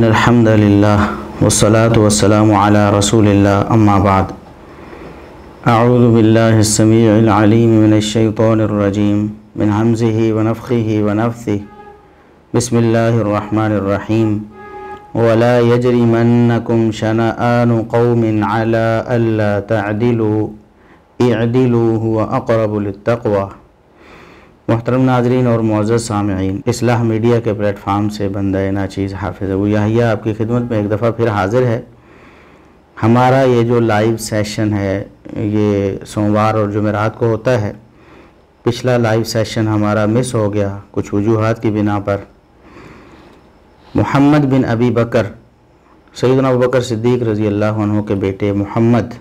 الحمد للہ والصلاة والسلام علی رسول اللہ اما بعد اعوذ باللہ السمیع العلیم من الشیطان الرجیم من حمزہ ونفخہ ونفثہ بسم اللہ الرحمن الرحیم ولا یجرمنکم شنآن قوم علی الا تعدلوا اعدلوا هو اقرب للتقوی۔ محترم ناظرین اور معزز سامعین، اصلاح میڈیا کے پلیٹ فارم سے بندہ ناچیز حافظ ابو یحییٰ آپ کی خدمت میں ایک دفعہ پھر حاضر ہے۔ ہمارا یہ جو لائیو سیشن ہے یہ سوموار اور جمعرات کو ہوتا ہے۔ پچھلا لائیو سیشن ہمارا مس ہو گیا کچھ وجوہات کی بنا پر۔ محمد بن ابی بکر، سیدنا ابو بکر صدیق رضی اللہ عنہ کے بیٹے محمد،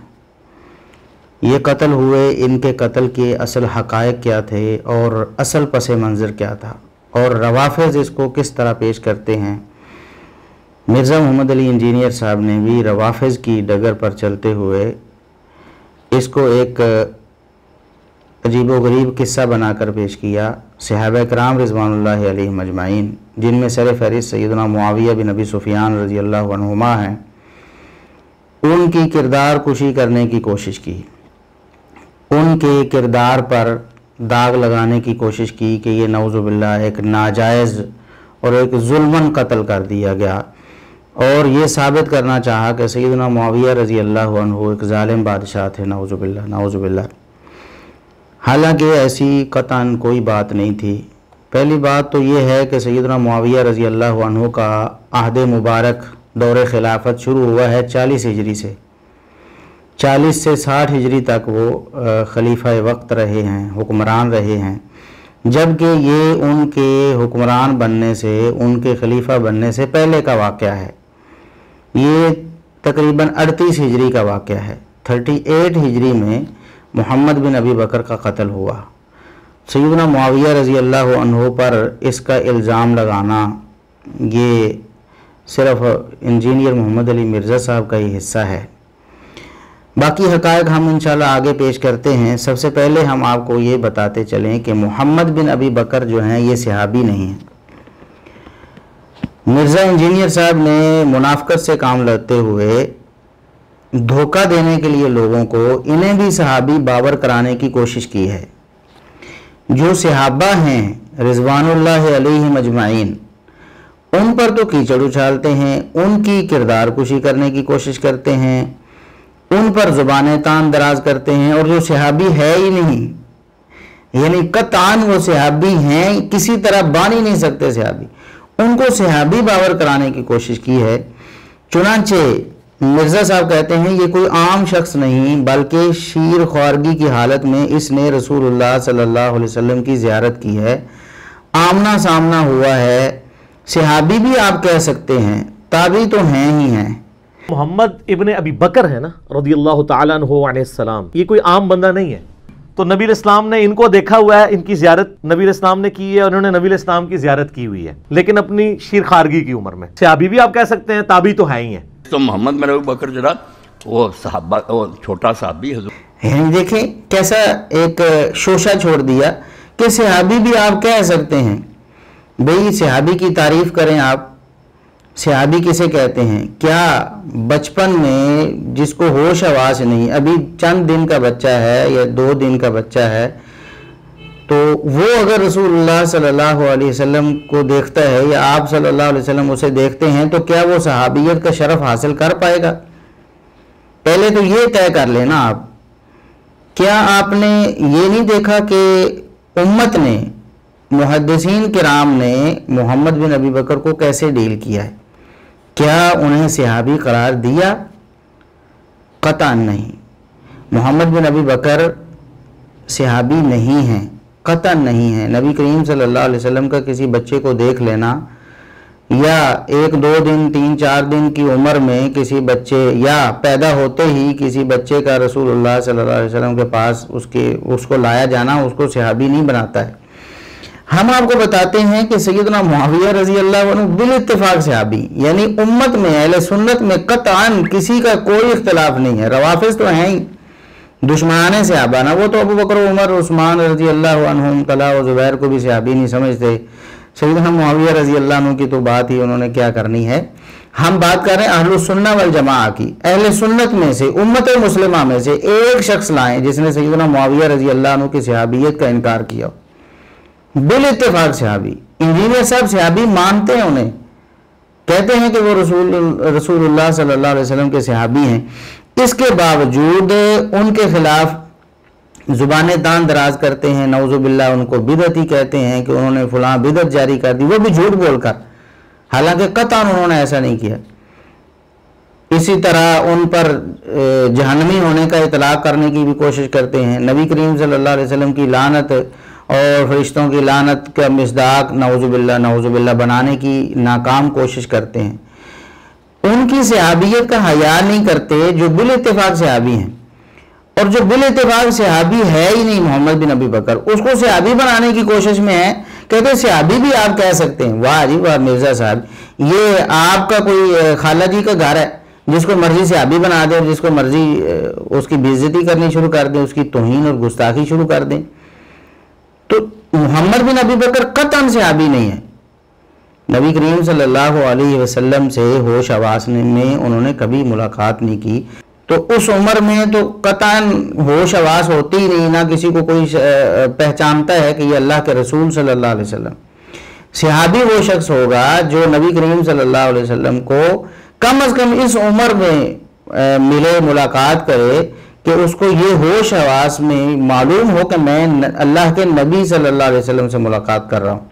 یہ قتل ہوئے۔ ان کے قتل کے اصل حقائق کیا تھے اور اصل پس منظر کیا تھا اور روافظ اس کو کس طرح پیش کرتے ہیں۔ مرزا محمد علی انجینئر صاحب نے بھی روافظ کی ڈگر پر چلتے ہوئے اس کو ایک عجیب و غریب قصہ بنا کر پیش کیا۔ صحابہ کرام رضوان اللہ علیہم اجمعین، جن میں سر فہرست سیدنا معاویہ بن ابی سفیان رضی اللہ عنہما ہیں، ان کی کردار کشی کرنے کی کوشش کی، ان کے کردار پر داغ لگانے کی کوشش کی کہ یہ نعوذ باللہ ایک ناجائز اور ایک ظلماً قتل کر دیا گیا، اور یہ ثابت کرنا چاہا کہ سیدنا معاویہ رضی اللہ عنہ ایک ظالم بادشاہ تھے، نعوذ باللہ نعوذ باللہ۔ حالانکہ ایسی قطعاً کوئی بات نہیں تھی۔ پہلی بات تو یہ ہے کہ سیدنا معاویہ رضی اللہ عنہ کا عہد مبارک دور خلافت شروع ہوا ہے 40 ہجری سے، 40 سے 60 ہجری تک وہ خلیفہ وقت رہے ہیں، حکمران رہے ہیں، جبکہ یہ ان کے حکمران بننے سے، ان کے خلیفہ بننے سے پہلے کا واقعہ ہے۔ یہ تقریباً 38 ہجری کا واقعہ ہے۔ 38 ہجری میں محمد بن ابی بکر کا قتل ہوا۔ سیدنا معاویہ رضی اللہ عنہ پر اس کا الزام لگانا یہ صرف انجینئر محمد علی مرزا صاحب کا ہی حصہ ہے۔ باقی حقائق ہم انشاءاللہ آگے پیش کرتے ہیں۔ سب سے پہلے ہم آپ کو یہ بتاتے چلیں کہ محمد بن ابی بکر جو ہیں یہ صحابی نہیں ہیں۔ مرزا انجینئر صاحب نے منافقت سے کام لیتے ہوئے دھوکہ دینے کے لیے لوگوں کو انہیں بھی صحابی باور کرانے کی کوشش کی ہے۔ جو صحابہ ہیں رضوان اللہ علیہم اجمعین، ان پر تو کیچڑ اچھالتے ہیں، ان کی کردار کشی کرنے کی کوشش کرتے ہیں، ان پر زبانیں تان دراز کرتے ہیں، اور جو صحابی ہے ہی نہیں، یعنی قطعاً وہ صحابی ہیں، کسی طرح بان ہی نہیں سکتے صحابی، ان کو صحابی باور کرانے کی کوشش کی ہے۔ چنانچہ مرزا صاحب کہتے ہیں یہ کوئی عام شخص نہیں بلکہ شیر خوارگی کی حالت میں اس نے رسول اللہ صلی اللہ علیہ وسلم کی زیارت کی ہے، آمنا سامنا ہوا ہے، صحابی بھی آپ کہہ سکتے ہیں، تابعی تو ہیں ہی ہیں۔ محمد ابن ابی بکر ہے نا رضی اللہ تعالیٰ عنہ علیہ السلام، یہ کوئی عام بندہ نہیں ہے۔ تو نبی علیہ السلام نے ان کو دیکھا ہوا ہے، ان کی زیارت نبی علیہ السلام نے کی ہے، اور انہوں نے نبی علیہ السلام کی زیارت کی ہوئی ہے، لیکن اپنی شیر خارگی کی عمر میں۔ صحابی بھی آپ کہہ سکتے ہیں، تابعی تو ہے ہی ہیں۔ تو محمد بن ابی بکر جو وہ صحابہ، وہ چھوٹا صحابی حضور، یعنی دیکھیں کیسا ایک شوشہ چھوڑ دیا کہ صحابی بھی آپ کہہ سکتے ہیں۔ بھئی صحابی کی تعریف کریں آپ، صحابی کسے کہتے ہیں؟ کیا بچپن میں جس کو ہوش حواس نہیں، ابھی چند دن کا بچہ ہے یا 2 دن کا بچہ ہے، تو وہ اگر رسول اللہ صلی اللہ علیہ وسلم کو دیکھتا ہے یا آپ صلی اللہ علیہ وسلم اسے دیکھتے ہیں تو کیا وہ صحابیت کا شرف حاصل کر پائے گا؟ پہلے تو یہ طے کر لینا آپ۔ کیا آپ نے یہ نہیں دیکھا کہ امت نے، محدثین کرام نے محمد بن ابی بکر کو کیسے ڈیل کیا ہے؟ کیا انہیں صحابی قرار دیا؟ قطعاً نہیں۔ محمد بن ابی بکر صحابی نہیں ہیں، قطعاً نہیں ہیں۔ نبی کریم صلی اللہ علیہ وسلم کا کسی بچے کو دیکھ لینا، یا 1-2 دن 3-4 دن کی عمر میں کسی بچے، یا پیدا ہوتے ہی کسی بچے کا رسول اللہ صلی اللہ علیہ وسلم کے پاس اس کو لایا جانا اس کو صحابی نہیں بناتا ہے۔ ہم آپ کو بتاتے ہیں کہ سیدنا معاویہ رضی اللہ عنہ بالاتفاق صحابی، یعنی امت میں اہل سنت میں قطعاً کسی کا کوئی اختلاف نہیں ہے۔ روافظ تو ہیں ہی دشمنان صحابہ نا، وہ تو ابو بکر عمر عثمان رضی اللہ عنہم، طلحہ و زبیر کو بھی صحابی نہیں سمجھتے۔ سیدنا معاویہ رضی اللہ عنہ کی تو بات ہی انہوں نے کیا کرنی ہے۔ ہم بات کر رہے ہیں اہل السنہ والجماعہ کی، اہل سنت میں سے، امت مسلمہ میں سے ایک شخص لائیں جس نے سیدنا معاویہ رضی اللہ عنہ کی صحابیت کا انکار کیا، بالاتفاق صحابی، انجینئر صاحب صحابی مانتے ہیں انہیں، کہتے ہیں کہ وہ رسول اللہ صلی اللہ علیہ وسلم کے صحابی ہیں، اس کے باوجود ان کے خلاف زبانیں تان دراز کرتے ہیں، نعوذ باللہ ان کو بدعتی کہتے ہیں کہ انہوں نے فلاں بدعت جاری کر دی، وہ بھی جھوٹ بول کر، حالانکہ قطعاً انہوں نے ایسا نہیں کیا۔ اسی طرح ان پر جہنمی ہونے کا اطلاق کرنے کی بھی کوشش کرتے ہیں، نبی کریم صلی اللہ علیہ وسلم کی لعنت اور فرشتوں کی لعنت کا مصداق نعوذ باللہ بنانے کی ناکام کوشش کرتے ہیں۔ ان کی صحابیت کا حیا نہیں کرتے جو بالاتفاق صحابی ہیں، اور جو بالاتفاق صحابی ہے ہی نہیں محمد بن ابی بکر، اس کو صحابی بنانے کی کوشش میں ہے، کہتے ہیں صحابی بھی آپ کہہ سکتے ہیں۔ واہ جی واہ مرزا صاحب، یہ آپ کا کوئی خالہ جی کا گھر ہے جس کو مرضی صحابی بنا دیں اور جس کو مرضی اس کی بے عزتی کرنی شروع کر دیں، اس کی توہین اور گستاخی شروع کر دیں۔ تو محمد بن ابی بکر قطعاً صحابی نہیں ہے، نبی کریم صلی اللہ علیہ وسلم سے ہوش حواس میں انہوں نے کبھی ملاقات نہیں کی، تو اس عمر میں تو قطعاً ہوش حواس ہوتی ہی نہیں، نہ کسی کو کوئی پہچانتا ہے کہ یہ اللہ کے رسول صلی اللہ علیہ وسلم۔ صحابی وہ شخص ہوگا جو نبی کریم صلی اللہ علیہ وسلم کو کم از کم اس عمر میں ملے، ملاقات کرے کہ اس کو یہ ہوش حواس میں معلوم ہو کہ میں اللہ کے نبی صلی اللہ علیہ وسلم سے ملاقات کر رہا ہوں،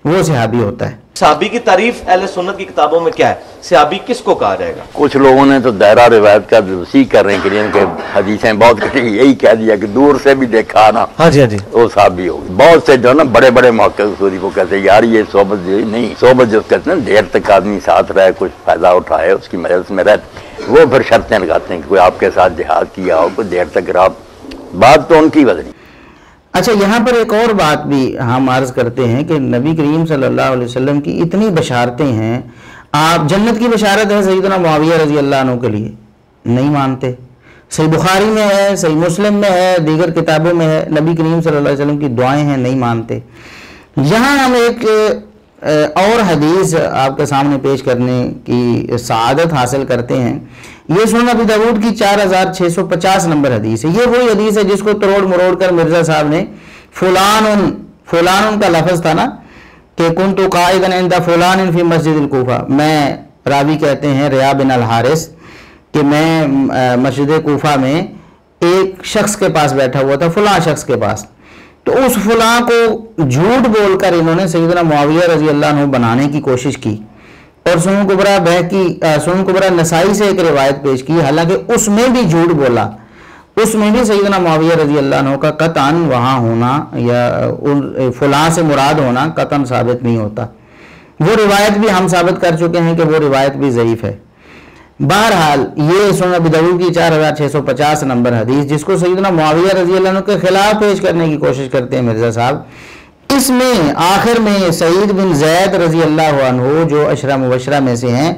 وہ صحابی ہوتا ہے۔ صحابی کی تعریف اہل سنت کی کتابوں میں کیا ہے؟ صحابی کس کو کہا جائے گا؟ کچھ لوگوں نے تو دائرہ روایت کا وسیع کر رہے ہیں کہ ان کے حدیثیں بہت کٹی، یہی کہہ دیا کہ دور سے بھی دیکھا نا ہاں جی ہاں جی، وہ صحابی ہوگی۔ بہت سے جو نا بڑے بڑے محقق اصولی کو کہتے ہیں یار یہ صحبت جو نہیں، صحبت جو کہتے ہیں دیر تک آدمی ساتھ رہے، کچھ فائدہ اٹھائے، اس کی مجلس میں رہتے، وہ پھر شرطیں لگاتے ہیں کہ کوئی آپ کے ساتھ جہاد کیا ہو، کوئی دیر تک رہا، بات تو ان کی بدلی۔ اچھا، یہاں پر ایک اور بات بھی ہم عرض کرتے ہیں کہ نبی کریم صلی اللہ علیہ وسلم کی اتنی بشارتیں ہیں، آپ جنت کی بشارت ہے سیدنا معاویہ رضی اللہ عنہ کے لیے، نہیں مانتے۔ صحیح بخاری میں ہے، صحیح مسلم میں ہے، دیگر کتابوں میں ہے، نبی کریم صلی اللہ علیہ وسلم کی دعائیں ہیں، نہیں مانتے۔ یہاں ہم ایک اور حدیث آپ کے سامنے پیش کرنے کی سعادت حاصل کرتے ہیں، یہ سنن ابی داؤد کی 4650 نمبر حدیث ہے۔ یہ وہی حدیث ہے جس کو تروڑ مروڑ کر مرزا صاحب نے فلان کا لفظ تھا نا کہ کنت قائدا عند فلان فی مسجد الکوفہ، میں راوی کہتے ہیں ریا بن الحارث کہ میں مسجد کوفہ میں ایک شخص کے پاس بیٹھا ہوا تھا، فلاں شخص کے پاس، تو اس فلاں کو جھوٹ بول کر انہوں نے سیدنا معاویہ رضی اللہ عنہ بنانے کی کوشش کی، اور سنن کبریٰ نسائی سے ایک روایت پیش کی، حالانکہ اس میں بھی جھوٹ بولا، اس میں بھی سیدنا معاویہ رضی اللہ عنہ کا قطعاً وہاں ہونا یا فلاں سے مراد ہونا قطعاً ثابت نہیں ہوتا۔ وہ روایت بھی ہم ثابت کر چکے ہیں کہ وہ روایت بھی ضعیف ہے۔ بہرحال یہ سنن ابی داؤد کی 4650 نمبر حدیث جس کو سیدنا معاویہ رضی اللہ عنہ کے خلاف پیش کرنے کی کوشش کرتے ہیں مرزا صاحب، اس میں آخر میں سعید بن زید رضی اللہ عنہ جو عشرہ مبشرہ میں سے ہیں،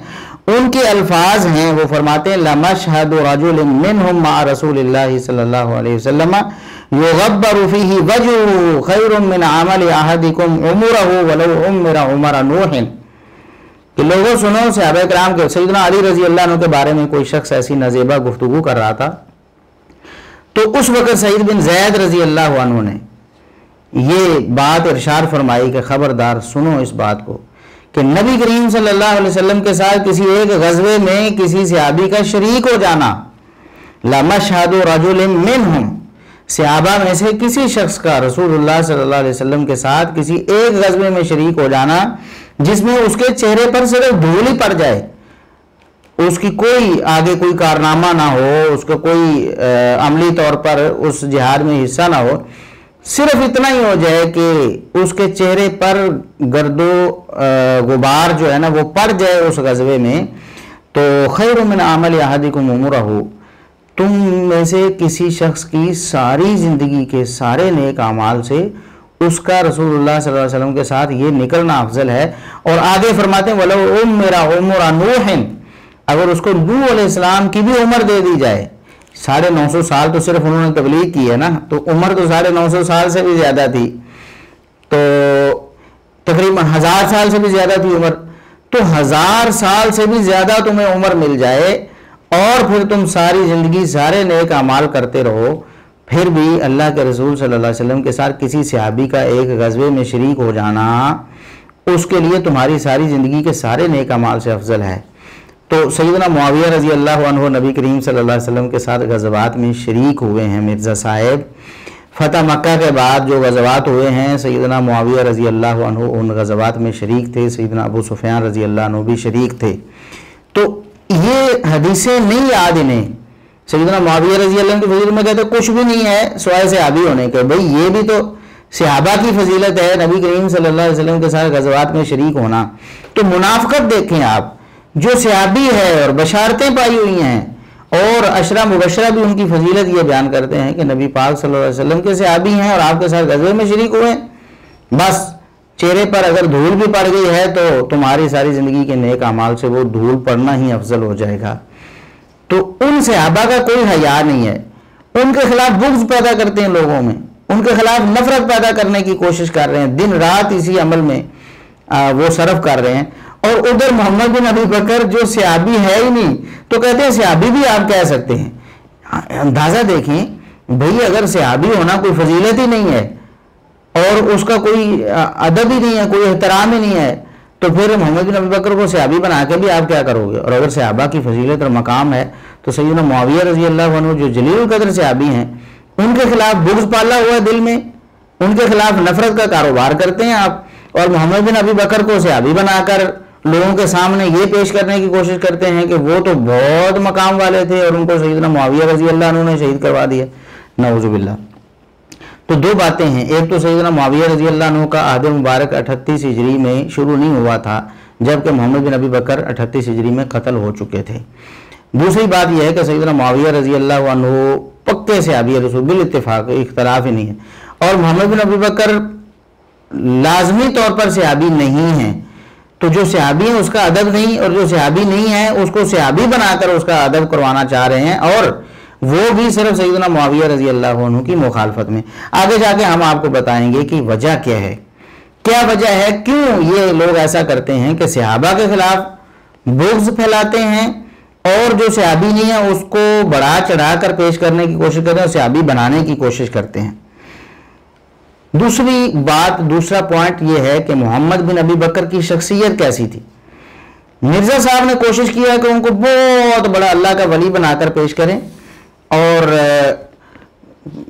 ان کے الفاظ ہیں، وہ فرماتے ہیں لَمَشْهَدُ رَجُلٍ مِّنْهُمْ مَعَ رَسُولِ اللَّهِ صلی اللہ علیہ وسلم يُغَبَّرُ فِيهِ وَجْهُهُ خَيْرٌ مِّنْ عَمَلِ أَحَدِكُمْ عُمُرَهُ وَلَوْ عُمِّرَ عُمَرَ نُوحٍ، کہ لوگوں سنو صحابہ کرام کے سیدنا علی رضی اللہ عنہ کے بارے میں کوئی شخص ایسی نازیبہ گفتگو کر رہا تھا، تو اس وقت سعید بن زید رضی اللہ عنہ نے یہ بات ارشاد فرمائی کہ خبردار سنو اس بات کو کہ نبی کریم صلی اللہ علیہ وسلم کے ساتھ کسی ایک غزوے میں کسی صحابی کا شریک ہو جانا، لَمَشْهَدُ رَجُلٍ مِّنْهُمْ، صحابہ میں سے کسی شخص کا رسول اللہ صلی اللہ علیہ وسلم کے ساتھ کسی ایک غزوے میں شریک ہو جانا جس میں اس کے چہرے پر صرف دھول ہی پڑ جائے، اس کی کوئی آگے کوئی کارنامہ نہ ہو، اس کا کوئی عملی طور پر اس جہاد میں حصہ نہ ہو، صرف اتنا ہی ہو جائے کہ اس کے چہرے پر گرد و غبار جو ہے نا وہ پڑ جائے اس غزوے میں، تو خیر من عمل احدکم عمرہ، تم میں سے کسی شخص کی ساری زندگی کے سارے نیک اعمال سے اس کا رسول اللہ صلی اللہ علیہ وسلم کے ساتھ یہ نکلنا افضل ہے۔ اور آگے فرماتے ہیں وَلَوْ عُمِّرَ عُمُرَ نُوحٍ، اگر اس کو نوح علیہ السلام کی بھی عمر دے دی جائے، 950 سال تو صرف انہوں نے تبلیغ کی ہے نا، تو عمر تو 950 سال سے بھی زیادہ تھی، تو تقریباً 1000 سال سے بھی زیادہ تھی عمر، تو 1000 سال سے بھی زیادہ تمہیں عمر مل جائے اور پھر تم ساری زندگی سارے نیک اعمال کرتے رہو، پھر بھی اللہ کے رسول صلی اللہ علیہ وسلم کے ساتھ کسی صحابی کا ایک غزوے میں شریک ہو جانا اس کے لیے تمہاری ساری زندگی کے سارے نیک اعمال سے افضل ہے۔ تو سیدنا معاویہ رضی اللہ عنہ نبی کریم صلی اللہ علیہ وسلم کے ساتھ غزوات میں شریک ہوئے ہیں۔ مرزا صاحب، فتح مکہ کے بعد جو غزوات ہوئے ہیں سیدنا معاویہ رضی اللہ عنہ ان غزوات میں شریک تھے، سیدنا ابو سفیان رضی اللہ عنہ بھی شریک تھے۔ تو یہ حدیثیں نہیں یاد انہیں، سیدنا معاویہ رضی اللہ عنہ کی فضیلت میں کہتے کچھ بھی نہیں ہے سوائے صحابی ہونے کے۔ بھئی یہ بھی تو صحابہ کی فضیلت ہے، نبی کریم صلی اللہ علیہ وسلم کے ساتھ غزوات میں شریک ہونا۔ تو منافقت دیکھیں آپ، جو صحابی ہے اور بشارتیں پائی ہوئی ہیں اور عشرہ مبشرہ بھی ان کی فضیلت یہ بیان کرتے ہیں کہ نبی پاک صلی اللہ علیہ وسلم کے صحابی ہیں اور آپ کے ساتھ غزوے میں شریک ہوئے ہیں، بس چہرے پر اگر دھول بھی پڑ گئی ہے تو تمہاری ساری زندگی کے نیک اعمال سے وہ دھول پڑنا ہی افضل ہو جائے گا۔ تو ان صحابہ کا کوئی حیا نہیں ہے، ان کے خلاف بغض پیدا کرتے ہیں لوگوں میں، ان کے خلاف نفرت پیدا کرنے کی کوشش کر رہے ہیں، دن رات اسی عمل میں وہ صرف کر رہے ہیں۔ اور ادھر محمد بن ابی بکر جو صحابی ہے ہی نہیں تو کہتے ہیں صحابی بھی آپ کہہ سکتے ہیں۔ اندازہ دیکھیں بھئی، اگر صحابی ہونا کوئی فضیلت ہی نہیں ہے اور اس کا کوئی ادب ہی نہیں ہے، کوئی احترام ہی نہیں ہے، تو پھر محمد بن ابی بکر کو صحابی بنا کے بھی آپ کیا کرو گے؟ اور اگر صحابہ کی فضیلت اور مقام ہے تو سیدنا معاویہ رضی اللہ عنہ جو جلیل القدر صحابی ہیں ان کے خلاف بغض پالا ہوا ہے دل میں، ان کے خلاف نفرت کا کاروبار کرتے ہیں آپ، اور محمد بن ابی بکر کو صحابی بنا کر لوگوں کے سامنے یہ پیش کرنے کی کوشش کرتے ہیں کہ وہ تو بہت مقام والے تھے اور ان کو سیدنا معاویہ رضی اللہ عنہ نے شہید کروا دیا، نعوذ باللہ۔ تو دو باتیں ہیں، ایک تو سیدنا معاویہ رضی اللہ عنہ کا عہد مبارک 38 ہجری میں شروع نہیں ہوا تھا، جبکہ محمد بن ابی بکر 38 ہجری میں قتل ہو چکے تھے۔ دوسری بات یہ ہے کہ سیدنا معاویہ رضی اللہ عنہ پکے صحابی رسول بالاتفاق، اختلاف ہی نہیں ہے، اور محمد بن ابی بکر لازمی طور پر صحابی نہیں ہیں۔ تو جو صحابی ہیں اس کا ادب نہیں، اور جو صحابی نہیں ہے اس کو صحابی بنا کر اس کا ادب کروانا چاہ رہے ہیں، اور وہ بھی صرف سیدنا معاویہ رضی اللہ عنہ کی مخالفت میں۔ آگے جا کے ہم آپ کو بتائیں گے کہ وجہ کیا ہے، کیا وجہ ہے، کیوں یہ لوگ ایسا کرتے ہیں کہ صحابہ کے خلاف بغض پھیلاتے ہیں اور جو صحابی نہیں ہے اس کو بڑا چڑھا کر پیش کرنے کی کوشش کرتے ہیں اور صحابی بنانے کی کوشش کرتے ہیں۔ دوسری بات، دوسرا پوائنٹ یہ ہے کہ محمد بن ابی بکر کی شخصیت کیسی تھی۔ مرزا صاحب نے کوشش کیا کہ ان کو بہت بڑا اللہ کا ولی بنا کر پیش کریں اور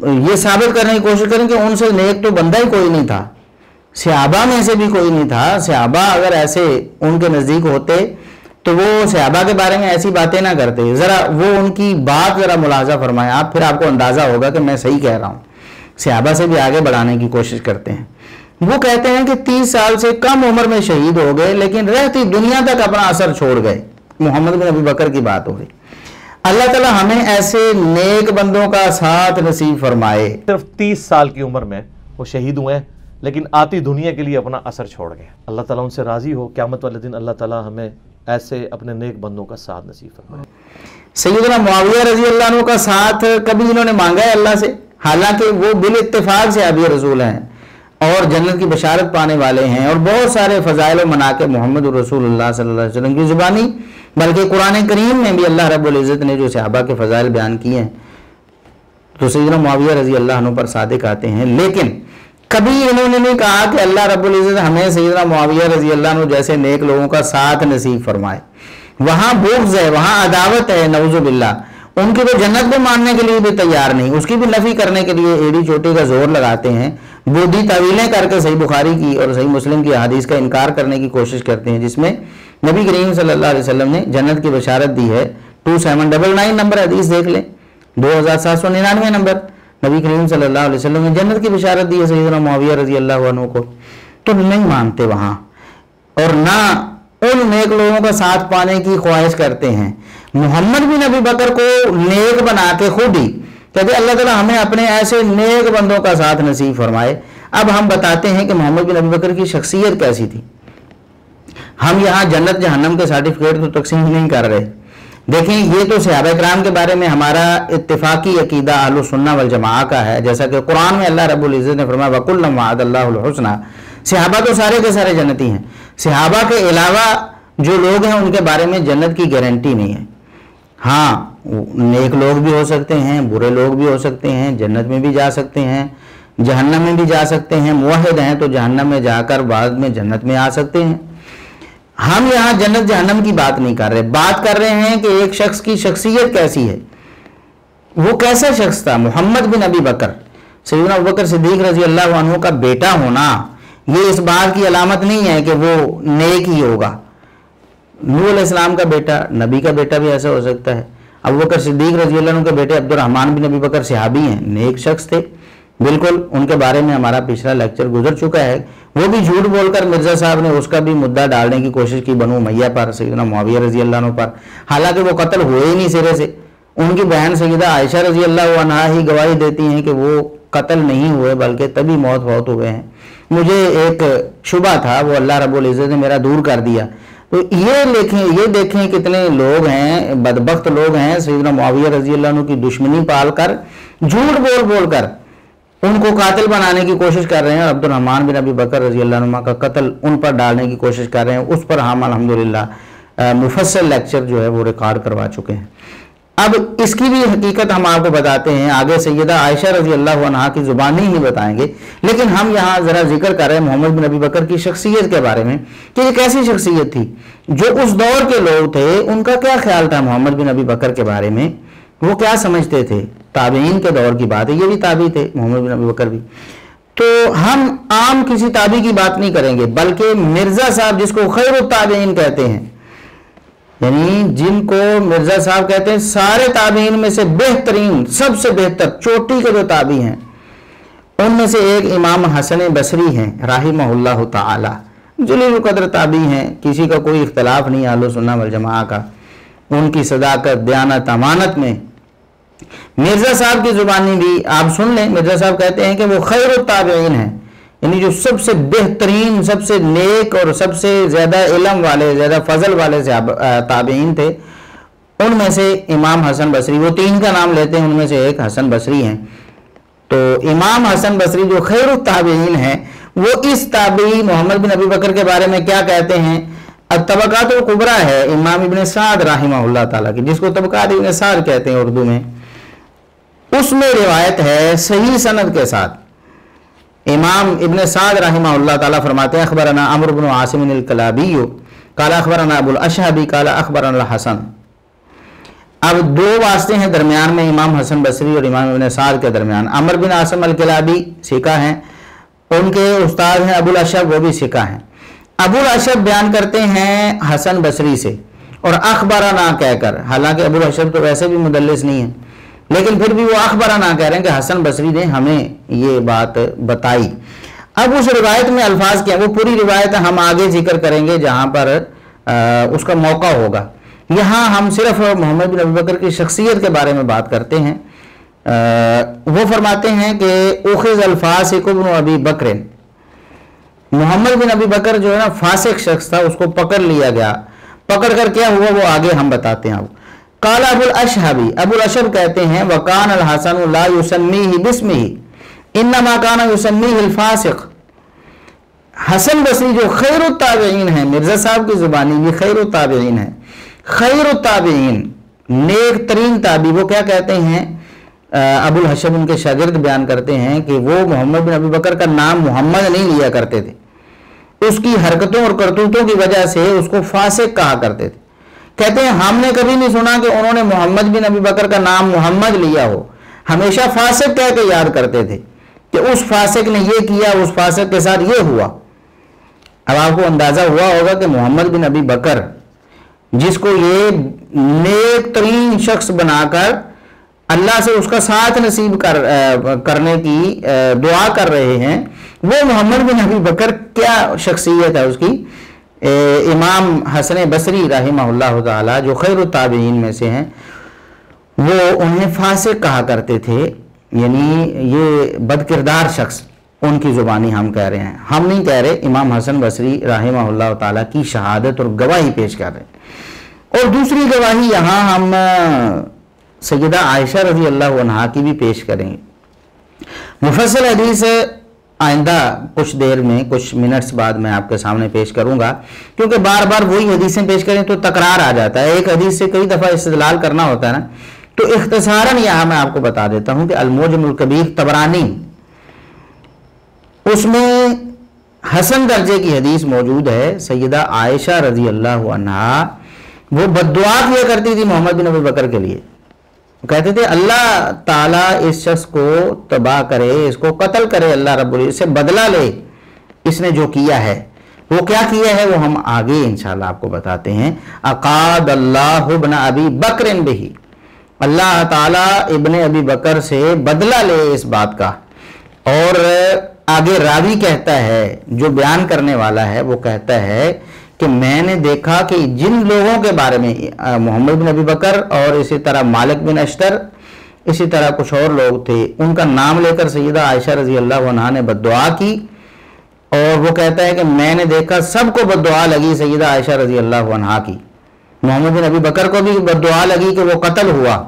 یہ ثابت کرنے کی کوشش کریں کہ ان سے نیک تو بندہ ہی کوئی نہیں تھا، صحابہ میں سے بھی کوئی نہیں تھا۔ صحابہ اگر ایسے ان کے نزدیک ہوتے تو وہ صحابہ کے بارے میں ایسی باتیں نہ کرتے۔ ذرا وہ ان کی بات ذرا ملاحظہ فرمائیں آپ، پھر آپ کو اندازہ ہوگا کہ میں صحیح کہہ رہا ہوں۔ صحابہ سے بھی آگے بڑھانے کی کوشش کرتے ہیں۔ وہ کہتے ہیں کہ 30 سال سے کم عمر میں شہید ہو گئے لیکن رہتی دنیا تک اپنا اثر چھوڑ گئے۔ محمد بن ابی بکر کی بات ہو رہی۔ اللہ تعالی ہمیں ایسے نیک بندوں کا ساتھ نصیب فرمائے۔ صرف 30 سال کی عمر میں وہ شہید ہوئے لیکن آتی دنیا کے لیے اپنا اثر چھوڑ گئے۔ اللہ تعالیٰ ان سے راضی ہو، قیامت والے دن اللہ تعالیٰ ہمیں ایسے اپنے نیک بندوں کا ساتھ نصیب فرمائے۔ سیدنا معاویہ رضی اللہ عنہ کا ساتھ کبھی انہوں نے مانگا ہے اللہ سے، حالانکہ وہ بالاتفاق صحابی رسول ہیں اور جنت کی بشارت پانے والے ہیں اور بہت سارے فضائل و مناقب محمد رسول اللہ صلی اللہ علیہ وسلم کی زبانی، بلکہ قرآن کریم میں بھی اللہ رب العزت نے جو صحابہ کے فضائل بیان کیے ہیں تو سیدنا معاویہ رضی اللہ عنہ پر صادق آتے ہیں۔ لیکن کبھی انہوں نے نہیں کہا کہ اللہ رب العزت ہمیں سیدنا معاویہ رضی اللہ عنہ جیسے نیک لوگوں کا ساتھ نصیب فرمائے۔ وہاں بغض ہے، وہاں عداوت ہے، نعوذ باللہ۔ ان کی تو جنت کو ماننے کے لیے بھی تیار نہیں، اس کی بھی نفی کرنے کے لیے ایڑی چوٹی کا زور لگاتے ہیں، بودھی تعویلیں کر کے صحیح بخاری کی اور صحیح مسلم کی احادیث کا انکار کرنے کی کوشش کرتے ہیں جس میں نبی کریم صلی اللہ علیہ وسلم نے جنت کی بشارت دی ہے۔ 2799 نمبر حدیث دیکھ لیں، 2799 نمبر، نبی کریم صلی اللہ علیہ وسلم نے جنت کی بشارت دی ہے سیدنا معاویہ رضی اللہ عنہ کو، تو نہیں مانتے وہاں، اور نہ ان نیک لوگوں کا ساتھ پانے کی خواہش کرتے ہیں۔ محمد بن ابی بکر کو نیک بنا کے خود ہی کہتے اللہ تعالیٰ ہمیں اپنے ایسے نیک بندوں کا ساتھ نصیب فرمائے۔ اب ہم بتاتے ہیں کہ محمد بن ابی بکر کی شخصیت کیسی تھی۔ ہم یہاں جنت جہنم کے سرٹیفکیٹ تو تقسیم نہیں کر رہے، دیکھیں یہ تو صحابہ کرام کے بارے میں ہمارا اتفاقی عقیدہ اہل السنہ والجماعہ کا ہے، جیسا کہ قرآن میں اللہ رب العزت نے فرمایا وَكُلًّا وَعَدَ اللَّهُ الْحُسْنَى۔ صحابہ تو سارے کے سارے جنتی ہیں، صحابہ کے علاوہ جو لوگ ہیں ان کے بارے میں جنت کی گارنٹی نہیں ہے. ہاں نیک لوگ بھی ہو سکتے ہیں، برے لوگ بھی ہو سکتے ہیں، جنت میں بھی جا سکتے ہیں، جہنم میں بھی جا سکتے ہیں. موحد ہیں تو جہنم میں جا کر بعد میں جنت میں آ سکتے ہیں. ہم یہاں جنت جہنم کی بات نہیں کر رہے، بات کر رہے ہیں کہ ایک شخص کی شخصیت کیسی ہے، وہ کیسا شخص تھا. محمد بن ابی بکر، سیدنا ابوبکر صدیق رضی اللہ عنہ کا بیٹا ہونا یہ اس بات کی علامت نہیں ہے کہ وہ نیک ہی ہوگا. نوح علیہ السلام کا بیٹا، نبی کا بیٹا بھی ایسا ہو سکتا ہے. ابوبکر صدیق رضی اللہ عنہ کے بیٹے عبد الرحمن بن ابی بکر صحابی ہیں، نیک شخص تھے بالکل. ان کے بارے میں ہمارا پچھلا لیکچر گزر چکا ہے. وہ بھی جھوٹ بول کر مرزا صاحب نے اس کا بھی مدعا ڈالنے کی کوشش کی بنو امیہ پر، سیدنا معاویہ رضی اللہ عنہ پر، حالانکہ وہ قتل ہوئے ہی نہیں سرے سے. ان کی بہن سیدہ عائشہ رضی اللہ عنہا ہی گواہی دیتی ہیں کہ وہ قتل نہیں ہوئے بلکہ تبھی موت فوت ہوئے ہیں. مجھے ایک شبہ تھا، وہ اللہ رب العزت نے میرا دور کر دیا. تو یہ دیکھیں کتنے لوگ ہیں، بدبخت لوگ ہیں، سیدنا معاویہ رضی اللہ عنہ کی دشمنی پال کر جھوٹ بول کر ان کو قاتل بنانے کی کوشش کر رہے ہیں. عبد الرحمن بن ابی بکر رضی اللہ عنہ کا قتل ان پر ڈالنے کی کوشش کر رہے ہیں. اس پر ہم الحمدللہ مفصل لیکچر جو ہے وہ ریکارڈ کروا چکے ہیں. اب اس کی بھی حقیقت ہم آپ کو بتاتے ہیں، آگے سیدہ عائشہ رضی اللہ عنہا کی زبانی ہی بتائیں گے، لیکن ہم یہاں ذرا ذکر کر رہے ہیں محمد بن ابی بکر کی شخصیت کے بارے میں کہ یہ کیسی شخصیت تھی. جو اس دور کے لوگ تھے ان کا کیا خیال تھا محمد بن ابی بکر کے بارے میں، وہ کیا سمجھتے تھے. تابعین کے دور کی بات ہے، یہ بھی تابعی تھے محمد بن ابی بکر بھی. تو ہم عام کسی تابعی کی بات نہیں کریں گے، بلکہ مرزا صاحب جس کو خیر التابعین کہتے ہیں، یعنی جن کو مرزا صاحب کہتے ہیں سارے تابعین میں سے بہترین، سب سے بہتر چوٹی کے جو تابعی ہیں، ان میں سے ایک امام حسن بصری ہیں رحمہ اللہ تعالی. جلیل القدر تابعی ہیں، کسی کا کوئی اختلاف نہیں اہل سنہ والجماعہ کا. ان کی صداقت، دیانت، امانت میں مرزا صاحب کی زبانی بھی آپ سن لیں. مرزا صاحب کہتے ہیں کہ وہ خیر التابعین ہیں، یعنی جو سب سے بہترین، سب سے نیک اور سب سے زیادہ علم والے، زیادہ فضل والے تابعین تھے. ان میں سے امام حسن بصری، وہ تین کا نام لیتے ہیں، ان میں سے ایک حسن بصری ہیں. تو امام حسن بصری جو خیر التابعین ہیں، وہ اس تابعی محمد بن ابی بکر کے بارے میں کیا کہتے ہیں. الطبقات الکبریٰ ہے امام ابن سعد رحمہ اللہ تعالیٰ کی، جس کو طبقات ابن سعد کہتے ہیں اردو میں. اس میں روایت ہے صحیح سند کے ساتھ. امام ابن سعد رحمہ اللہ تعالیٰ فرماتے ہیں اخبرنا عمرو بن عاصم الکلابی قال اخبرنا ابو الاشہبی قال اخبرنا الحسن. اب دو واسطے ہیں درمیان میں امام حسن بصری اور امام ابن سعد کے درمیان. عمرو بن عاصم الکلابی ثقہ ہیں، ان کے استاد ہیں ابو الاشہب، وہ بھی ثقہ ہیں. ابو الاشہب بیان کرتے ہیں حسن بصری سے اور اخبرنا کہہ کر، حالانکہ ابو الاشہب تو ویسے بھی مدلس نہیں ہے، لیکن پھر بھی وہ اخبرنا کہہ رہے ہیں کہ حسن بصری نے ہمیں یہ بات بتائی. اب اس روایت میں الفاظ کیا، وہ پوری روایت ہم آگے ذکر کریں گے جہاں پر اس کا موقع ہوگا. یہاں ہم صرف محمد بن ابی بکر کی شخصیت کے بارے میں بات کرتے ہیں. وہ فرماتے ہیں کہ اخذ الفاسق بن ابی بکر، محمد بن ابی بکر جو ہے نا فاسق شخص تھا، اس کو پکڑ لیا گیا. پکڑ کر کیا ہوا وہ آگے ہم بتاتے ہیں. قال ابو الاشہبی، ابو الاشہب کہتے ہیں وکان الحسن لا یسمیہ باسمہ انما کان یسمیہ الفاسق. حسن بصری جو خیر التابعین ہیں، مرزا صاحب کی زبانی بھی خیر التابعین ہیں، خیر التابعین نیک ترین تابعی، وہ کیا کہتے ہیں. ابو الاشہب ان کے شاگرد بیان کرتے ہیں کہ وہ محمد بن ابی بکر کا نام محمد نہیں لیا کرتے تھے، اس کی حرکتوں اور کرتوتوں کی وجہ سے اس کو فاسق کہا کرتے تھے. کہتے ہیں ہم نے کبھی نہیں سنا کہ انہوں نے محمد بن ابی بکر کا نام محمد لیا ہو، ہمیشہ فاسق کہہ کے یاد کرتے تھے کہ اس فاسق نے یہ کیا، اس فاسق کے ساتھ یہ ہوا. اب آپ کو اندازہ ہوا ہوگا کہ محمد بن ابی بکر جس کو یہ نیک ترین شخص بنا کر اللہ سے اس کا ساتھ نصیب کرنے کی دعا کر رہے ہیں، وہ محمد بن ابی بکر کیا شخصیت ہے اس کی. امام حسن بصری رحمہ اللہ تعالی جو خیر التابعین میں سے ہیں، وہ انہیں فاسق کہا کرتے تھے، یعنی یہ بد کردار شخص. ان کی زبانی ہم کہہ رہے ہیں، ہم نہیں کہہ رہے. امام حسن بصری رحمہ اللہ تعالی کی شہادت اور گواہی پیش کر رہے ہیں. اور دوسری گواہی یہاں ہم سیدہ عائشہ رضی اللہ عنہا کی بھی پیش کریں گے. مفصل حدیث آئندہ کچھ دیر میں کچھ منٹس بعد میں آپ کے سامنے پیش کروں گا، کیونکہ بار بار وہی حدیثیں پیش کریں تو تکرار آ جاتا ہے، ایک حدیث سے کئی دفعہ استدلال کرنا ہوتا ہے نا، تو اختصاراً یہاں میں آپ کو بتا دیتا ہوں کہ المعجم الکبیر طبرانی، اس میں حسن درجے کی حدیث موجود ہے، سیدہ عائشہ رضی اللہ عنہا وہ بد دعا کیا کرتی تھی محمد بن ابی بکر کے لیے، کہتے تھے اللہ تعالیٰ اس شخص کو تباہ کرے، اس کو قتل کرے، اللہ رب العزت سے بدلہ لے اس نے جو کیا ہے۔ وہ کیا کیا ہے وہ ہم آگے انشاءاللہ آپ کو بتاتے ہیں۔ اقاد اللہ ابن ابی بکر بہی، اللہ تعالیٰ ابن ابی بکر سے بدلہ لے اس بات کا۔ اور آگے راوی کہتا ہے، جو بیان کرنے والا ہے وہ کہتا ہے کہ میں نے دیکھا کہ جن لوگوں کے بارے میں محمد بن ابی بکر اور اسی طرح مالک بن اشتر، اسی طرح کچھ اور لوگ تھے، ان کا نام لے کر سیدہ عائشہ رضی اللہ عنہا نے بد دعا کی، اور وہ کہتا ہے کہ میں نے دیکھا سب کو بد دعا لگی سیدہ عائشہ رضی اللہ عنہا کی، محمد بن ابی بکر کو بھی بد دعا لگی کہ وہ قتل ہوا،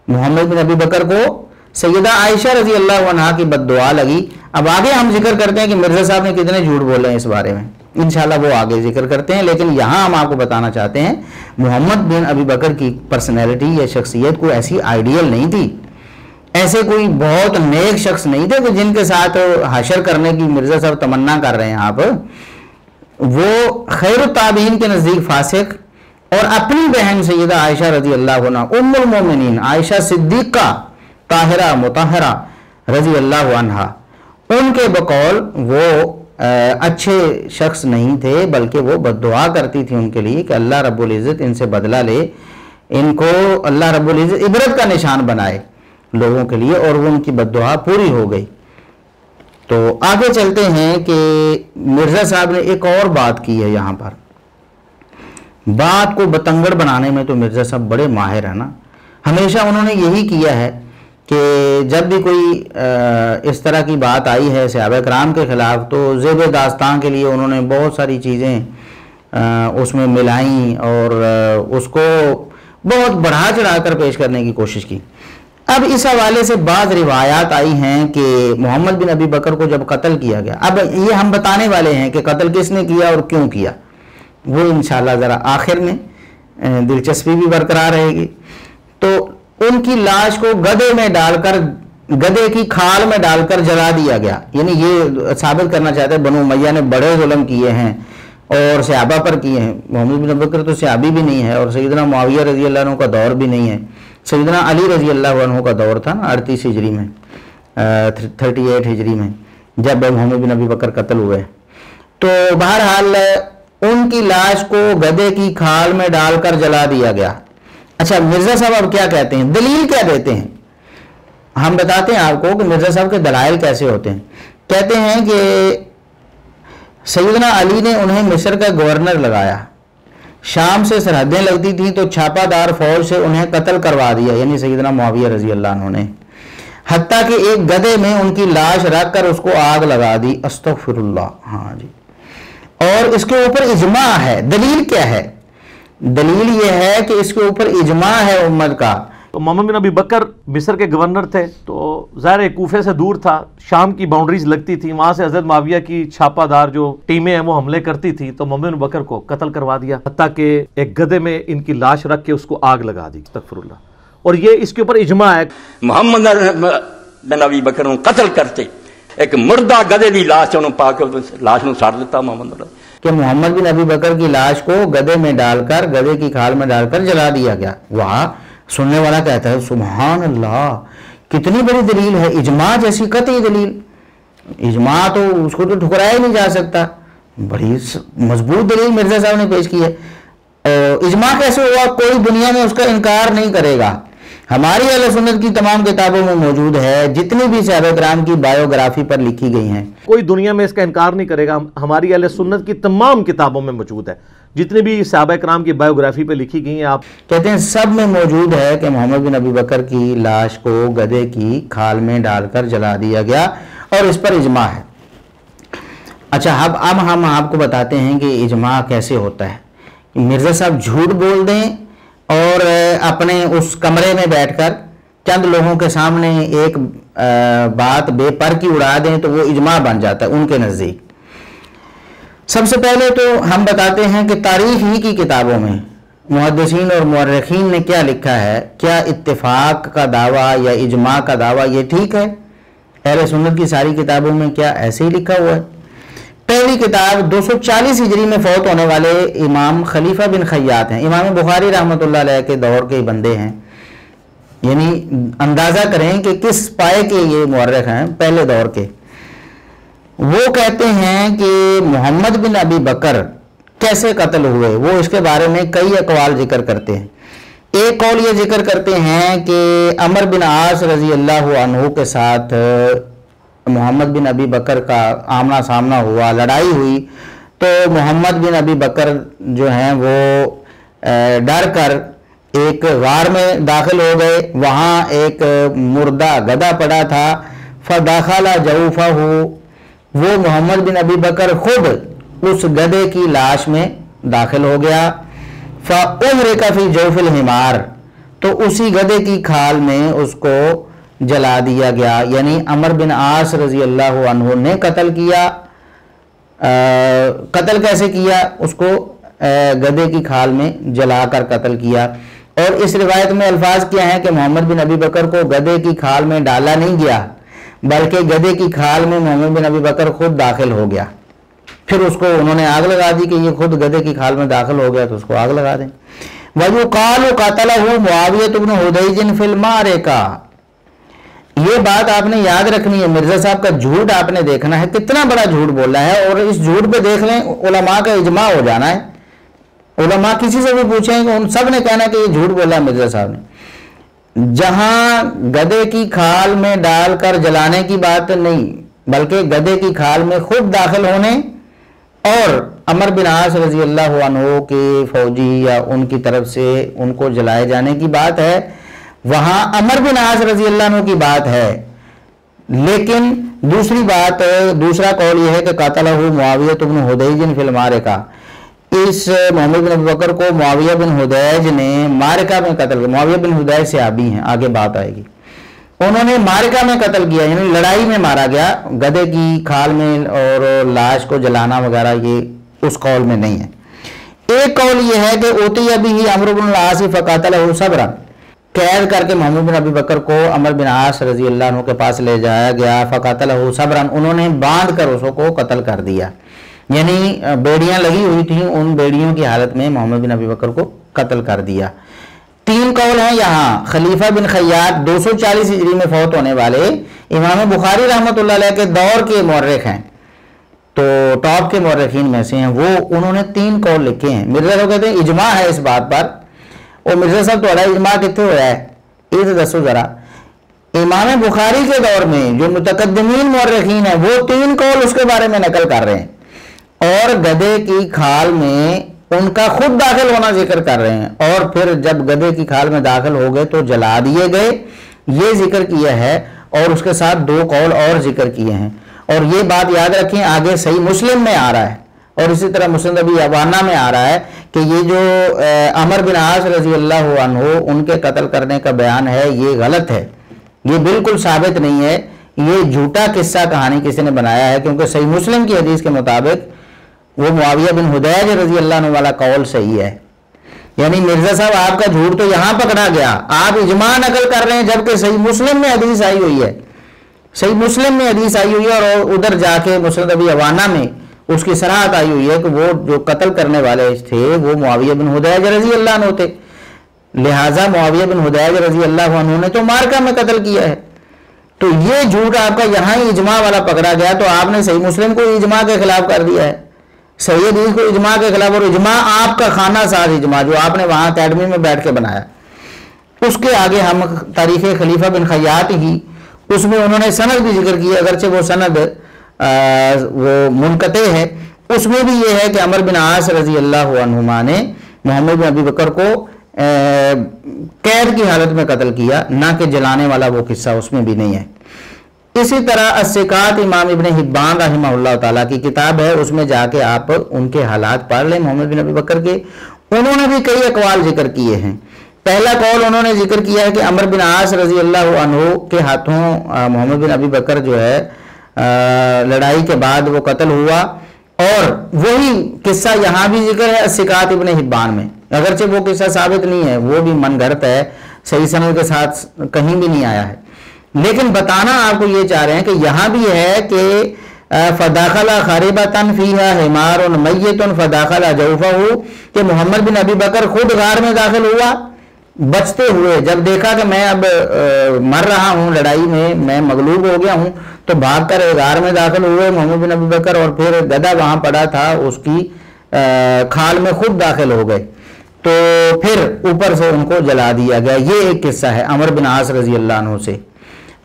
محمد بن ابی بکر کو سیدہ عائشہ رضی اللہ عنہا کی بد دعا لگی۔ اب آگے ہم ذکر کرتے ہیں کہ مرزا صاحب نے کتنے جھوٹ بولے ہیں اس بارے میں، انشاءاللہ وہ آگے ذکر کرتے ہیں، لیکن یہاں ہم آپ کو بتانا چاہتے ہیں محمد بن ابی بکر کی پرسنالٹی یا شخصیت کوئی ایسی آئیڈیل نہیں تھی، ایسے کوئی بہت نیک شخص نہیں تھے کہ جن کے ساتھ حشر کرنے کی مرزا صاحب تمنا کر رہے ہیں آپ۔ وہ خیر التابعین کے نزدیک فاسق، اور اپنی بہن سیدہ عائشہ رضی اللہ عنہ ام المومنین عائشہ صدیقہ طاہرہ مطہرہ رضی اللہ عنہ، ان کے بقول وہ اچھے شخص نہیں تھے، بلکہ وہ بد دعا کرتی تھی ان کے لیے کہ اللہ رب العزت ان سے بدلہ لے، ان کو اللہ رب العزت عبرت کا نشان بنائے لوگوں کے لیے، اور وہ ان کی بد دعا پوری ہو گئی۔ تو آگے چلتے ہیں کہ مرزا صاحب نے ایک اور بات کی ہے یہاں پر، بات کو بتنگڑ بنانے میں تو مرزا صاحب بڑے ماہر ہیں نا، ہمیشہ انہوں نے یہی کیا ہے کہ جب بھی کوئی اس طرح کی بات آئی ہے صحابہ کرام کے خلاف تو زیب داستان کے لیے انہوں نے بہت ساری چیزیں اس میں ملائیں اور اس کو بہت بڑھا چڑھا کر پیش کرنے کی کوشش کی۔ اب اس حوالے سے بعض روایات آئی ہیں کہ محمد بن ابی بکر کو جب قتل کیا گیا، اب یہ ہم بتانے والے ہیں کہ قتل کس نے کیا اور کیوں کیا، وہ انشاءاللہ ذرا آخر میں دلچسپی بھی برقرار رہے گی۔ تو ان کی لاش کو گدھے میں ڈال کر، گدھے کی کھال میں ڈال کر جلا دیا گیا، یعنی یہ ثابت کرنا چاہتے ہیں بنو امیہ نے بڑے ظلم کیے ہیں اور صحابہ پر کیے ہیں۔ محمد بن ابی بکر تو صحابی بھی نہیں ہے، اور سیدنا معاویہ رضی اللہ عنہ کا دور بھی نہیں ہے، سیدنا علی رضی اللہ عنہ کا دور تھا نا 38 ہجری میں، 38 ہجری میں جب محمد بن ابی بکر قتل ہوئے۔ تو بہرحال ان کی لاش کو گدھے کی کھال میں ڈال کر جلا دیا گیا۔ اچھا مرزا صاحب اب کیا کہتے ہیں، دلیل کیا دیتے ہیں، ہم بتاتے ہیں آپ کو کہ مرزا صاحب کے دلائل کیسے ہوتے ہیں۔ کہتے ہیں کہ سیدنا علی نے انہیں مصر کا گورنر لگایا، شام سے سرحدیں لگتی تھیں تو چھاپا دار فوج سے انہیں قتل کروا دیا، یعنی سیدنا معاویہ رضی اللہ عنہ نے، حتیٰ کہ ایک گدھے میں ان کی لاش رکھ کر اس کو آگ لگا دی، استغفر اللہ۔ ہاں جی، اور اس کے اوپر اجماع ہے۔ دلیل کیا ہے؟ دلیل یہ ہے کہ اس کے اوپر اجماع ہے امت کا۔ تو محمد بن ابی بکر مصر کے گورنر تھے، تو ظاہر کوفے سے دور تھا، شام کی باؤنڈریز لگتی تھی، وہاں سے حضرت معاویہ کی چھاپا دار جو ٹیمیں ہیں وہ حملے کرتی تھی، تو محمد بن بکر کو قتل کروا دیا، حتیٰ کہ ایک گدھے میں ان کی لاش رکھ کے اس کو آگ لگا دی، استغفر اللہ۔ اور یہ اس کے اوپر اجماع ہے۔ محمد بن ابی بکر نوں قتل کرتے، ایک مردہ گدھے دی لاش انہوں پا کے لاش نوں ساڑ دیتا محمد کہ محمد بن ابی بکر کی لاش کو گدھے میں ڈال کر، گدھے کی کھال میں ڈال کر جلا دیا گیا۔ وہاں سننے والا کہتا ہے سبحان اللہ، کتنی بڑی دلیل ہے، اجماع جیسی قطعی دلیل، اجماع تو اس کو تو ٹھکرایا نہیں جا سکتا، بڑی مضبوط دلیل مرزا صاحب نے پیش کی ہے۔ اجماع کیسے ہوا؟ کوئی دنیا میں اس کا انکار نہیں کرے گا، ہماری اہل سنت کی تمام کتابوں میں موجود ہے، جتنی بھی صحابہ کرام کی بایوگرافی پر لکھی گئی ہیں، کوئی دنیا میں اس کا انکار نہیں کرے گا، ہماری اہل سنت کی تمام کتابوں میں موجود ہے، جتنی بھی صحابہ کرام کی بایوگرافی پہ لکھی گئی ہیں، آپ کہتے ہیں سب میں موجود ہے کہ محمد بن ابی بکر کی لاش کو گدھے کی کھال میں ڈال کر جلا دیا گیا، اور اس پر اجماع ہے۔ اچھا اب ہم آپ کو بتاتے ہیں کہ اجماع کیسے ہوتا ہے۔ مرزا صاحب جھوٹ بول دیں اور اپنے اس کمرے میں بیٹھ کر چند لوگوں کے سامنے ایک بات بے پر کی اڑا دیں تو وہ اجماع بن جاتا ہے ان کے نزدیک۔ سب سے پہلے تو ہم بتاتے ہیں کہ تاریخ ہی کی کتابوں میں محدثین اور مورخین نے کیا لکھا ہے، کیا اتفاق کا دعویٰ یا اجماع کا دعویٰ یہ ٹھیک ہے؟ اہل سنت کی ساری کتابوں میں کیا ایسے ہی لکھا ہوا ہے؟ پہلی کتاب 240 ہجری میں فوت ہونے والے امام خلیفہ بن خیاط ہیں، امام بخاری رحمۃ اللہ علیہ کے دور کے بندے ہیں، یعنی اندازہ کریں کہ کس پائے کے یہ مورخ ہیں پہلے دور کے۔ وہ کہتے ہیں کہ محمد بن ابی بکر کیسے قتل ہوئے، وہ اس کے بارے میں کئی اقوال ذکر کرتے ہیں۔ ایک قول یہ ذکر کرتے ہیں کہ عمر بن عاص رضی اللہ عنہ کے ساتھ محمد بن ابی بکر کا آمنا سامنا ہوا، لڑائی ہوئی، تو محمد بن ابی بکر جو ہیں وہ ڈر کر ایک غار میں داخل ہو گئے، وہاں ایک مردہ گدھا پڑا تھا، فداخل جوفہ، وہ محمد بن ابی بکر خود اس گدھے کی لاش میں داخل ہو گیا، فَأُحْرِقَ فِي جَوْفِ الْحِمَارِ، تو اسی گدھے کی کھال میں اس کو جلا دیا گیا، یعنی عمر بن عاص رضی اللہ عنہ نے قتل کیا۔ قتل کیسے کیا؟ اس کو گدھے کی کھال میں جلا کر قتل کیا، اور اس روایت میں الفاظ کیا ہیں کہ محمد بن ابی بکر کو گدھے کی کھال میں ڈالا نہیں گیا، بلکہ گدھے کی کھال میں محمد بن ابی بکر خود داخل ہو گیا، پھر اس کو انہوں نے آگ لگا دی کہ یہ خود گدھے کی کھال میں داخل ہو گیا تو اس کو آگ لگا دیں۔ وَيُقَالُ قَتَلَهُ مُعَاوِيَةُ بْنُ حُدَيْجٍ فِي الْمَعْرَكَةِ، یہ بات آپ نے یاد رکھنی ہے، مرزا صاحب کا جھوٹ آپ نے دیکھنا ہے، کتنا بڑا جھوٹ بولا ہے، اور اس جھوٹ پہ دیکھ لیں علماء کا اجماع ہو جانا ہے۔ علماء کسی سے بھی پوچھیں کہ ان سب نے کہنا کہ یہ جھوٹ بولا ہے مرزا صاحب نے۔ جہاں گدھے کی کھال میں ڈال کر جلانے کی بات نہیں، بلکہ گدھے کی کھال میں خود داخل ہونے اور عمر بن عاص رضی اللہ عنہ کے فوجی یا ان کی طرف سے ان کو جلائے جانے کی بات ہے، وہاں عمر بن عاص رضی اللہ عنہ کی بات ہے۔ لیکن دوسری بات، دوسرا قول یہ ہے کہ قاتلہ معاویہ بن حدیج فی المعرکہ، اس محمد بن ابی بکر کو معاویہ بن حدیج نے معرکہ میں قتل کیا۔ معاویہ بن حدیج صحابی ہیں، آگے بات آئے گی، انہوں نے معرکہ میں قتل کیا، یعنی لڑائی میں مارا گیا، گدھے کی کھال میں اور لاش کو جلانا وغیرہ یہ اس قول میں نہیں ہے۔ ایک قول یہ ہے کہ اوتی ابی عمرو بن العاص فقاتلہ صبرا، قید کر کے محمد بن ابی بکر کو عمر بن عاص رضی اللہ عنہ کے پاس لے جایا گیا، فقاتلہ صبرا، انہوں نے باندھ کر اس کو قتل کر دیا، یعنی بیڑیاں لگی ہوئی تھیں، ان بیڑیوں کی حالت میں محمد بن ابی بکر کو قتل کر دیا۔ تین قول ہیں یہاں۔ خلیفہ بن خیاط 240 ہجری میں فوت ہونے والے امام بخاری رحمۃ اللہ علیہ کے دور کے مورخ ہیں، تو ٹاپ کے مورخین میں سے ہیں وہ، انہوں نے تین قول لکھے ہیں۔ مرزا صاحب کہتے ہیں اجماع ہے اس بات پر، اور مرزا صاحب تھوڑا اجماع کتنے ہوا ہے یہ تو دسو ذرا۔ امام بخاری کے دور میں جو متقدمین مورخین ہیں وہ تین قول اس کے بارے میں نقل کر رہے ہیں، اور گدھے کی کھال میں ان کا خود داخل ہونا ذکر کر رہے ہیں، اور پھر جب گدھے کی کھال میں داخل ہو گئے تو جلا دیے گئے، یہ ذکر کیا ہے، اور اس کے ساتھ دو قول اور ذکر کیے ہیں۔ اور یہ بات یاد رکھیں، آگے صحیح مسلم میں آ رہا ہے، اور اسی طرح مسند ابی عوانہ میں آ رہا ہے کہ یہ جو عمر بن عاص رضی اللہ عنہ ان کے قتل کرنے کا بیان ہے یہ غلط ہے، یہ بالکل ثابت نہیں ہے، یہ جھوٹا قصہ کہانی کسی نے بنایا ہے، کیونکہ صحیح مسلم کی حدیث کے مطابق وہ معاویہ بن حدیج رضی اللہ عنہ والا قول صحیح ہے۔ یعنی مرزا صاحب آپ کا جھوٹ تو یہاں پکڑا گیا، آپ اجماع نقل کر رہے ہیں، جبکہ صحیح مسلم میں حدیث آئی ہوئی ہے، صحیح مسلم میں حدیث آئی ہوئی ہے، اور ادھر جا کے مسند ابی عوانہ میں اس کی صراحت آئی ہوئی ہے کہ وہ جو قتل کرنے والے تھے وہ معاویہ بن حدیج رضی اللہ عنہ تھے، لہٰذا معاویہ بن حدیج رضی اللہ عنہ نے تو معرکہ میں قتل کیا ہے۔ تو یہ جھوٹ آپ کا یہاں ہی اجماع والا پکڑا گیا، تو آپ نے صحیح مسلم کو اجماع کے خلاف کر دیا ہے، صحیح حدیث کو اجماع کے خلاف، اور اجماع آپ کا خانہ ساز اجماع جو آپ نے وہاں اکیڈمی میں بیٹھ کے بنایا۔ اس کے آگے ہم تاریخ خلیفہ بن خیاط ہی، اس میں انہوں نے سند بھی ذکر کی، اگرچہ وہ سند وہ منقطع ہے، اس میں بھی یہ ہے کہ عمر بن عاص رضی اللہ عنہما نے محمد بن ابی بکر کو قید کی حالت میں قتل کیا، نہ کہ جلانے والا وہ قصہ اس میں بھی نہیں ہے۔ اسی طرح الثقات امام ابن حبان رحمہ اللہ تعالیٰ کی کتاب ہے، اس میں جا کے آپ ان کے حالات پڑھ لیں محمد بن ابی بکر کے، انہوں نے بھی کئی اقوال ذکر کیے ہیں۔ پہلا قول انہوں نے ذکر کیا ہے کہ عمر بن عاص رضی اللہ عنہ کے ہاتھوں محمد بن ابی بکر جو ہے لڑائی کے بعد وہ قتل ہوا، اور وہی قصہ یہاں بھی ذکر ہے الثقات ابن حبان میں، اگرچہ وہ قصہ ثابت نہیں ہے، وہ بھی من گھڑت ہے، صحیح سند کے ساتھ کہیں بھی نہیں آیا ہے، لیکن بتانا آپ کو یہ چاہ رہے ہیں کہ یہاں بھی ہے کہ فداخل خاربۃ فیہا حمار میت فداخل جوفہ، کہ محمد بن ابی بکر خود غار میں داخل ہوا بچتے ہوئے، جب دیکھا کہ میں اب مر رہا ہوں لڑائی میں مغلوب ہو گیا ہوں، تو بھاگ کر غار میں داخل ہوئے محمد بن ابی بکر، اور پھر گدھا وہاں پڑا تھا اس کی کھال میں خود داخل ہو گئے، تو پھر اوپر سے ان کو جلا دیا گیا۔ یہ ایک قصہ ہے عمر بن عاص رضی اللہ عنہ سے۔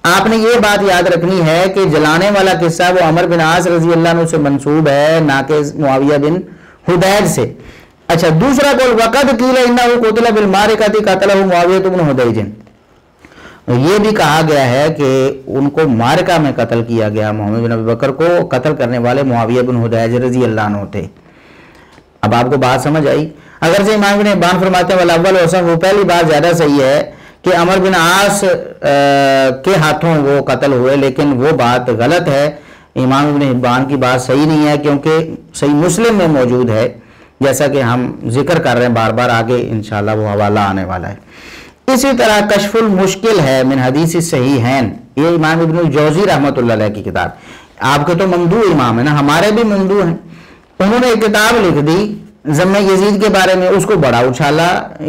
آپ نے یہ بات یاد رکھنی ہے کہ جلانے والا قصہ وہ عمر بن عاص رضی اللہ عنہ سے منسوب ہے، نہ کہ معاویہ بن حدیج سے۔ اچھا، دوسرا قول وقد قیل انہ قتل بالمعرکۃ قتلہ معاویہ بن حدیج، یہ بھی کہا گیا ہے کہ ان کو معرکہ میں قتل کیا گیا، محمد بن ابی بکر کو قتل کرنے والے معاویہ بن حدیج رضی اللہ عنہ تھے۔ اب آپ کو بات سمجھ آئی؟ اگرچہ امام ابن حبان فرماتے ہیں والاول وصف، وہ پہلی بات زیادہ صحیح ہے کہ عمر بن عاص کے ہاتھوں وہ قتل ہوئے، لیکن وہ بات غلط ہے، امام ابن حبان کی بات صحیح نہیں ہے، کیونکہ صحیح مسلم میں موجود ہے، جیسا کہ ہم ذکر کر رہے ہیں بار بار، آگے انشاءاللہ وہ حوالہ آنے والا ہے۔ اسی طرح کشف المشکل ہے من حدیث الصحیحین، یہ امام ابن الجوزی رحمۃ اللہ علیہ کی کتاب، آپ کے تو ممدوح امام ہے نا، ہمارے بھی ممدوح ہیں، انہوں نے ایک کتاب لکھ دی ذم یزید کے بارے میں، اس کو بڑا اچھالا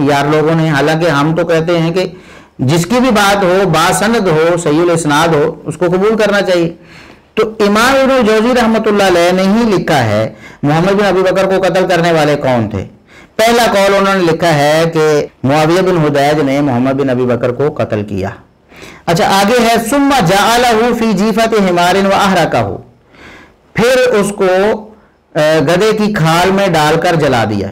یار لوگوں نے، حالانکہ ہم تو کہتے ہیں کہ جس کی بھی بات ہو، باسند ہو، صحیح الاسناد ہو، اس کو قبول کرنا چاہیے۔ تو امام ابن الجوزی رحمۃ اللہ علیہ نے ہی لکھا ہے محمد بن ابی بکر کو قتل کرنے والے کون تھے۔ پہلا قول انہوں نے لکھا ہے کہ معاویہ بن حدیج نے محمد بن ابی بکر کو قتل کیا۔ اچھا، آگے ہے ثم جعلہ فی جیفۃ حمار واحرقہ، پھر اس کو گدھے کی کھال میں ڈال کر جلا دیا۔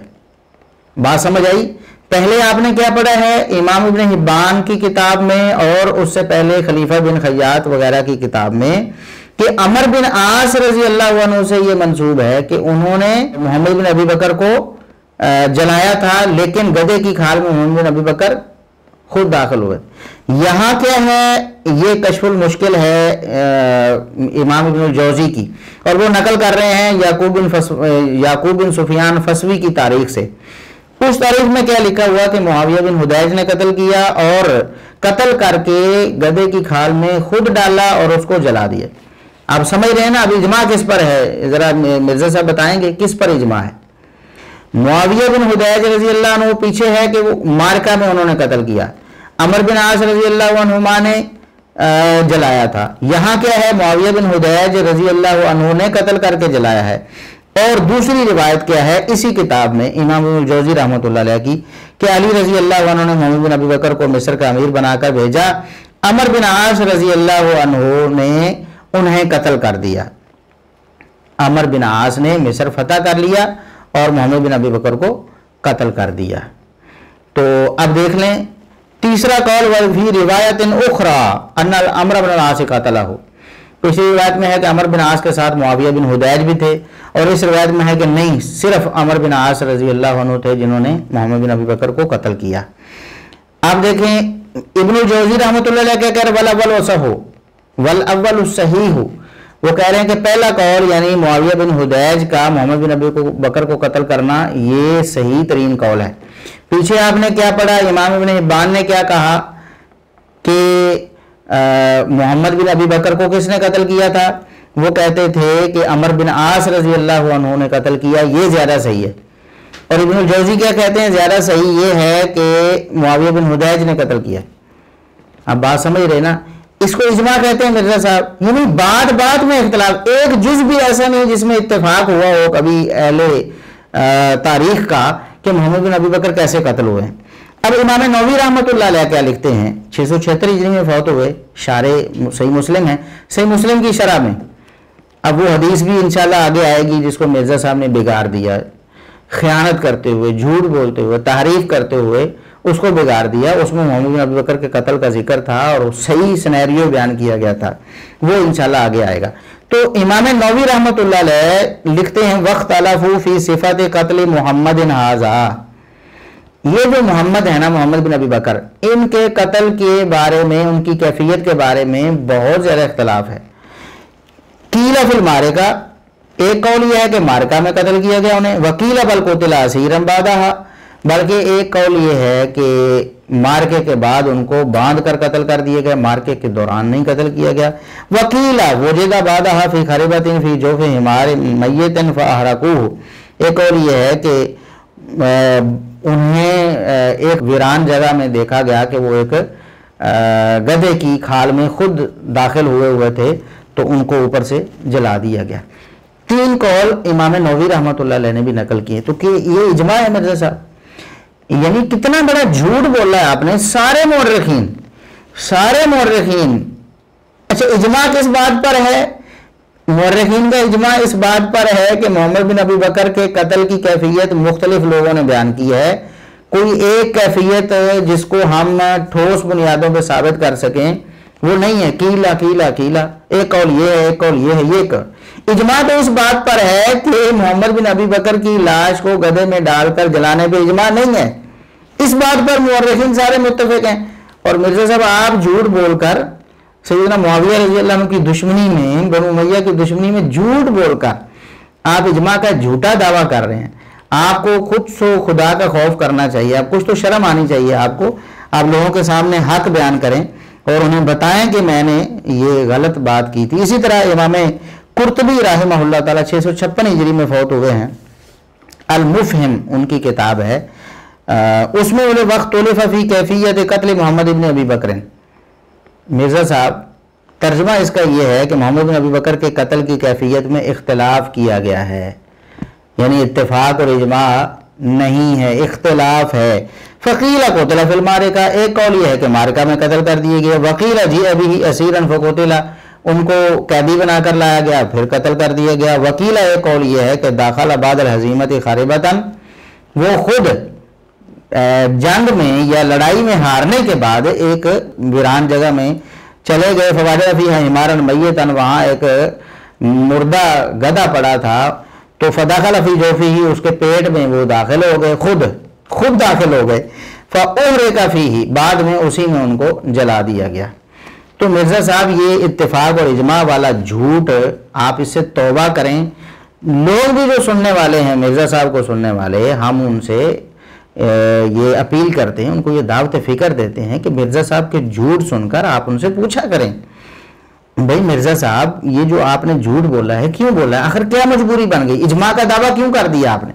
بات سمجھ آئی؟ پہلے آپ نے کیا پڑھا ہے امام ابن حبان کی کتاب میں، اور اس سے پہلے خلیفہ بن خیاط وغیرہ کی کتاب میں، کہ عمر بن عاص رضی اللہ عنہ سے یہ منسوب ہے کہ انہوں نے محمد بن ابی بکر کو جلایا تھا، لیکن گدھے کی کھال میں محمد بن ابی بکر خود داخل ہوئے۔ یہاں کیا ہے، یہ کشف المشکل ہے امام ابن الجوزی کی، اور وہ نقل کر رہے ہیں یعقوب بن سفیان فسوی کی تاریخ سے۔ اس تاریخ میں کیا لکھا ہوا کہ معاویہ بن حدیج نے قتل کیا، اور قتل کر کے گدھے کی کھال میں خود ڈالا اور اس کو جلا دیا۔ آپ سمجھ رہے ہیں نا؟ اب اجماع کس پر ہے؟ ذرا مرزا صاحب بتائیں گے کس پر اجماع ہے؟ معاویہ بن حدیج رضی اللہ عنہ پیچھے ہے کہ وہ مارکہ میں انہوں نے قتل کیا، عمر بن عاص رضی اللہ عنہما نے جلایا تھا۔ یہاں کیا ہے، معاویہ بن حدیج رضی اللہ عنہ نے قتل کر کے جلایا ہے۔ اور دوسری روایت کیا ہے اسی کتاب میں امام ابن الجوزی رحمۃ اللہ علیہ کی، کہ علی رضی اللہ عنہ نے محمد بن ابی بکر کو مصر کا امیر بنا کر بھیجا، عمر بن عاص رضی اللہ عنہ نے انہیں قتل کر دیا۔ عمر بن عاص نے مصر فتح کر لیا اور محمد بن ابی بکر کو قتل کر دیا۔ تو اب دیکھ لیں تیسرا قول وفی روایت اخری ان عمرو بن العاص قتلہ، پچھلی روایت میں ہے کہ عمر بن عاص کے ساتھ معاویہ بن حدیج بھی تھے، اور اس روایت میں ہے کہ نہیں، صرف عمر بن عاص رضی اللہ عنہ تھے جنہوں نے محمد بن ابی بکر کو قتل کیا۔ آپ دیکھیں ابن الجوزی رحمۃ اللہ علیہ کیا کہہ رہے والاول وصح والاول الصحیح، وہ کہہ رہے ہیں کہ پہلا قول یعنی معاویہ بن حدیج کا محمد بن ابی بکر کو قتل کرنا یہ صحیح ترین قول ہے۔ پیچھے آپ نے کیا پڑھا، امام ابن حبان نے کیا کہا کہ محمد بن ابی بکر کو کس نے قتل کیا تھا؟ وہ کہتے تھے کہ عمر بن عاص رضی اللہ عنہ نے قتل کیا، یہ زیادہ صحیح ہے۔ اور ابن الجوزی کیا کہتے ہیں، زیادہ صحیح یہ ہے کہ معاویہ بن حدیج نے قتل کیا۔ اب بات سمجھ رہے نا؟ اس کو اجماع کہتے ہیں مرزا صاحب، یعنی بات میں اختلاف، ایک جز بھی ایسا نہیں جس میں اتفاق ہوا ہو کبھی اہل تاریخ کا کہ محمد بن ابی بکر کیسے قتل ہوئے ہیں۔ اب امام نووی رحمۃ اللہ علیہ کیا لکھتے ہیں، 676 ہجری میں فوت ہوئے، شارح صحیح مسلم ہے، صحیح مسلم کی شرح میں۔ اب وہ حدیث بھی انشاءاللہ آگے آئے گی جس کو مرزا صاحب نے بگاڑ دیا، خیانت کرتے ہوئے، جھوٹ بولتے ہوئے، تحریف کرتے ہوئے اس کو بگاڑ دیا۔ اس میں محمد بن ابی بکر کے قتل کا ذکر تھا اور صحیح سینیریو بیان کیا گیا تھا، وہ انشاءاللہ آگے آئے گا۔ تو امام نووی رحمۃ اللہ علیہ لکھتے ہیں وقت الفو فی صفت قتل محمد ھذا، یہ جو محمد ہے نا، محمد بن ابی بکر، ان کے قتل کے بارے میں، ان کی کیفیت کے بارے میں بہت زیادہ اختلاف ہے۔ قیل فی المعرکہ، ایک قول یہ ہے کہ معرکہ میں قتل کیا گیا انہیں، وقیل بل قتل اسیرا بعدہا، بلکہ ایک قول یہ ہے کہ مارکے کے بعد ان کو باندھ کر قتل کر دیا گیا، مارکے کے دوران نہیں قتل کیا گیا۔ وقیل وجد بعدہا فی خربۃ فی جوف حمار میت فاحرقوہ، ایک قول یہ ہے کہ انہیں ایک ویران جگہ میں دیکھا گیا کہ وہ ایک گدھے کی کھال میں خود داخل ہوئے تھے، تو ان کو اوپر سے جلا دیا گیا۔ تین قول امام نووی رحمۃ اللہ علیہ نے بھی نقل کیے، تو کہ یہ اجماع ہے مرزا صاحب، یعنی کتنا بڑا جھوٹ بولا ہے آپ نے۔ سارے مورخین، اچھا اجماع کس بات پر ہے؟ مورخین کا اجماع اس بات پر ہے کہ محمد بن ابی بکر کے قتل کی کیفیت مختلف لوگوں نے بیان کی ہے، کوئی ایک کیفیت جس کو ہم ٹھوس بنیادوں پہ ثابت کر سکیں وہ نہیں ہے۔ کیلا ایک قول یہ ہے، ایک قول یہ ہے، یہ اجماع تو اس بات پر ہے کہ محمد بن ابی بکر کی لاش کو گدھے میں ڈال کر جلانے پہ اجماع نہیں ہے، اس بات پر مورخین سارے متفق ہیں۔ اور مرزا صاحب آپ جھوٹ بول کر سیدنا معاویہ رضی اللہ عنہ کی دشمنی میں، بنو امیہ کی دشمنی میں جھوٹ بول کر آپ اجماع کا جھوٹا دعویٰ کر رہے ہیں۔ آپ کو خود سو خدا کا خوف کرنا چاہیے، آپ کچھ تو شرم آنی چاہیے آپ کو، آپ لوگوں کے سامنے حق بیان کریں اور انہیں بتائیں کہ میں نے یہ غلط بات کی تھی۔ اسی طرح امام قرطبی رحمہ اللہ تعالیٰ 656 ہجری میں فوت ہوئے ہیں، المفہم ان کی کتاب ہے، اس میں وقت طلف فی کیفیت قتل محمد بن ابی بکر، مرزا صاحب ترجمہ اس کا یہ ہے کہ محمد بن ابی بکر کے قتل کی کیفیت میں اختلاف کیا گیا ہے، یعنی اتفاق اور اجماع نہیں ہے، اختلاف ہے۔ فقیل قتل فی المعرکہ، ایک قول یہ ہے کہ معرکہ میں قتل کر دیے گئے، وقیل جیء بہ اسیرا فقتل، ان کو قیدی بنا کر لایا گیا پھر قتل کر دیا گیا۔ وقیل ایک قول یہ ہے کہ داخل بعد الہزیمت خاربۃ، وہ خود جنگ میں یا لڑائی میں ہارنے کے بعد ایک ویران جگہ میں چلے گئے، فوجد فیہا حمارا میتا، وہاں ایک مردہ گدھا پڑا تھا، تو فدخل فی جوفہ، اس کے پیٹ میں وہ داخل ہو گئے، خود داخل ہو گئے، فاحرق فیہ، بعد میں اسی میں ان کو جلا دیا گیا۔ تو مرزا صاحب یہ اتفاق اور اجماع والا جھوٹ آپ اس سے توبہ کریں۔ لوگ بھی جو سننے والے ہیں، مرزا صاحب کو سننے والے، ہم ان سے یہ اپیل کرتے ہیں، ان کو یہ دعوت فکر دیتے ہیں کہ مرزا صاحب کے جھوٹ سن کر آپ ان سے پوچھا کریں، بھئی مرزا صاحب یہ جو آپ نے جھوٹ بولا ہے کیوں بولا ہے؟ آخر کیا مجبوری بن گئی؟ اجماع کا دعویٰ کیوں کر دیا آپ نے؟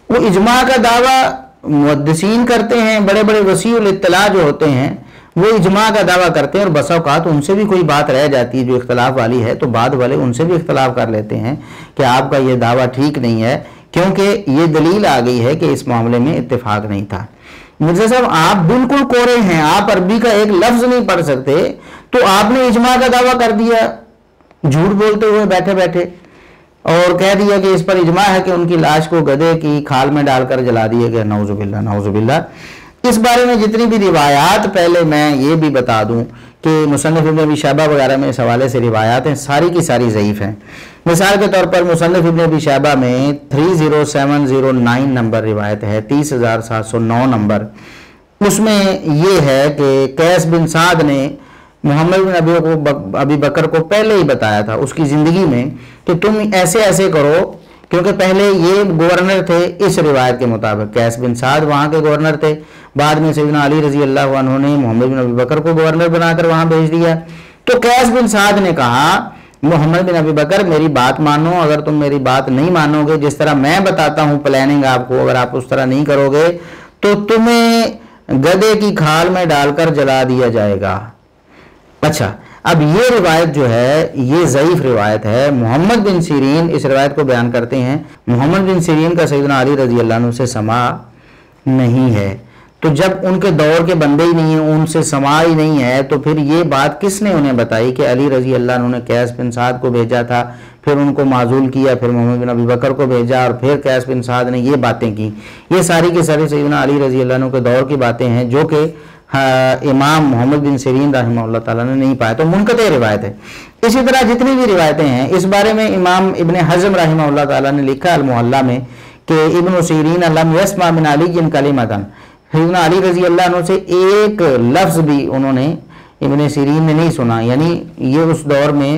وہ اجماع کا دعویٰ محدثین کرتے ہیں، بڑے بڑے وسیع الاطلاع جو ہوتے ہیں وہ اجماع کا دعویٰ کرتے ہیں، اور بسا اوقات ان سے بھی کوئی بات رہ جاتی ہے جو اختلاف والی ہے، تو بعد والے ان سے بھی اختلاف کر لیتے ہیں کہ آپ کا یہ دعویٰ ٹھیک نہیں ہے، کیونکہ یہ دلیل آ گئی ہے کہ اس معاملے میں اتفاق نہیں تھا۔ مرزا صاحب آپ بالکل کورے ہیں، آپ عربی کا ایک لفظ نہیں پڑھ سکتے، تو آپ نے اجماع کا دعویٰ کر دیا جھوٹ بولتے ہوئے بیٹھے اور کہہ دیا کہ اس پر اجماع ہے کہ ان کی لاش کو گدھے کی کھال میں ڈال کر جلا دیا گیا۔ نعوذ باللہ۔ اس بارے میں جتنی بھی روایات، پہلے میں یہ بھی بتا دوں کہ مصنف ابن ابی شیبہ وغیرہ میں اس حوالے سے روایات ہیں، ساری کی ساری ضعیف ہیں۔ مثال کے طور پر مصنف ابن ابی شیبہ میں 30709 نمبر روایت ہے، 30709 نمبر، اس میں یہ ہے کہ قیس بن سعد نے محمد بن ابی بکر کو پہلے ہی بتایا تھا اس کی زندگی میں کہ تم ایسے کرو، کیونکہ پہلے یہ گورنر تھے اس روایت کے مطابق، قیس بن سعد وہاں کے گورنر تھے، بعد میں سیدنا علی رضی اللہ عنہ نے محمد بن ابی بکر کو گورنر بنا کر وہاں بھیج دیا۔ تو قیس بن سعد نے کہا محمد بن ابی بکر میری بات مانو، اگر تم میری بات نہیں مانو گے، جس طرح میں بتاتا ہوں پلاننگ آپ کو، اگر آپ اس طرح نہیں کرو گے تو تمہیں گدھے کی کھال میں ڈال کر جلا دیا جائے گا۔ اچھا، اب یہ روایت جو ہے یہ ضعیف روایت ہے۔ محمد بن سیرین اس روایت کو بیان کرتے ہیں، محمد بن سیرین کا سیدنا علی رضی اللہ عنہ سے سماع نہیں ہے، تو جب ان کے دور کے بندے ہی نہیں ہیں، ان سے سماع ہی نہیں ہے، تو پھر یہ بات کس نے انہیں بتائی کہ علی رضی اللہ عنہ نے قیس بن سعد کو بھیجا تھا، پھر ان کو معزول کیا، پھر محمد بن ابی بکر کو بھیجا، اور پھر قیس بن سعد نے یہ باتیں کی؟ یہ ساری کی ساری سیدنا علی رضی اللہ عنہ کے دور کی باتیں ہیں جو کہ امام محمد بن سیرین رحمہ اللہ تعالیٰ نے نہیں پایا، تو منقطع روایت ہے۔ اسی طرح جتنی بھی روایتیں ہیں اس بارے میں امام ابن حزم رحمہ اللہ تعالیٰ نے لکھا المحلہ میں کہ ابن سیرین لم یسمع من علی کلمتن، سیدنا علی رضی اللہ عنہ سے ایک لفظ بھی انہوں نے ابن سیرین نے نہیں سنا، یعنی یہ اس دور میں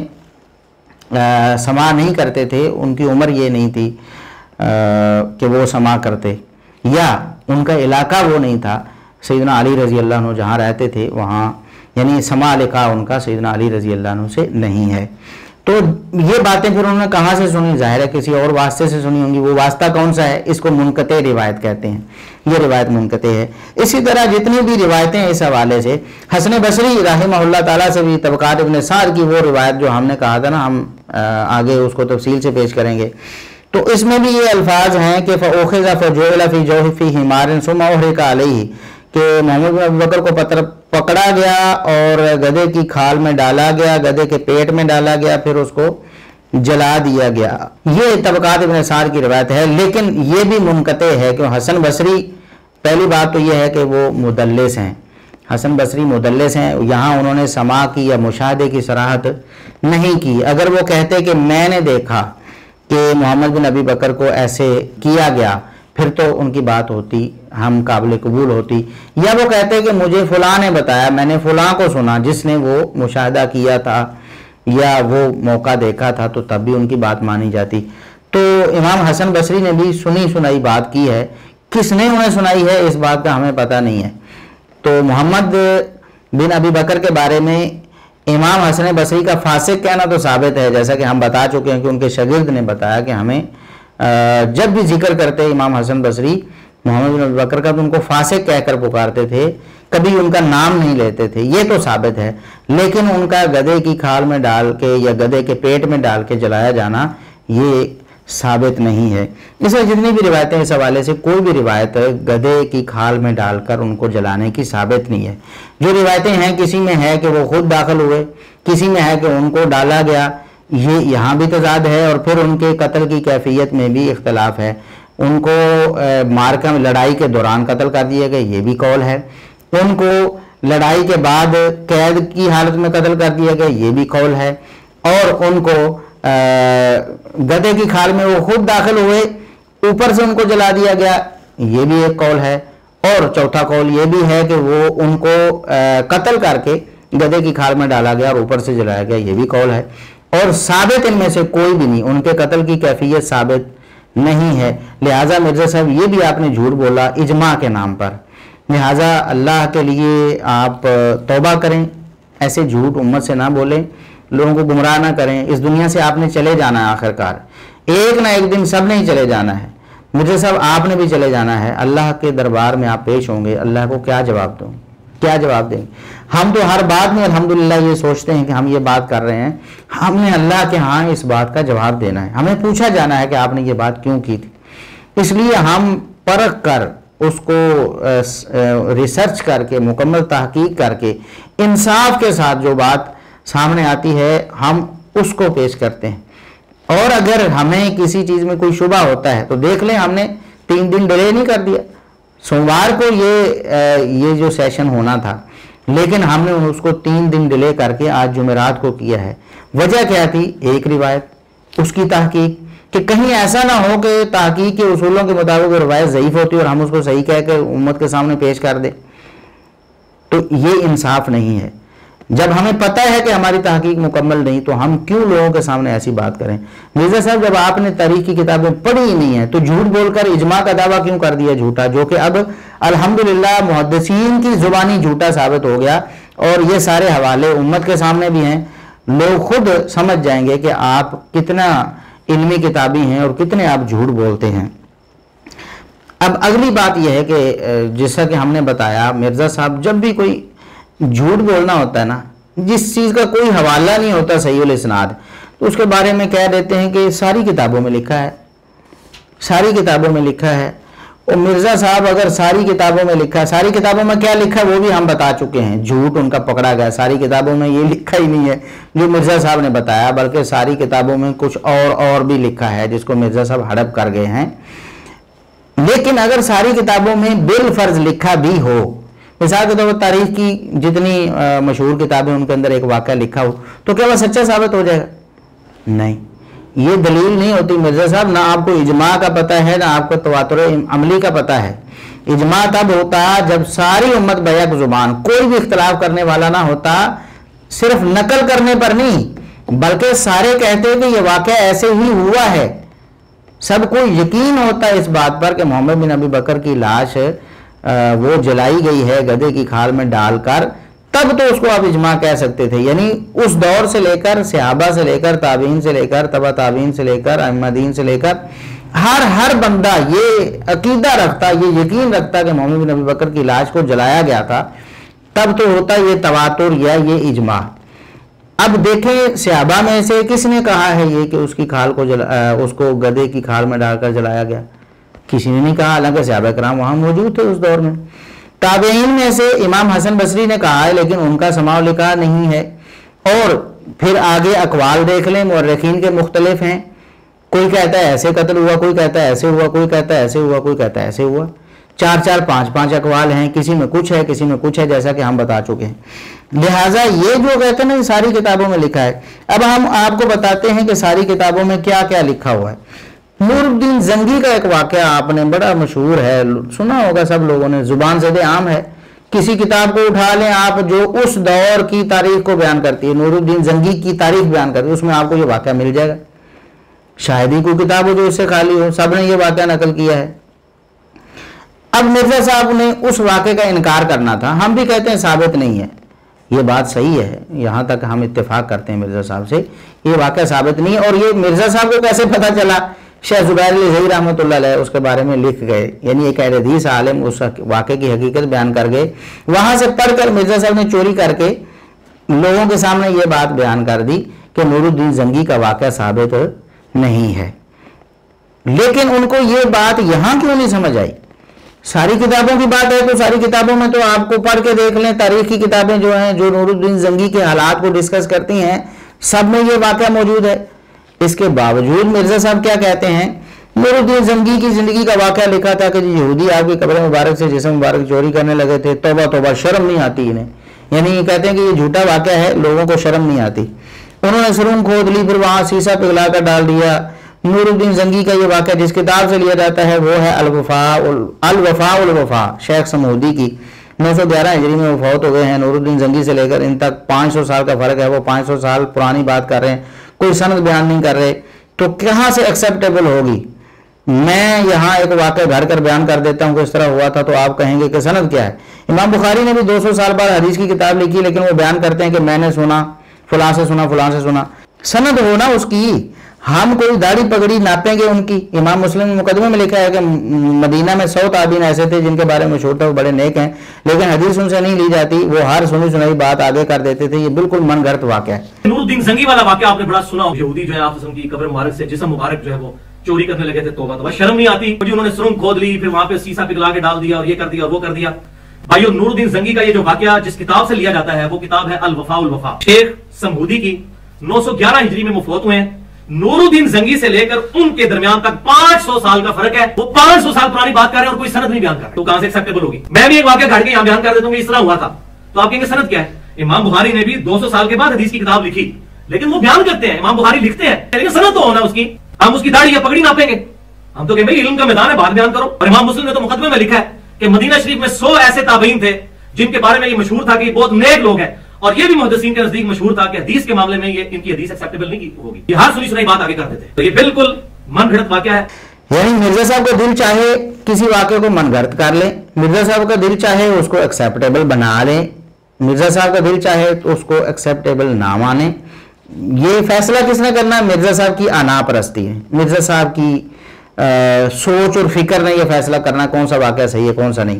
سماع نہیں کرتے تھے، ان کی عمر یہ نہیں تھی کہ وہ سماع کرتے، یا ان کا علاقہ وہ نہیں تھا سیدنا علی رضی اللہ عنہ جہاں رہتے تھے وہاں، یعنی سماع لقاء ان کا سیدنا علی رضی اللہ عنہ سے نہیں ہے۔ تو یہ باتیں پھر انہوں نے کہاں سے سنی؟ ظاہر ہے کسی اور واسطے سے سنی ہوں گی۔ وہ واسطہ کون سا ہے؟ اس کو منقطع روایت کہتے ہیں، یہ روایت منقطع ہے۔ اسی طرح جتنی بھی روایتیں اس حوالے سے، حسن بصری رحمہ اللہ تعالیٰ سے بھی طبقات ابن سعد کی وہ روایت جو ہم نے کہا تھا نا، ہم آگے اس کو تفصیل سے پیش کریں گے، تو اس میں بھی یہ الفاظ ہیں کہ فَأُخِذَ فَجُعِلَ فِي جَوْفِهِ حِمَارٍ ثُمَّ أُحْرِقَ عَلَيْهِ، کہ محمد بن ابوبکر کو پکڑا گیا اور گدھے کی کھال میں ڈالا گیا، گدھے کے پیٹ میں ڈالا گیا، پھر اس کو جلا دیا گیا۔ یہ طبقات ابن سعد کی روایت ہے، لیکن یہ بھی منقطع ہے کہ حسن بصری، پہلی بات تو یہ ہے کہ وہ مدلس ہیں، حسن بصری مدلس ہیں، یہاں انہوں نے سماع کی یا مشاہدے کی صراحت نہیں کی۔ اگر وہ کہتے کہ میں نے دیکھا کہ محمد بن ابی بکر کو ایسے کیا گیا، پھر تو ان کی بات ہوتی، ہم قابل قبول ہوتی، یا وہ کہتے کہ مجھے فلاں نے بتایا، میں نے فلاں کو سنا جس نے وہ مشاہدہ کیا تھا یا وہ موقع دیکھا تھا، تو تب بھی ان کی بات مانی جاتی۔ تو امام حسن بصری نے بھی سنی سنائی بات کی ہے، کس نے انہیں سنائی ہے اس بات کا ہمیں پتہ نہیں ہے۔ تو محمد بن ابی بکر کے بارے میں امام حسن بصری کا فاسق کہنا تو ثابت ہے، جیسا کہ ہم بتا چکے ہیں کہ ان کے شاگرد نے بتایا کہ ہمیں جب بھی ذکر کرتے امام حسن بصری محمد بن ابی بکر کا تو ان کو فاسق کہہ کر پکارتے تھے، کبھی ان کا نام نہیں لیتے تھے، یہ تو ثابت ہے۔ لیکن ان کا گدھے کی کھال میں ڈال کے یا گدھے کے پیٹ میں ڈال کے جلایا جانا یہ ثابت نہیں ہے۔ اس لیے جتنی بھی روایتیں اس حوالے سے، کوئی بھی روایت گدھے کی کھال میں ڈال کر ان کو جلانے کی ثابت نہیں ہے۔ جو روایتیں ہیں، کسی میں ہے کہ وہ خود داخل ہوئے، کسی میں ہے کہ ان کو ڈالا گیا، یہ یہاں بھی تضاد ہے، اور پھر ان کے قتل کی کیفیت میں بھی اختلاف ہے۔ ان کو مارکہ میں لڑائی کے دوران قتل کر دیا گیا، یہ بھی قول ہے۔ ان کو لڑائی کے بعد قید کی حالت میں قتل کر دیا گیا، یہ بھی قول ہے۔ اور ان کو گدھے کی کھال میں وہ خود داخل ہوئے، اوپر سے ان کو جلا دیا گیا، یہ بھی ایک قول ہے۔ اور چوتھا قول یہ بھی ہے کہ وہ ان کو قتل کر کے گدھے کی کھال میں ڈالا گیا اور اوپر سے جلایا گیا، یہ بھی قول ہے۔ اور ثابت ان میں سے کوئی بھی نہیں، ان کے قتل کی کیفیت ثابت نہیں ہے۔ لہٰذا مرزا صاحب یہ بھی آپ نے جھوٹ بولا اجماع کے نام پر، لہٰذا اللہ کے لیے آپ توبہ کریں، ایسے جھوٹ امت سے نہ بولیں، لوگوں کو گمراہ نہ کریں۔ اس دنیا سے آپ نے چلے جانا ہے، آخر کار ایک نہ ایک دن سب نے ہی چلے جانا ہے۔ مرزا صاحب آپ نے بھی چلے جانا ہے، اللہ کے دربار میں آپ پیش ہوں گے، اللہ کو کیا جواب دوں، کیا جواب دیں گے؟ ہم تو ہر بات میں الحمدللہ یہ سوچتے ہیں کہ ہم یہ بات کر رہے ہیں، ہم نے اللہ کے ہاں اس بات کا جواب دینا ہے، ہمیں پوچھا جانا ہے کہ آپ نے یہ بات کیوں کی تھی۔ اس لیے ہم پرکھ کر اس کو ریسرچ کر کے، مکمل تحقیق کر کے، انصاف کے ساتھ جو بات سامنے آتی ہے ہم اس کو پیش کرتے ہیں۔ اور اگر ہمیں کسی چیز میں کوئی شبہ ہوتا ہے تو دیکھ لیں، ہم نے 3 دن ڈیلے نہیں کر دیا، سوموار کو یہ جو سیشن ہونا تھا، لیکن ہم نے اس کو 3 دن ڈیلے کر کے آج جمعرات کو کیا ہے۔ وجہ کیا تھی؟ ایک روایت، اس کی تحقیق، کہ کہیں ایسا نہ ہو کہ تحقیق کے اصولوں کے مطابق روایت ضعیف ہوتی ہے اور ہم اس کو صحیح کہہ کے امت کے سامنے پیش کر دیں، تو یہ انصاف نہیں ہے۔ جب ہمیں پتہ ہے کہ ہماری تحقیق مکمل نہیں تو ہم کیوں لوگوں کے سامنے ایسی بات کریں؟ مرزا صاحب جب آپ نے تاریخ کی کتابیں پڑھی ہی نہیں ہیں تو جھوٹ بول کر اجماع کا دعویٰ کیوں کر دیا جھوٹا، جو کہ اب الحمدللہ محدثین کی زبانی جھوٹا ثابت ہو گیا، اور یہ سارے حوالے امت کے سامنے بھی ہیں، لوگ خود سمجھ جائیں گے کہ آپ کتنا علمی کتابی ہیں اور کتنے آپ جھوٹ بولتے ہیں۔ اب اگلی بات یہ ہے کہ جیسا کہ ہم نے بتایا، مرزا صاحب جب بھی کوئی جھوٹ بولنا ہوتا ہے نا، جس چیز کا کوئی حوالہ نہیں ہوتا صحیح الاسناد، تو اس کے بارے میں کہہ دیتے ہیں کہ ساری کتابوں میں لکھا ہے، ساری کتابوں میں لکھا ہے۔ اور مرزا صاحب اگر ساری کتابوں میں لکھا ہے، ساری کتابوں میں کیا لکھا ہے وہ بھی ہم بتا چکے ہیں، جھوٹ ان کا پکڑا گیا، ساری کتابوں میں یہ لکھا ہی نہیں ہے جو مرزا صاحب نے بتایا، بلکہ ساری کتابوں میں کچھ اور بھی لکھا ہے جس کو مرزا صاحب ہڑپ کر گئے ہیں۔ لیکن اگر ساری کتابوں میں بالفرض لکھا بھی ہو، مثال کے طور پر تاریخ کی جتنی مشہور کتابیں ان کے اندر ایک واقعہ لکھا ہو، تو کیا وہ سچا ثابت ہو جائے گا؟ نہیں، یہ دلیل نہیں ہوتی مرزا صاحب. نہ آپ کو اجماع کا پتہ ہے نہ آپ کو تواتر عملی کا پتہ ہے. اجماع تب ہوتا جب ساری امت بیک زبان، کوئی بھی اختلاف کرنے والا نہ ہوتا، صرف نقل کرنے پر نہیں بلکہ سارے کہتے کہ یہ واقعہ ایسے ہی ہوا ہے. سب کو یقین ہوتا ہے اس بات پر کہ محمد بن ابی بکر کی لاش وہ جلائی گئی ہے گدھے کی کھال میں ڈال کر، تب تو اس کو آپ اجماع کہہ سکتے تھے. یعنی اس دور سے لے کر صحابہ سے لے کر تابعین سے لے کر تبع تابعین سے لے کر ائمہ دین سے لے کر ہر بندہ یہ عقیدہ رکھتا، یہ یقین رکھتا کہ محمد بن ابی بکر کی لاش کو جلایا گیا تھا، تب تو ہوتا یہ تواتر یا یہ اجماع. اب دیکھیں صحابہ میں سے کس نے کہا ہے یہ کہ اس کی کھال کو اس کو گدھے کی کھال میں ڈال کر جلایا گیا؟ کسی نے نہیں کہا، حالانکہ صحابہ کرام وہاں موجود تھے اس دور میں. تابعین میں سے امام حسن بصری نے کہا ہے لیکن ان کا سماع و لقاء نہیں ہے. اور پھر آگے اقوال دیکھ لیں، مورخین کے مختلف ہیں. کوئی کہتا ہے ایسے قتل ہوا، کوئی کہتا ہے ایسے ہوا، کوئی کہتا ہے ایسے ہوا، کوئی کہتا ہے ایسے ہوا. 4 5 اقوال ہیں، کسی میں کچھ ہے کسی میں کچھ ہے، جیسا کہ ہم بتا چکے ہیں. لہٰذا یہ جو کہتے ہیں نا ساری کتابوں میں لکھا ہے. اب ہم آپ کو بتاتے ہیں کہ ساری کتابوں میں کیا کیا لکھا ہوا ہے. نور الدین زنگی کا ایک واقعہ آپ نے بڑا مشہور ہے، سنا ہوگا سب لوگوں نے، زبان زد عام ہے. کسی کتاب کو اٹھا لیں آپ جو اس دور کی تاریخ کو بیان کرتی ہے، نور الدین زنگی کی تاریخ بیان کرتی ہے، اس میں آپ کو یہ واقعہ مل جائے گا. شاید ہی کوئی کتاب ہو جو اس سے خالی ہو، سب نے یہ واقعہ نقل کیا ہے. اب مرزا صاحب نے اس واقعے کا انکار کرنا تھا. ہم بھی کہتے ہیں ثابت نہیں ہے، یہ بات صحیح ہے، یہاں تک ہم اتفاق کرتے ہیں مرزا صاحب سے، یہ واقعہ ثابت نہیں ہے. اور یہ مرزا صاحب کو کیسے پتہ چلا؟ شیخ زبیر علی زئی رحمۃ اللہ علیہ اس کے بارے میں لکھ گئے، یعنی ایک اہل حدیث عالم اس واقعے کی حقیقت بیان کر گئے. وہاں سے پڑھ کر مرزا صاحب نے چوری کر کے لوگوں کے سامنے یہ بات بیان کر دی کہ نور الدین زنگی کا واقعہ ثابت نہیں ہے. لیکن ان کو یہ بات یہاں کیوں نہیں سمجھ آئی؟ ساری کتابوں کی بات ہے تو ساری کتابوں میں تو آپ کو پڑھ کے دیکھ لیں، تاریخ کی کتابیں جو ہیں جو نور الدین زنگی کے حالات کو ڈسکس کرتی ہیں سب میں یہ واقعہ موجود ہے. اس کے باوجود مرزا صاحب کیا کہتے ہیں؟ نور الدین زنگی کی زندگی کا واقعہ لکھا تھا کہ یہودی آپ کی قبر مبارک سے جسم مبارک چوری کرنے لگے تھے، توبہ توبہ شرم نہیں آتی انہیں. یعنی یہ کہتے ہیں کہ یہ جھوٹا واقعہ ہے، لوگوں کو شرم نہیں آتی. انہوں نے سرنگ کھود لی، پھر وہاں سیسا پگھلا کر ڈال دیا. نور الدین زنگی کا یہ واقعہ جس کتاب سے لیا جاتا ہے وہ ہے الوفاء شیخ سمودی کی. 911 ہجری میں وفات ہو گئے ہیں. نور الدین زنگی سے لے کر ان تک 500 سال کا فرق ہے، وہ 500 سال پرانی بات کر رہے ہیں، کوئی سند بیان نہیں کر رہے. تو کہاں سے ایکسیپٹیبل ہوگی؟ میں یہاں ایک واقعہ گھڑ کر بیان کر دیتا ہوں کہ اس طرح ہوا تھا تو آپ کہیں گے کہ سند کیا ہے. امام بخاری نے بھی 200 سال بعد حدیث کی کتاب لکھی، لیکن وہ بیان کرتے ہیں کہ میں نے سنا، فلاں سے سنا، فلاں سے سنا. سند ہونا اس کی، ہم کوئی داڑھی پگڑی ناپیں گے ان کی. امام مسلم مقدمے میں لکھا ہے کہ مدینہ میں 100 تابعین ایسے تھے جن کے بارے میں مشہور تھا وہ بڑے نیک ہیں، لیکن حدیث ان سے نہیں لی جاتی، وہ ہر سنی سنائی بات آگے کر دیتے تھے. یہ بالکل من گھڑت واقعہ ہے. نور الدین زنگی والا واقعہ آپ نے بڑا سنا ہو، یہودی جو ہے آپ کی قبر مبارک سے جسم مبارک جو ہے وہ چوری کرنے لگے تھے، توبہ توبہ شرم نہیں آتی. انہوں نے سرنگ کھود لی، پھر وہاں پہ سیسا پگھلا کے ڈال دیا اور یہ کر دیا اور وہ کر دیا. بھائیو نور الدین زنگی کا یہ جو واقعہ جس کتاب سے لیا جاتا ہے وہ کتاب ہے الوفاء شیخ سمودی کی. 911 ہجری میں مفوت ہوئے ہیں. نور الدین زنگی سے لے کر ان کے درمیان تک 500 سال کا فرق ہے. وہ 500 سال پرانی بات کر رہے ہیں اور کوئی سند نہیں بیان کر رہے، تو کہاں سے ایکسیپٹیبل ہوگی؟ میں بھی ایک واقعہ گھڑ کے یہاں بیان کر دیتا ہوں کہ اس طرح ہوا تھا، تو آپ کہیں گے سند کیا ہے؟ امام بخاری نے بھی 200 سال کے بعد حدیث کی کتاب لکھی، لیکن وہ بیان کرتے ہیں، امام بخاری لکھتے ہیں، لیکن سند تو ہونا اس کی. ہم اس کی داڑھی یا پگڑی ناپیں گے؟ ہم تو کہ بھائی علم کا میدان ہے، بات بیان کرو. اور امام مسلم نے تو مقدمے میں لکھا ہے کہ مدینہ شریف میں 100 ایسے تابعین تھے جن کے بارے میں یہ مشہور تھا کہ یہ بہت نیک لوگ ہیں، اور یہ بھی محدثین کے نزدیک مشہور تھا کہ حدیث کے معاملے میں یہ ان کی حدیث ایکسیپٹیبل نہیں ہوگی، یہ ہر سنی سنائی بات آگے کر دیتے. تو یہ بالکل من گھڑت واقعہ ہے. یعنی مرزا صاحب کا دل چاہے کسی واقعے کو من گھڑت کر لیں، مرزا صاحب کا دل چاہے اس کو ایکسیپٹیبل بنا لیں، مرزا صاحب کا دل چاہے تو اس کو ایکسیپٹیبل نہ مانیں. یہ فیصلہ کس نے کرنا ہے؟ مرزا صاحب کی انا پرستی ہے، مرزا صاحب کی سوچ اور فکر نے یہ فیصلہ کرنا کون سا واقعہ صحیح ہے کون سا نہیں.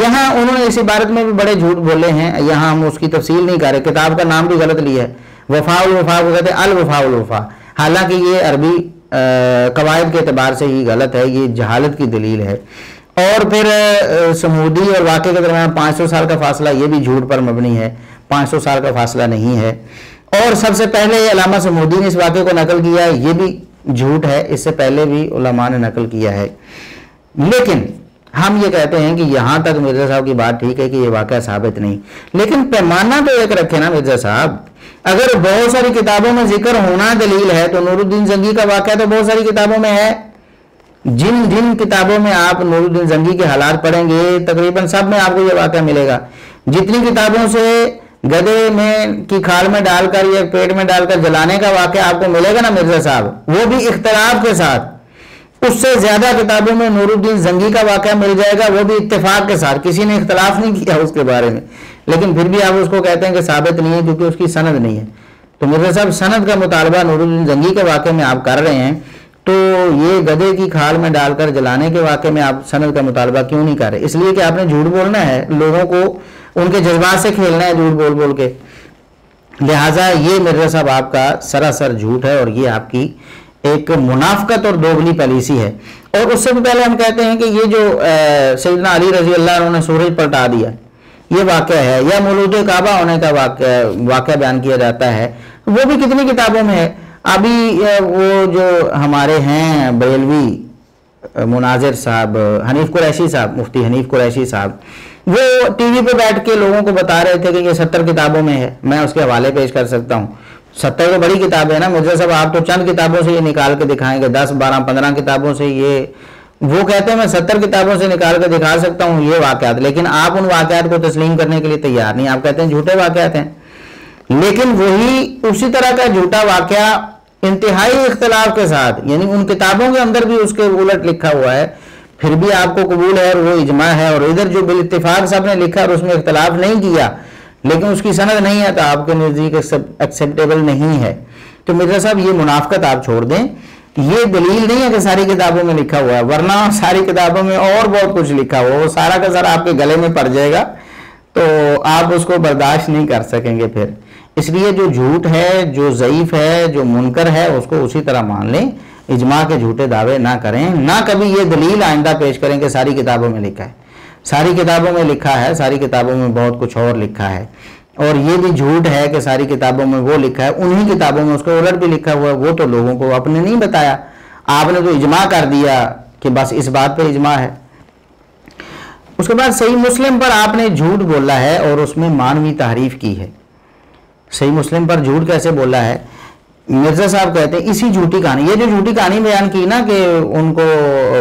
یہاں انہوں نے اس عبارت میں بھی بڑے جھوٹ بولے ہیں، یہاں ہم اس کی تفصیل نہیں کر رہے، کتاب کا نام بھی غلط لیا ہے، وفاء الوفاء کو کہتے ہیں الوفاء، حالانکہ یہ عربی قواعد کے اعتبار سے ہی غلط ہے، یہ جہالت کی دلیل ہے. اور پھر سمودی اور واقعے کے درمیان 500 سال کا فاصلہ، یہ بھی جھوٹ پر مبنی ہے، 500 سال کا فاصلہ نہیں ہے. اور سب سے پہلے علامہ سمودی نے اس واقعے کو نقل کیا ہے، یہ بھی جھوٹ ہے، اس سے پہلے بھی علماء نے نقل کیا ہے. لیکن ہم یہ کہتے ہیں کہ یہاں تک مرزا صاحب کی بات ٹھیک ہے کہ یہ واقعہ ثابت نہیں، لیکن پیمانہ تو ایک رکھے نا مرزا صاحب. اگر بہت ساری کتابوں میں ذکر ہونا دلیل ہے تو نور الدین زنگی کا واقعہ تو بہت ساری کتابوں میں ہے. جن کتابوں میں آپ نور الدین زنگی کے حالات پڑھیں گے تقریباً سب میں آپ کو یہ واقعہ ملے گا. جتنی کتابوں سے گدے میں کی کھال میں ڈال کر یا پیٹ میں ڈال کر جلانے کا واقعہ آپ کو ملے گا نا مرزا صاحب، وہ بھی اختلاف کے ساتھ، اس سے زیادہ کتابوں میں نور الدین زنگی کا واقعہ مل جائے گا، وہ بھی اتفاق کے ساتھ، کسی نے اختلاف نہیں کیا اس کے بارے میں، لیکن پھر بھی آپ اس کو کہتے ہیں کہ ثابت نہیں ہے کیونکہ اس کی سند نہیں ہے. تو مرزا صاحب سند کا مطالبہ نور الدین زنگی کے واقعے میں آپ کر رہے ہیں، تو یہ گدے کی کھال میں ڈال کر جلانے کے واقعے میں آپ سند کا مطالبہ کیوں نہیں کر رہے؟ اس لیے کہ آپ نے جھوٹ بولنا ہے، لوگوں کو ان کے جذبات سے کھیلنا ہے جھوٹ بول بول کے. لہٰذا یہ مرزا صاحب آپ کا سراسر جھوٹ ہے اور یہ آپ کی ایک منافقت اور دوغلی پالیسی ہے. اور اس سے بھی پہلے ہم کہتے ہیں کہ یہ جو سیدنا علی رضی اللہ عنہ نے سورج پلٹا دیا یہ واقعہ ہے، یا مولود کعبہ ہونے کا واقعہ بیان کیا جاتا ہے، وہ بھی کتنی کتابوں میں ہے. ابھی وہ جو ہمارے ہیں بریلوی مناظر صاحب حنیف قریشی صاحب، مفتی حنیف قریشی صاحب، وہ ٹی وی پہ بیٹھ کے لوگوں کو بتا رہے تھے کہ یہ 70 کتابوں میں ہے. میں اس کے حوالے پیش کر سکتا ہوں. 70 تو بڑی کتاب ہے نا مرزا صاحب، آپ تو چند کتابوں سے یہ نکال کے دکھائیں گے، 10 12 15 کتابوں سے یہ، وہ کہتے ہیں میں 70 کتابوں سے نکال کے دکھا سکتا ہوں یہ واقعات، لیکن آپ ان واقعات کو تسلیم کرنے کے لیے تیار نہیں. آپ کہتے ہیں جھوٹے واقعات ہیں، لیکن وہی اسی طرح کا جھوٹا واقعہ انتہائی اختلاف کے ساتھ، یعنی ان کتابوں کے اندر بھی اس کے الٹ لکھا ہوا ہے، پھر بھی آپ کو قبول ہے اور وہ اجماع ہے. اور ادھر جو بالاتفاق سب نے لکھا اور اس میں اختلاف نہیں کیا لیکن اس کی سند نہیں ہے تو آپ کے نزدیک ایکسیپٹیبل نہیں ہے. تو مرزا صاحب یہ منافقت آپ چھوڑ دیں. یہ دلیل نہیں ہے کہ ساری کتابوں میں لکھا ہوا ہے، ورنہ ساری کتابوں میں اور بہت کچھ لکھا ہوا ہے، وہ سارا کا سارا آپ کے گلے میں پڑ جائے گا تو آپ اس کو برداشت نہیں کر سکیں گے پھر. اس لیے جو جھوٹ ہے، جو ضعیف ہے، جو منکر ہے، اس کو اسی طرح مان لیں. اجماع کے جھوٹے دعوے نہ کریں، نہ کبھی یہ دلیل آئندہ پیش کریں کہ ساری کتابوں میں لکھا ہے. ساری کتابوں میں لکھا ہے، ساری کتابوں میں بہت کچھ اور لکھا ہے. اور یہ بھی جھوٹ ہے کہ ساری کتابوں میں وہ لکھا ہے، انہی کتابوں میں اس کو الٹ بھی لکھا ہوا ہے، وہ تو لوگوں کو آپ نے نہیں بتایا، آپ نے تو اجماع کر دیا کہ بس اس بات پہ اجماع ہے. اس کے بعد صحیح مسلم پر آپ نے جھوٹ بولا ہے اور اس میں مانوی تحریف کی ہے. صحیح مسلم پر جھوٹ کیسے بولا ہے؟ مرزا صاحب کہتے ہیں اسی جھوٹی کہانی، یہ جو جھوٹی کہانی بیان کی نا کہ ان کو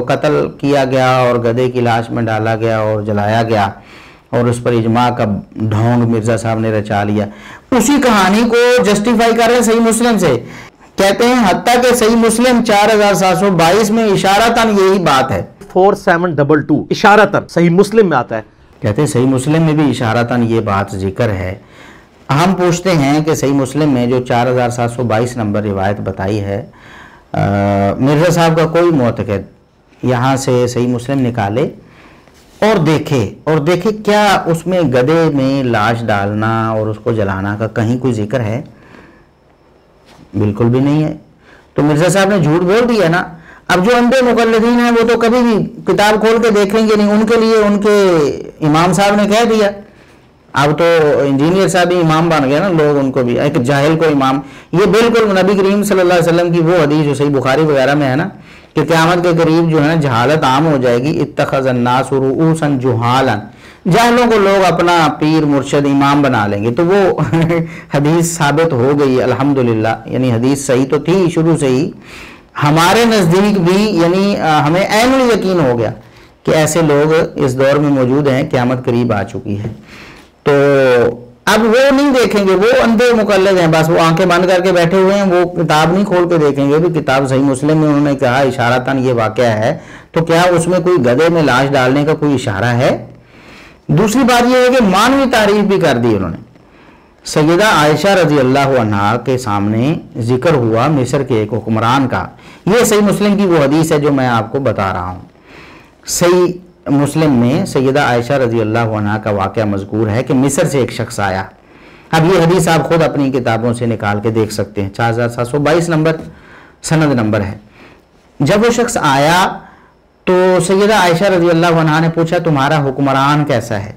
قتل کیا گیا اور گدھے کی لاش میں ڈالا گیا اور جلایا گیا اور اس پر اجماع کا ڈھونگ مرزا صاحب نے رچا لیا، اسی کہانی کو جسٹیفائی کر رہے ہیں صحیح مسلم سے. کہتے ہیں حتیٰ کہ صحیح مسلم 4722 میں اشارتاً یہی بات ہے. 4722 اشارتاً صحیح مسلم میں آتا ہے. کہتے ہیں صحیح مسلم میں بھی اشارتاً یہ بات ذکر ہے. ہم پوچھتے ہیں کہ صحیح مسلم میں جو 4722 نمبر روایت بتائی ہے، مرزا صاحب کا کوئی معتقد یہاں سے صحیح مسلم نکالے اور دیکھے کیا اس میں گدھے میں لاش ڈالنا اور اس کو جلانا کا کہیں کوئی ذکر ہے؟ بالکل بھی نہیں ہے. تو مرزا صاحب نے جھوٹ بول دیا نا. اب جو اندھے مقلدین ہیں وہ تو کبھی بھی کتاب کھول کے دیکھیں گے نہیں، ان کے لیے ان کے امام صاحب نے کہہ دیا. اب تو انجینئر صاحب ہی امام بن گئے نا، لوگ ان کو بھی ایک جاہل کو امام. یہ بالکل نبی کریم صلی اللہ علیہ وسلم کی وہ حدیث جو صحیح بخاری وغیرہ میں ہے نا کہ قیامت کے قریب جو ہے نا جہالت عام ہو جائے گی. اتخذ الناس رؤوسا جہالا، جاہلوں کو لوگ اپنا پیر مرشد امام بنا لیں گے. تو وہ حدیث ثابت ہو گئی الحمدللہ، یعنی حدیث صحیح تو تھی شروع سے ہی ہمارے نزدیک بھی، یعنی ہمیں عین یقین ہو گیا کہ ایسے لوگ اس دور میں موجود ہیں، قیامت قریب آ چکی ہے. تو اب وہ نہیں دیکھیں گے، وہ اندھے مقلد ہیں، بس وہ آنکھیں بند کر کے بیٹھے ہوئے ہیں، وہ کتاب نہیں کھول کے دیکھیں گے. بھی کتاب صحیح مسلم میں انہوں نے کہا اشارتاً یہ واقعہ ہے، تو کیا اس میں کوئی گدھے میں لاش ڈالنے کا کوئی اشارہ ہے؟ دوسری بات یہ ہے کہ مانوی تعریف بھی کر دی انہوں نے. سیدہ عائشہ رضی اللہ عنہا کے سامنے ذکر ہوا مصر کے ایک حکمران کا. یہ صحیح مسلم کی وہ حدیث ہے جو میں آپ کو بتا رہا ہوں. صحیح مسلم میں سیدہ عائشہ رضی اللہ عنہا کا واقعہ مذکور ہے کہ مصر سے ایک شخص آیا. اب یہ حدیث آپ خود اپنی کتابوں سے نکال کے دیکھ سکتے ہیں، 4722 نمبر سند نمبر ہے. جب وہ شخص آیا تو سیدہ عائشہ رضی اللہ عنہا نے پوچھا تمہارا حکمران کیسا ہے؟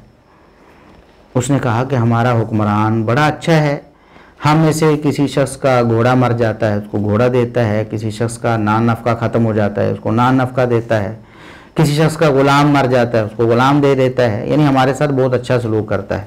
اس نے کہا کہ ہمارا حکمران بڑا اچھا ہے. ہم میں سے کسی شخص کا گھوڑا مر جاتا ہے اس کو گھوڑا دیتا ہے، کسی شخص کا نان نفقہ ختم ہو جاتا ہے اس کو نان نفقہ دیتا ہے، کسی شخص کا غلام مر جاتا ہے اس کو غلام دے دیتا ہے، یعنی ہمارے ساتھ بہت اچھا سلوک کرتا ہے.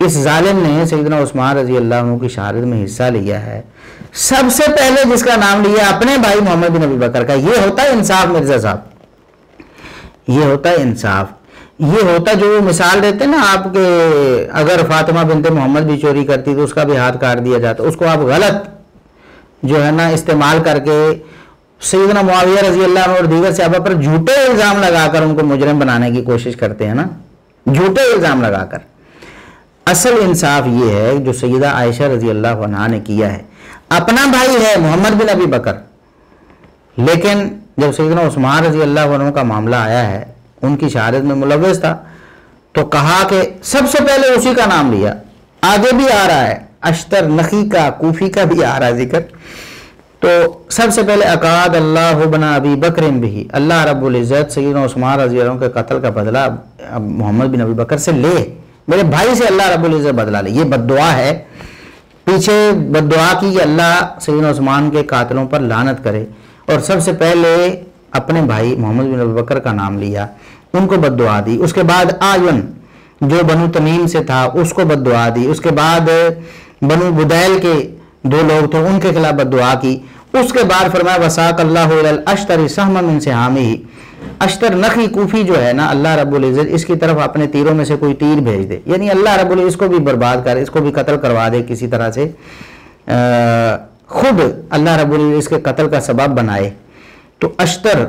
اس ظالم نے سیدنا عثمان رضی اللہ عنہ کی شہادت میں حصہ لیا ہے، سب سے پہلے جس کا نام لیا اپنے بھائی محمد بن ابی بکر کا. یہ ہوتا ہے انصاف مرزا صاحب، یہ ہوتا ہے انصاف. یہ ہوتا جو مثال دیتے ہیں نا آپ کے، اگر فاطمہ بنت محمد بھی چوری کرتی تو اس کا بھی ہاتھ کاٹ دیا جاتا، اس کو آپ غلط جو ہے نا استعمال کر کے سیدنا معاویہ رضی اللہ عنہ اور دیگر صحابہ پر جھوٹے الزام لگا کر ان کو مجرم بنانے کی کوشش کرتے ہیں نا، جھوٹے الزام لگا کر. اصل انصاف یہ ہے جو سیدہ عائشہ رضی اللہ عنہا نے کیا ہے. اپنا بھائی ہے محمد بن ابی بکر، لیکن جب سیدنا عثمان رضی اللہ عنہ کا معاملہ آیا ہے، ان کی شہادت میں ملوث تھا، تو کہا کہ سب سے پہلے اسی کا نام لیا. آگے بھی آ رہا ہے، اشتر نخی کا، کوفی کا بھی آ رہا ہے ذکر. تو سب سے پہلے اقاد اللہ بن ابی بکر بھی، اللہ رب العزت سیدنا عثمان رضی اللہ عنہ کے قتل کا بدلہ محمد بن ابی بکر سے لے، میرے بھائی سے اللہ رب العزت بدلہ لے. یہ بد دعا ہے، پیچھے بد دعا کی کہ اللہ سیدنا عثمان کے قاتلوں پر لعنت کرے، اور سب سے پہلے اپنے بھائی محمد بن ابی بکر کا نام لیا، ان کو بد دعا دی. اس کے بعد آیون جو بنو تمیم سے تھا اس کو بد دعا دی. اس کے بعد بنو بدیل کے 2 لوگ تھے، ان کے خلاف بد دعا کی. اس کے بعد فرمایا وساق اللہ الی الاشتر سہما من سہامہ. اشتر نخی کوفی جو ہے نا، اللہ رب العزت اس کی طرف اپنے تیروں میں سے کوئی تیر بھیج دے، یعنی اللہ رب العزت اس کو بھی برباد کر، اس کو بھی قتل کروا دے کسی طرح سے، خود اللہ رب العزت اس کے قتل کا سبب بنائے. تو اشتر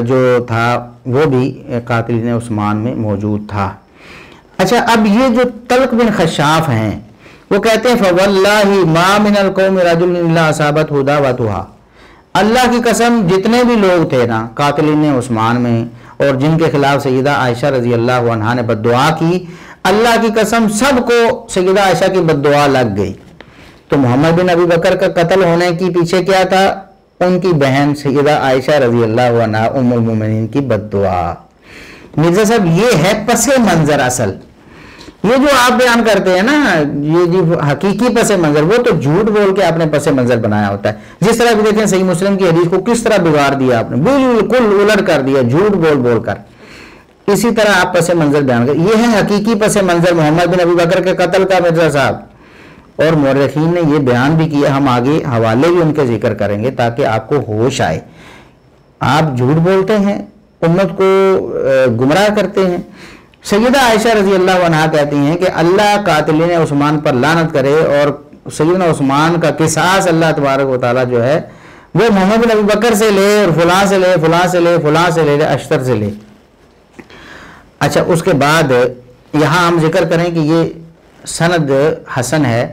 جو تھا وہ بھی قاتلین عثمان میں موجود تھا. اچھا، اب یہ جو طلق بن خشاف ہیں وہ کہتے ہیں فواللہ ما من القوم رجل الا اصابت دعوتها. اللہ کی قسم جتنے بھی لوگ تھے نا قاتلین عثمان میں اور جن کے خلاف سیدہ عائشہ رضی اللہ عنہا نے بد دعا کی، اللہ کی قسم سب کو سیدہ عائشہ کی بد دعا لگ گئی. تو محمد بن ابی بکر کا قتل ہونے کی پیچھے کیا تھا؟ ان کی بہن سیدہ عائشہ رضی اللہ عنہا ام المومنین کی بد دعا. مرزا صاحب یہ ہے پس منظر اصل. یہ جو آپ بیان کرتے ہیں نا، یہ جی حقیقی پس منظر، وہ تو جھوٹ بول کے آپ نے پس منظر بنایا ہوتا ہے. جس طرح بھی دیکھیں صحیح مسلم کی حدیث کو کس طرح بگاڑ دیا آپ نے، بالکل الٹ کر دیا جھوٹ بول بول کر. اسی طرح آپ پس منظر بیان کریں. یہ ہے حقیقی پس منظر محمد بن ابی بکر کے قتل کا مرزا صاحب. اور مورخین نے یہ بیان بھی کیا، ہم آگے حوالے بھی ان کے ذکر کریں گے تاکہ آپ کو ہوش آئے. آپ جھوٹ بولتے ہیں، امت کو گمراہ کرتے ہیں. سیدہ عائشہ رضی اللہ عنہا کہتی ہیں کہ اللہ قاتلین عثمان پر لعنت کرے، اور سیدنا عثمان کا قصاص اللہ تبارک و تعالیٰ جو ہے وہ محمد بن ابی بکر سے لے، اور فلاں سے لے، فلاں سے لے، فلاں سے لے، اشتر سے لے. اچھا، اس کے بعد یہاں ہم ذکر کریں کہ یہ سند حسن ہے،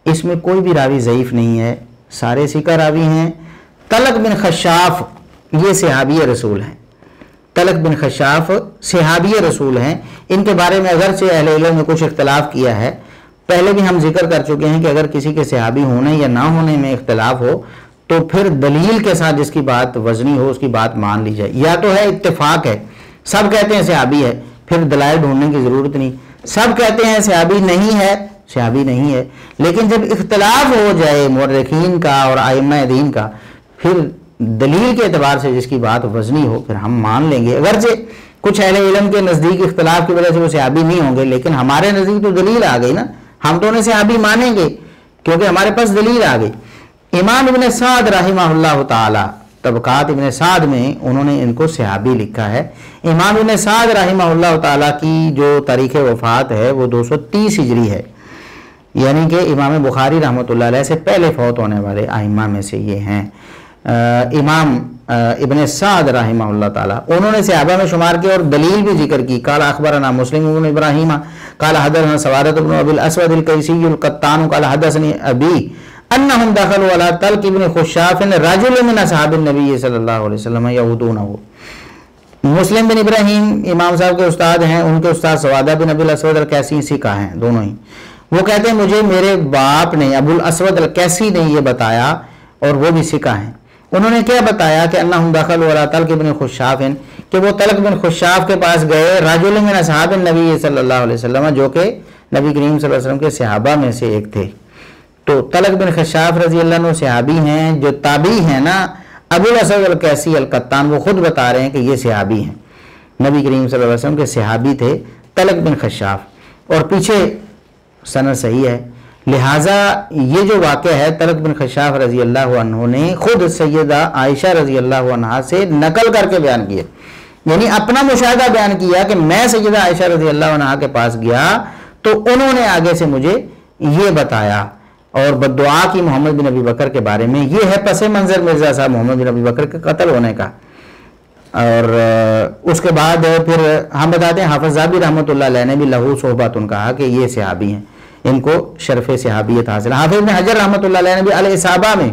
اس میں کوئی بھی راوی ضعیف نہیں ہے، سارے ثقہ راوی ہیں. طلق بن خشاف یہ صحابی رسول ہیں، طلق بن خشاف صحابی رسول ہیں. ان کے بارے میں اگرچہ اہل علم نے کچھ اختلاف کیا ہے، پہلے بھی ہم ذکر کر چکے ہیں کہ اگر کسی کے صحابی ہونے یا نہ ہونے میں اختلاف ہو تو پھر دلیل کے ساتھ جس کی بات وزنی ہو اس کی بات مان لی جائے. یا تو ہے اتفاق ہے، سب کہتے ہیں صحابی ہے، پھر دلائل ڈھونڈنے کی ضرورت نہیں. سب کہتے ہیں صحابی نہیں ہے، صحابی نہیں ہے. لیکن جب اختلاف ہو جائے مورخین کا اور ائمہ دین کا، پھر دلیل کے اعتبار سے جس کی بات وزنی ہو پھر ہم مان لیں گے. اگرچہ کچھ اہل علم کے نزدیک اختلاف کی وجہ سے وہ صحابی نہیں ہوں گے، لیکن ہمارے نزدیک تو دلیل آ گئی نا، ہم تو انہیں صحابی مانیں گے کیونکہ ہمارے پاس دلیل آ گئی. امام ابن سعد رحمہ اللہ تعالی طبقات ابن سعد میں انہوں نے ان کو صحابی لکھا ہے. امام ابن سعد رحمہ اللہ تعالی کی جو تاریخ وفات ہے وہ 230 ہجری ہے، یعنی کہ امام بخاری رحمۃ اللہ علیہ سے پہلے فوت ہونے والے ائمہ میں سے یہ ہیں. امام ابن سعد رحمہ اللہ تعالی انہوں نے صحابہ میں شمار کیا اور دلیل بھی ذکر کی. قال اخبرنا مسلم بن ابراہیم قال حدثنا سوارۃ بن ابی الاسود القیسی القطان قال حدثني ابی انهم دخلوا على طلق بن خشاف رجل من اصحاب النبي صلی اللہ علیہ وسلم یعودونه. مسلم بن ابراہیم امام صاحب کے استاد ہیں، ان کے استاد سوادہ بن ابی الاسود القیسی سکہ ہیں دونوں ہی. وہ کہتے ہیں مجھے میرے باپ نے ابو الاسود القیسی نے یہ بتایا، اور وہ بھی سکہ ہیں. انہوں نے کیا بتایا کہ انہم دخلوا علی طلق بن خشاف، کہ وہ طلق بن خشاف کے پاس گئے، رجل من اصحاب النبی صلی اللہ علیہ وسلم، جو کہ نبی کریم صلی اللہ علیہ وسلم کے صحابہ میں سے ایک تھے. تو طلق بن خشاف رضی اللہ عنہ صحابی ہیں، جو تابعی ہیں نا ابو الاسود القیسی القطان، وہ خود بتا رہے ہیں کہ یہ صحابی ہیں، نبی کریم صلی اللہ علیہ وسلم کے صحابی تھے طلق بن خشاف. اور پیچھے سند صحیح ہے، لہٰذا یہ جو واقعہ ہے طلق بن خشاف رضی اللہ عنہ نے خود سیدہ عائشہ رضی اللہ عنہا سے نقل کر کے بیان کیا، یعنی اپنا مشاہدہ بیان کیا کہ میں سیدہ عائشہ رضی اللہ عنہا کے پاس گیا تو انہوں نے آگے سے مجھے یہ بتایا، اور بددعا کی محمد بن ابی بکر کے بارے میں۔ یہ ہے پس منظر مرزا صاحب محمد بن ابی بکر کے قتل ہونے کا۔ اور اس کے بعد پھر ہم بتاتے ہیں حافظ ذہبی رحمۃ اللہ علیہ نے بھی لہو صحبت کہا کہ یہ صحابی ہیں، ان کو شرف صحابیت حاصل۔ حافظ ابن حجر رحمۃ اللہ علیہ نے بھی الاصابہ میں،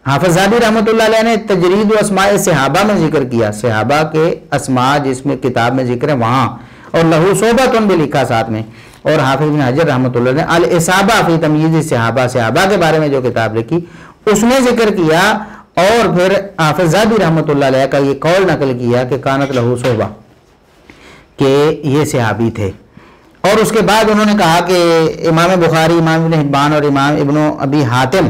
حافظ ذہبی رحمۃ اللہ علیہ نے تجرید و اسماء صحابہ میں ذکر کیا، صحابہ کے اسماء جس میں کتاب میں ذکر ہے وہاں، اور لہو صحبت بھی لکھا ساتھ میں۔ اور حافظ ابن حجر رحمۃ اللہ نے الاصابہ فی تمییز صحابہ، صحابہ کے بارے میں جو کتاب لکھی اس میں ذکر کیا، اور پھر حافظ ذہبی رحمۃ اللہ علیہ کا یہ قول نقل کیا کہ کانت لہو صحبہ، کہ یہ صحابی تھے۔ اور اس کے بعد انہوں نے کہا کہ امام بخاری، امام ابن حبان اور امام ابن ابی حاتم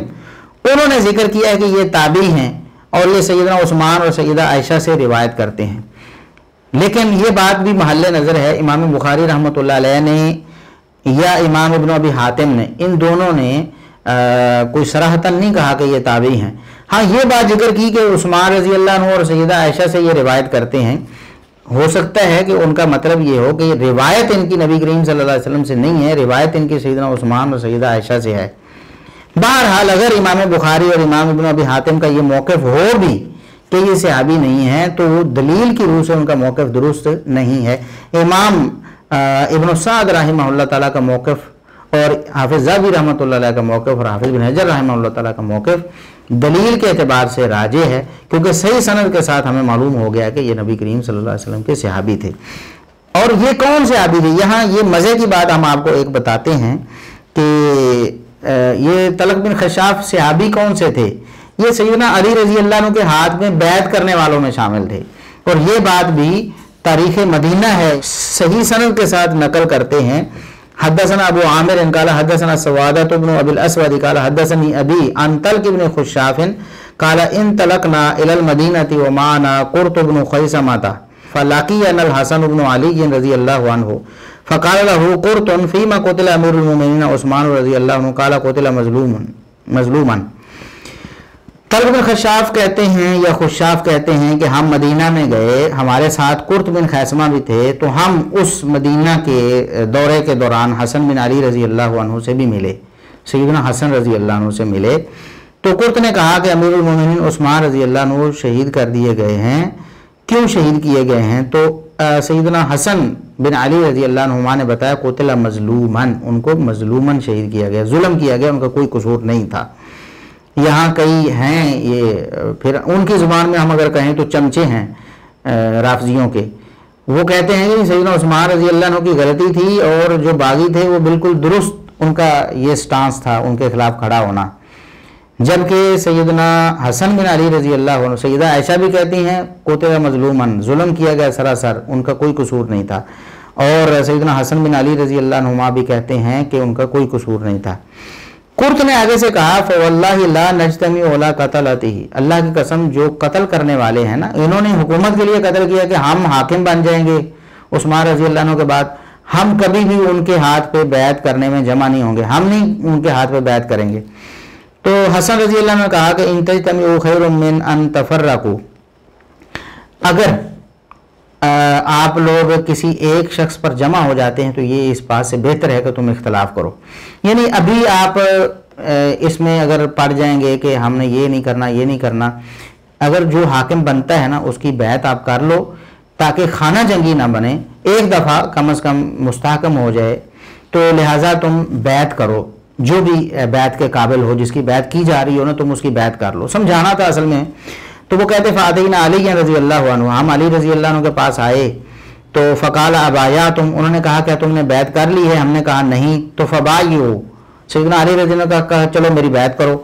انہوں نے ذکر کیا ہے کہ یہ تابعی ہیں اور یہ سیدنا عثمان اور سیدہ عائشہ سے روایت کرتے ہیں، لیکن یہ بات بھی محل نظر ہے، امام بخاری رحمۃ اللہ علیہ نے یا امام ابن ابی حاتم نے، ان دونوں نے کوئی صراحتاً نہیں کہا کہ یہ تابعی ہیں۔ ہاں یہ بات ذکر کی کہ عثمان رضی اللہ عنہ اور سیدہ عائشہ سے یہ روایت کرتے ہیں، ہو سکتا ہے کہ ان کا مطلب یہ ہو کہ روایت ان کی نبی کریم صلی اللہ علیہ وسلم سے نہیں ہے، روایت ان کی سیدنا عثمان اور سیدہ عائشہ سے ہے۔ بہرحال اگر امام بخاری اور امام ابن ابی حاتم کا یہ موقف ہو بھی کہ یہ صحابی نہیں ہے تو وہ دلیل کی روح سے ان کا موقف درست نہیں ہے۔ امام ابن سعد رحمہ اللہ تعالیٰ کا موقف اور حافظ ذہبی رحمۃ اللہ علیہ کا موقف اور حافظ بن حجر رحمہ اللہ تعالیٰ کا موقف دلیل کے اعتبار سے راجح ہے، کیونکہ صحیح سند کے ساتھ ہمیں معلوم ہو گیا کہ یہ نبی کریم صلی اللہ علیہ وسلم کے صحابی تھے۔ اور یہ کون صحابی تھے؟ یہاں یہ مزے کی بات ہم آپ کو ایک بتاتے ہیں کہ یہ طلق بن خشاف صحابی کون سے تھے؟ یہ سیدنا علی رضی اللہ عنہ کے ہاتھ میں بیعت کرنے والوں میں شامل تھے، اور یہ بات بھی تاریخ مدینہ ہے، صحیح سند کے ساتھ نقل کرتے ہیں۔ حدثنا ابو عامر قال حدثنا سوادة بن ابي الاسود قال حدثني ابي عن طلق بن خشاف قال انطلقنا الى المدينه ومعنا قرط بن خيثمة فلقينا الحسن بن علي رضي الله عنه فقال له قرط فيما قتل امير المؤمنين عثمان رضي الله عنه قال قتل مظلوما۔ طلق بن خشاف کہتے ہیں یا خشاف کہتے ہیں کہ ہم مدینہ میں گئے، ہمارے ساتھ قرط بن خیثمہ بھی تھے، تو ہم اس مدینہ کے دورے کے دوران حسن بن علی رضی اللہ عنہ سے بھی ملے، سیدنا حسن رضی اللہ عنہ سے ملے۔ تو قرط نے کہا کہ امیر المومنین عثمان رضی اللہ عنہ شہید کر دیے گئے ہیں، کیوں شہید کیے گئے ہیں؟ تو سیدنا حسن بن علی رضی اللہ عنہ نے بتایا قتل مظلومن، ان کو مظلومن شہید کیا گیا، ظلم کیا گیا، ان کا کوئی قصور نہیں تھا۔ یہاں کئی ہیں یہ، پھر ان کی زبان میں ہم اگر کہیں تو چمچے ہیں رافضیوں کے، وہ کہتے ہیں کہ سیدنا عثمان رضی اللہ عنہ کی غلطی تھی اور جو باغی تھے وہ بالکل درست ان کا یہ سٹانس تھا ان کے خلاف کھڑا ہونا، جبکہ سیدنا حسن بن علی رضی اللہ عنہ، سیدہ عائشہ بھی کہتی ہیں قتل مظلومن، ظلم کیا گیا سراسر، ان کا کوئی قصور نہیں تھا، اور سیدنا حسن بن علی رضی اللہ عنہما بھی کہتے ہیں کہ ان کا کوئی قصور نہیں تھا۔ قرط نے آگے سے کہا فواللہ لا نجتمع ولا قتلته، اللہ کی قسم جو قتل کرنے والے ہیں نا، انہوں نے حکومت کے لیے قتل کیا کہ ہم حاکم بن جائیں گے عثمان رضی اللہ عنہ کے بعد، ہم کبھی بھی ان کے ہاتھ پہ بیعت کرنے میں جمع نہیں ہوں گے، ہم نہیں ان کے ہاتھ پہ بیعت کریں گے۔ تو حسن رضی اللہ عنہ نے کہا کہ ان تجتمعوا خیر من ان تفرقوا، اگر آپ لوگ کسی ایک شخص پر جمع ہو جاتے ہیں تو یہ اس بات سے بہتر ہے کہ تم اختلاف کرو، یعنی ابھی آپ اس میں اگر پڑ جائیں گے کہ ہم نے یہ نہیں کرنا یہ نہیں کرنا، اگر جو حاکم بنتا ہے نا اس کی بیعت آپ کر لو تاکہ خانہ جنگی نہ بنے، ایک دفعہ کم از کم مستحکم ہو جائے، تو لہٰذا تم بیعت کرو، جو بھی بیعت کے قابل ہو، جس کی بیعت کی جا رہی ہو نا تم اس کی بیعت کر لو، سمجھانا تھا اصل میں۔ تو وہ کہتے فاتینا علی رضی اللہ عنہ، ہم علی رضی اللہ عنہ کے پاس آئے تو فقال ابایا تم، انہوں نے کہا کیا تم نے بیعت کر لی ہے؟ ہم نے کہا نہیں، تو فبایو، سیدنا علی رضی اللہ عنہ نے کہا چلو میری بیعت کرو۔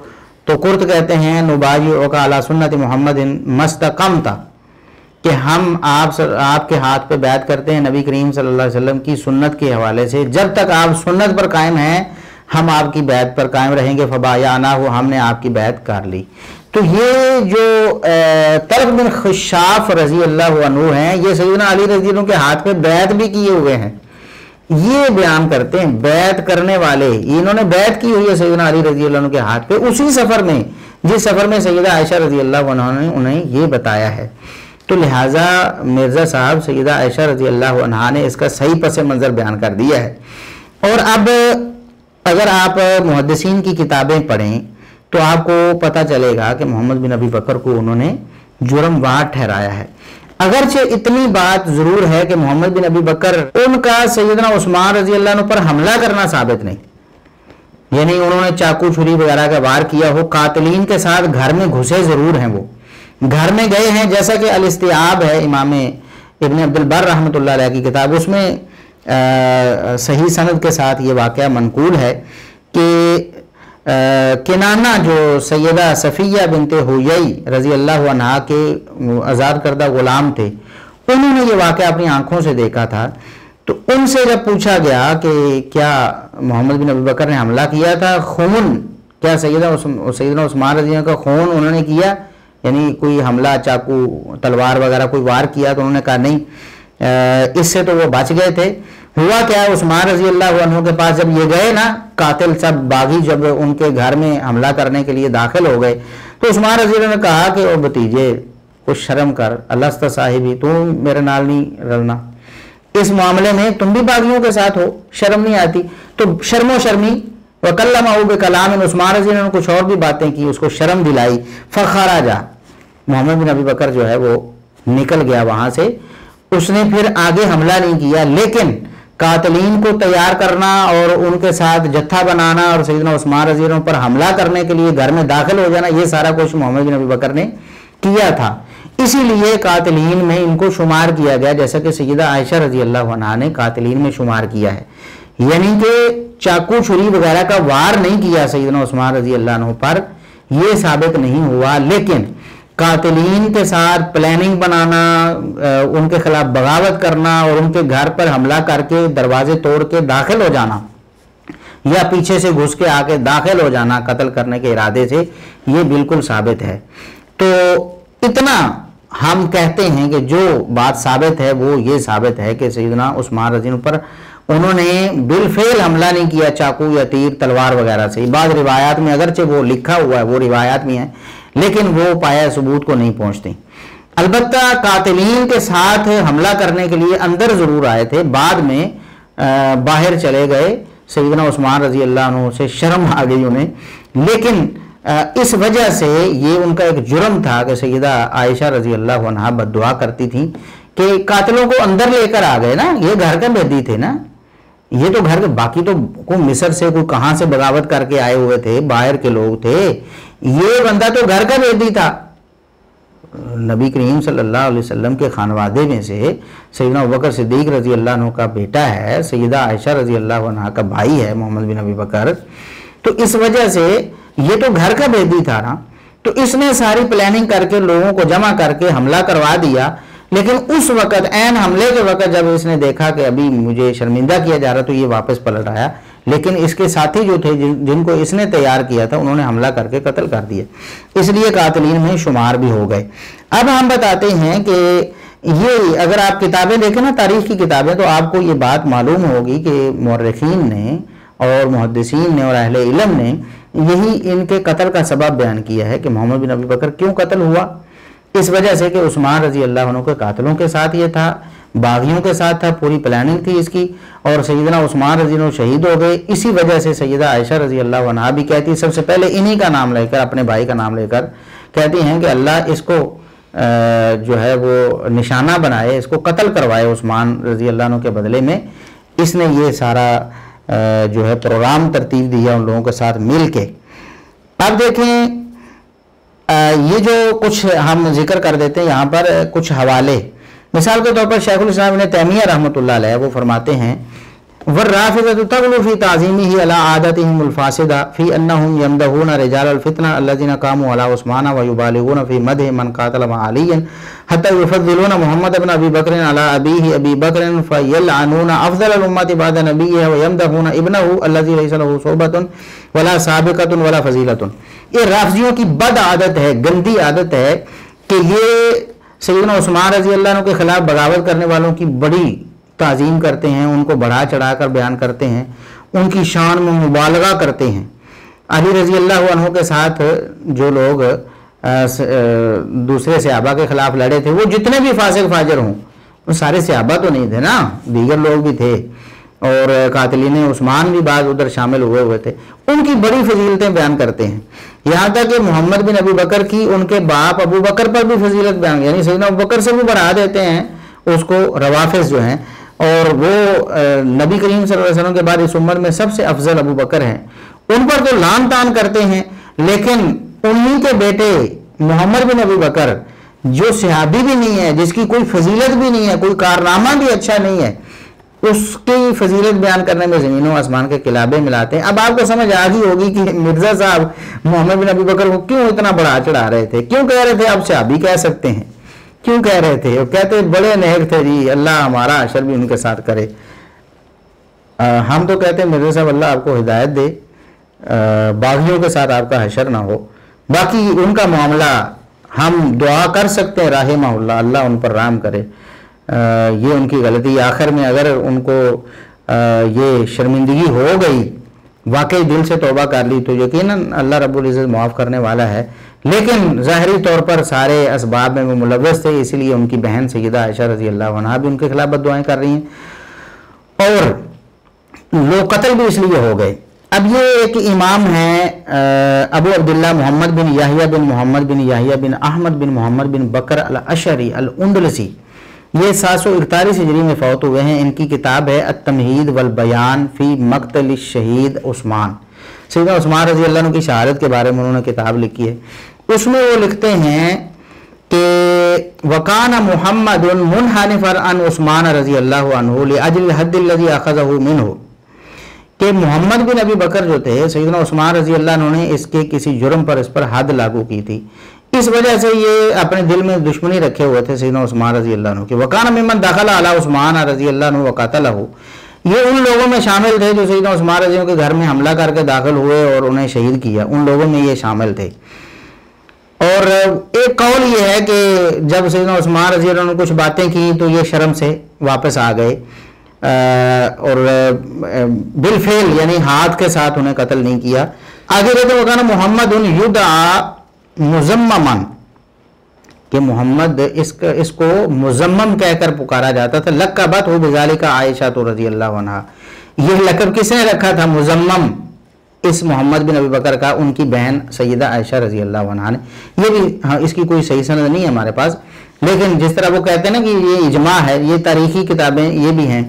تو قرط کہتے ہیں نبایعک علی سنت محمد مستقمت، کہ ہم آپ کے ہاتھ پہ بیعت کرتے ہیں نبی کریم صلی اللہ علیہ وسلم کی سنت کے حوالے سے، جب تک آپ سنت پر قائم ہیں ہم آپ کی بیعت پر قائم رہیں گے۔ فبایعناہ، ہم نے آپ کی بیعت کر لی۔ تو یہ جو طلق بن خشاف رضی اللہ عنہ ہیں، یہ سیدنا علی رضی اللہ عنہ کے ہاتھ پہ بیعت بھی کیے ہوئے ہیں، یہ بیان کرتے ہیں بیعت کرنے والے، انہوں نے بیعت کی ہوئی ہے سیدنا علی رضی اللہ عنہ کے ہاتھ پہ اسی سفر میں جس سفر میں سیدہ عائشہ رضی اللہ عنہ نے انہیں یہ بتایا ہے. تو لہٰذا مرزا صاحب سیدہ عائشہ رضی اللہ عنہ نے اس کا صحیح پس منظر بیان کر دیا ہے. اور اب اگر آپ محدثین کی کتابیں پڑھیں تو آپ کو پتہ چلے گا کہ محمد بن ابی بکر کو انہوں نے جرم وار ٹھہرایا ہے. اگرچہ اتنی بات ضرور ہے کہ محمد بن ابی بکر ان کا سیدنا عثمان رضی اللہ عنہ پر حملہ کرنا ثابت نہیں، یعنی انہوں نے چاقو چھری وغیرہ کا وار کیا ہو. قاتلین کے ساتھ گھر میں گھسے ضرور ہیں، وہ گھر میں گئے ہیں، جیسا کہ الاستیعاب ہے امام ابن عبد البر رحمۃ اللہ علیہ کی کتاب، اس میں صحیح سند کے ساتھ یہ واقعہ منقول ہے کہ کنانہ جو سیدہ صفیہ بنت حویی رضی اللہ عنہ کے آزاد کردہ غلام تھے، انہوں نے یہ واقعہ اپنی آنکھوں سے دیکھا تھا. تو ان سے جب پوچھا گیا کہ کیا محمد بن ابی بکر نے حملہ کیا تھا، خون کیا سیدنا عثمان رضی اللہ کا خون انہوں نے کیا، یعنی کوئی حملہ چاقو تلوار وغیرہ کوئی وار کیا، تو انہوں نے کہا نہیں. اس سے تو وہ بچ گئے تھے. ہوا کیا، عثمان رضی اللہ عنہ کے پاس جب یہ گئے نا قاتل سب باغی جب ان کے گھر میں حملہ کرنے کے لیے داخل ہو گئے تو عثمان رضی اللہ نے کہا کہ او بھتیجے کچھ شرم کر، اللہ صاحبی تم میرے نال نہیں رلنا، اس معاملے میں تم بھی باغیوں کے ساتھ ہو، شرم نہیں آتی. تو شرم و شرمی وکلمہ بکلام، عثمان رضی اللہ نے کچھ اور بھی باتیں کی، اس کو شرم دلائی. فخرج، محمد بن ابی بکر جو ہے وہ نکل گیا وہاں سے، اس نے پھر آگے حملہ نہیں کیا، لیکن قاتلین کو تیار کرنا اور ان کے ساتھ جتھا بنانا اور سیدنا عثمان رضی اللہ عنہ پر حملہ کرنے کے لیے گھر میں داخل ہو جانا، یہ سارا کچھ محمد بن ابی بکر نے کیا تھا. اسی لیے قاتلین میں ان کو شمار کیا گیا، جیسا کہ سیدہ عائشہ رضی اللہ عنہا نے قاتلین میں شمار کیا ہے. یعنی کہ چاقو چھری وغیرہ کا وار نہیں کیا سیدنا عثمان رضی اللہ عنہ پر، یہ ثابت نہیں ہوا، لیکن قاتلین کے ساتھ پلاننگ بنانا، ان کے خلاف بغاوت کرنا اور ان کے گھر پر حملہ کر کے دروازے توڑ کے داخل ہو جانا یا پیچھے سے گھس کے آ کے داخل ہو جانا قتل کرنے کے ارادے سے، یہ بالکل ثابت ہے. تو اتنا ہم کہتے ہیں کہ جو بات ثابت ہے وہ یہ ثابت ہے کہ سیدنا عثمان رضی اللہ عنہ پر انہوں نے بالفعل حملہ نہیں کیا چاقو یا تیر تلوار وغیرہ سے. بعض روایات میں اگرچہ وہ لکھا ہوا ہے، وہ روایات میں ہیں، لیکن وہ پایا ثبوت کو نہیں پہنچتے. البتہ قاتلین کے ساتھ حملہ کرنے کے لیے اندر ضرور آئے تھے، بعد میں باہر چلے گئے. سیدنا عثمان رضی اللہ عنہ سے شرم آ گئی انہیں، لیکن اس وجہ سے یہ ان کا ایک جرم تھا کہ سیدہ عائشہ رضی اللہ عنہ بد دعا کرتی تھیں کہ قاتلوں کو اندر لے کر آ گئے نا، یہ گھر کا بیدی تھے نا، یہ تو گھر کے باقی تو کوئی مصر سے کوئی کہاں سے بغاوت کر کے آئے ہوئے تھے، باہر کے لوگ تھے، یہ بندہ تو گھر کا بیدی تھا. نبی کریم صلی اللہ علیہ وسلم کے خانوادے میں سے سیدنا ابوبکر صدیق رضی اللہ عنہ کا بیٹا ہے، سیدہ عائشہ رضی اللہ عنہ کا بھائی ہے محمد بن ابی بکر. تو اس وجہ سے یہ تو گھر کا بیدی تھا نا، تو اس نے ساری پلاننگ کر کے لوگوں کو جمع کر کے حملہ کروا دیا. لیکن اس وقت عین حملے کے وقت جب اس نے دیکھا کہ ابھی مجھے شرمندہ کیا جا رہا تو یہ واپس پلٹ آیا، لیکن اس کے ساتھی جو تھے جن کو اس نے تیار کیا تھا انہوں نے حملہ کر کے قتل کر دیا، اس لیے قاتلین میں شمار بھی ہو گئے. اب ہم بتاتے ہیں کہ یہ اگر آپ کتابیں دیکھیں نا تاریخ کی کتابیں تو آپ کو یہ بات معلوم ہوگی کہ مورخین نے اور محدثین نے اور اہل علم نے یہی ان کے قتل کا سبب بیان کیا ہے کہ محمد بن ابی بکر کیوں قتل ہوا. اس وجہ سے کہ عثمان رضی اللہ عنہ کے قاتلوں کے ساتھ یہ تھا، باغیوں کے ساتھ تھا، پوری پلاننگ تھی اس کی، اور سیدنا عثمان رضی اللہ عنہ شہید ہو گئے. اسی وجہ سے سیدہ عائشہ رضی اللہ عنہ بھی کہتی سب سے پہلے انہی کا نام لے کر، اپنے بھائی کا نام لے کر کہتی ہیں کہ اللہ اس کو جو ہے وہ نشانہ بنائے، اس کو قتل کروائے عثمان رضی اللہ عنہ کے بدلے میں. اس نے یہ سارا جو ہے پروگرام ترتیب دیا ان لوگوں کے ساتھ مل کے. اب دیکھیں یہ جو کچھ ہم ذکر کر دیتے ہیں یہاں پر کچھ حوالے، مثال کے طور پر شیخ الاسلام ابن تیمیہ رحمۃ اللہ علیہ وہ فرماتے ہیں والرافضة تغلو في تعظيمه على عادتهم الفاسدة في أنهم يمدحون رجال الفتنة الذين قاموا على عثمان ويبالغون في مدح من قاتل مع علي حتى يفضلون محمد بن أبي بكر على أبيه أبي بكر فيلعنون أفضل الأمة بعد نبيه ويمدحون ابنه الذي ليس له صحبة ولا سابقة ولا فضيلة. یہ رافضیوں کی بد عادت ہے، گندی عادت ہے کہ یہ سیدنا عثمان رضی اللہ عنہ کے خلاف بغاوت کرنے والوں کی بڑی تعظیم کرتے ہیں, ان کو بڑھا چڑھا کر بیان کرتے ہیں, ان کی شان میں مبالغہ کرتے ہیں. علی رضی اللہ عنہ کے ساتھ جو لوگ دوسرے صحابہ کے خلاف لڑے تھے, وہ جتنے بھی فاسق فاجر ہوں, وہ سارے صحابہ تو نہیں تھے نا, دیگر لوگ بھی تھے, اور قاتلین عثمان بھی بعض ادھر شامل ہوئے تھے. ان کی بڑی فضیلتیں بیان کرتے ہیں, یہاں تک کہ محمد بن ابی بکر کی ان کے باپ ابو بکر پر بھی فضیلت بیان, یعنی سیدنا ابو بکر سے بھی بڑھا دیتے ہیں اس کو روافض جو ہیں, اور وہ نبی کریم صلی اللہ علیہ وسلم کے بعد اس امت میں سب سے افضل ابو بکر ہیں. ان پر تو لان تان کرتے ہیں, لیکن انہی کے بیٹے محمد بن ابی بکر جو صحابی بھی نہیں ہے, جس کی کوئی فضیلت بھی نہیں ہے, کوئی کارنامہ بھی اچھا نہیں ہے, اس کی فضیلت بیان کرنے میں زمین و آسمان کے قلابے ملاتے ہیں. اب آپ کو سمجھ آ گئی ہوگی کہ مرزا صاحب محمد بن ابی بکر کو کیوں اتنا بڑا چڑھا رہے تھے, کیوں کہہ رہے تھے آپ صحابی کہہ سکتے ہیں, کیوں کہہ رہے تھے؟ وہ کہتے بڑے نیک تھے جی, اللہ ہمارا حشر بھی ان کے ساتھ کرے. ہم تو کہتے ہیں مرزا صاحب اللہ آپ کو ہدایت دے, باغیوں کے ساتھ آپ کا حشر نہ ہو. باقی ان کا معاملہ ہم دعا کر سکتے ہیں رحمہ اللہ, اللہ ان پر رحم کرے. یہ ان کی غلطی, آخر میں اگر ان کو یہ شرمندگی ہو گئی, واقعی دل سے توبہ کر لی, تو یقیناً اللہ رب العزت معاف کرنے والا ہے. لیکن ظاہری طور پر سارے اسباب میں وہ ملوث تھے, اسی لیے ان کی بہن سیدہ عائشہ رضی اللہ عنہا بھی ان کے خلاف بد دعائیں کر رہی ہیں, اور لوگ قتل بھی اس لیے ہو گئے. اب یہ ایک امام ہیں ابو عبداللہ محمد بن یحییٰ بن محمد بن یحییٰ بن احمد بن محمد بن بکر الاشعری الاندلسی, یہ 741 ہجری میں فوت ہوئے ہیں. ان کی کتاب ہے التمہید والبیان فی مقتل الشہید عثمان. سیدنا عثمان رضی اللہ عنہ کی شہادت کے بارے میں انہوں نے کتاب لکھی ہے. اس میں وہ لکھتے ہیں کہ وَقَانَ مُحَمَّدٌ مُنْحَنِفًا عَنْ عثمان رضی اللہ عنہ لِأَجْلِ الْحَدِّ الَّذِي أَخَذَهُ مِنْهُ, کہ محمد بن ابی بکر جو تھے, سیدنا عثمان رضی اللہ عنہ نے اس کے کسی جرم پر اس پر حد لاگو کی تھی, اس وجہ سے یہ اپنے دل میں دشمنی رکھے ہوئے تھے سیدنا عثمان رضی اللہ عنہ کے. وَقَانَ مِمَّنْ دَخَلَ عَلَى عثمان رضی اللہ عنہ وَقَتَلَهُ, یہ ان لوگوں میں شامل تھے جو سیدنا عثمان رضی اللہ عنہ کے گھر میں حملہ کر کے داخل ہوئے اور انہیں شہید کیا, ان لوگوں میں یہ شامل تھے. اور ایک قول یہ ہے کہ جب سیدنا عثمان رضی اللہ عنہ نے کچھ باتیں کی تو یہ شرم سے واپس آ گئے, اور بالفعل یعنی ہاتھ کے ساتھ انہیں قتل نہیں کیا. آگے رہتے وکانا محمد یدعا مزممن, کہ محمد اس کو مزمم کہہ کر پکارا جاتا تھا. لقبت ہو بذالک عائشہ رضی اللہ عنہا, یہ لقب کس نے رکھا تھا مزمم, اس محمد بن ابی بکر کا ان کی بہن سیدہ عائشہ رضی اللہ عنہا نے. یہ بھی اس کی کوئی صحیح سند نہیں ہے ہمارے پاس, لیکن جس طرح وہ کہتے ہیں نا کہ یہ اجماع ہے, یہ تاریخی کتابیں یہ بھی ہیں.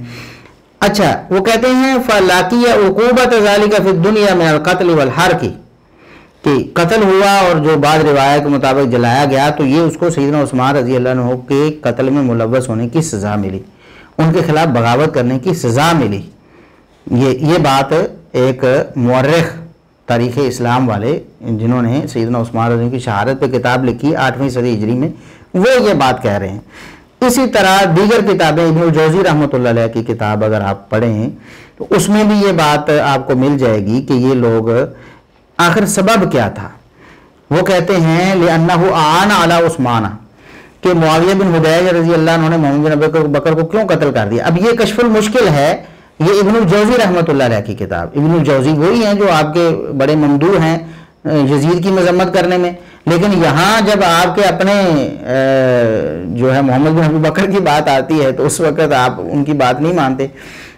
اچھا, وہ کہتے ہیں فَلَاقِيَ عُقُوبَةَ ذَلِكَ فِي الدُّنْيَا مِنَ الْقَتْلِ وَالْحَرْقِ, کہ قتل ہوا اور جو بعض روایت کے مطابق جلایا گیا, تو یہ اس کو سیدنا عثمان رضی اللہ عنہ کے قتل میں ملوث ہونے کی سزا ملی, ان کے خلاف بغاوت کرنے کی سزا ملی. یہ بات ایک مورخ تاریخ اسلام والے جنہوں نے سیدنا عثمان رضی اللہ عنہ کی شہادت پہ کتاب لکھی 8ویں صدی ہجری میں, وہ یہ بات کہہ رہے ہیں. اسی طرح دیگر کتابیں, ابن الجوزی رحمۃ اللہ علیہ کی کتاب اگر آپ پڑھیں تو اس میں بھی یہ بات آپ کو مل جائے گی کہ یہ لوگ آخر سبب کیا تھا. وہ کہتے ہیں لِأَنَّهُ أَعَانَ عَلَى عثمان, کہ معاویہ بن حدیج رضی اللہ عنہ نے محمد بن ابی بکر کو کیوں قتل کر دیا. اب یہ کشف المشکل ہے, یہ ابن الجوزی رحمۃ اللہ علیہ کی کتاب. ابن الجوزی وہی ہیں جو آپ کے بڑے ممدوح ہیں یزید کی مذمت کرنے میں, لیکن یہاں جب آپ کے اپنے جو ہے محمد بن ابی بکر کی بات آتی ہے تو اس وقت آپ ان کی بات نہیں مانتے.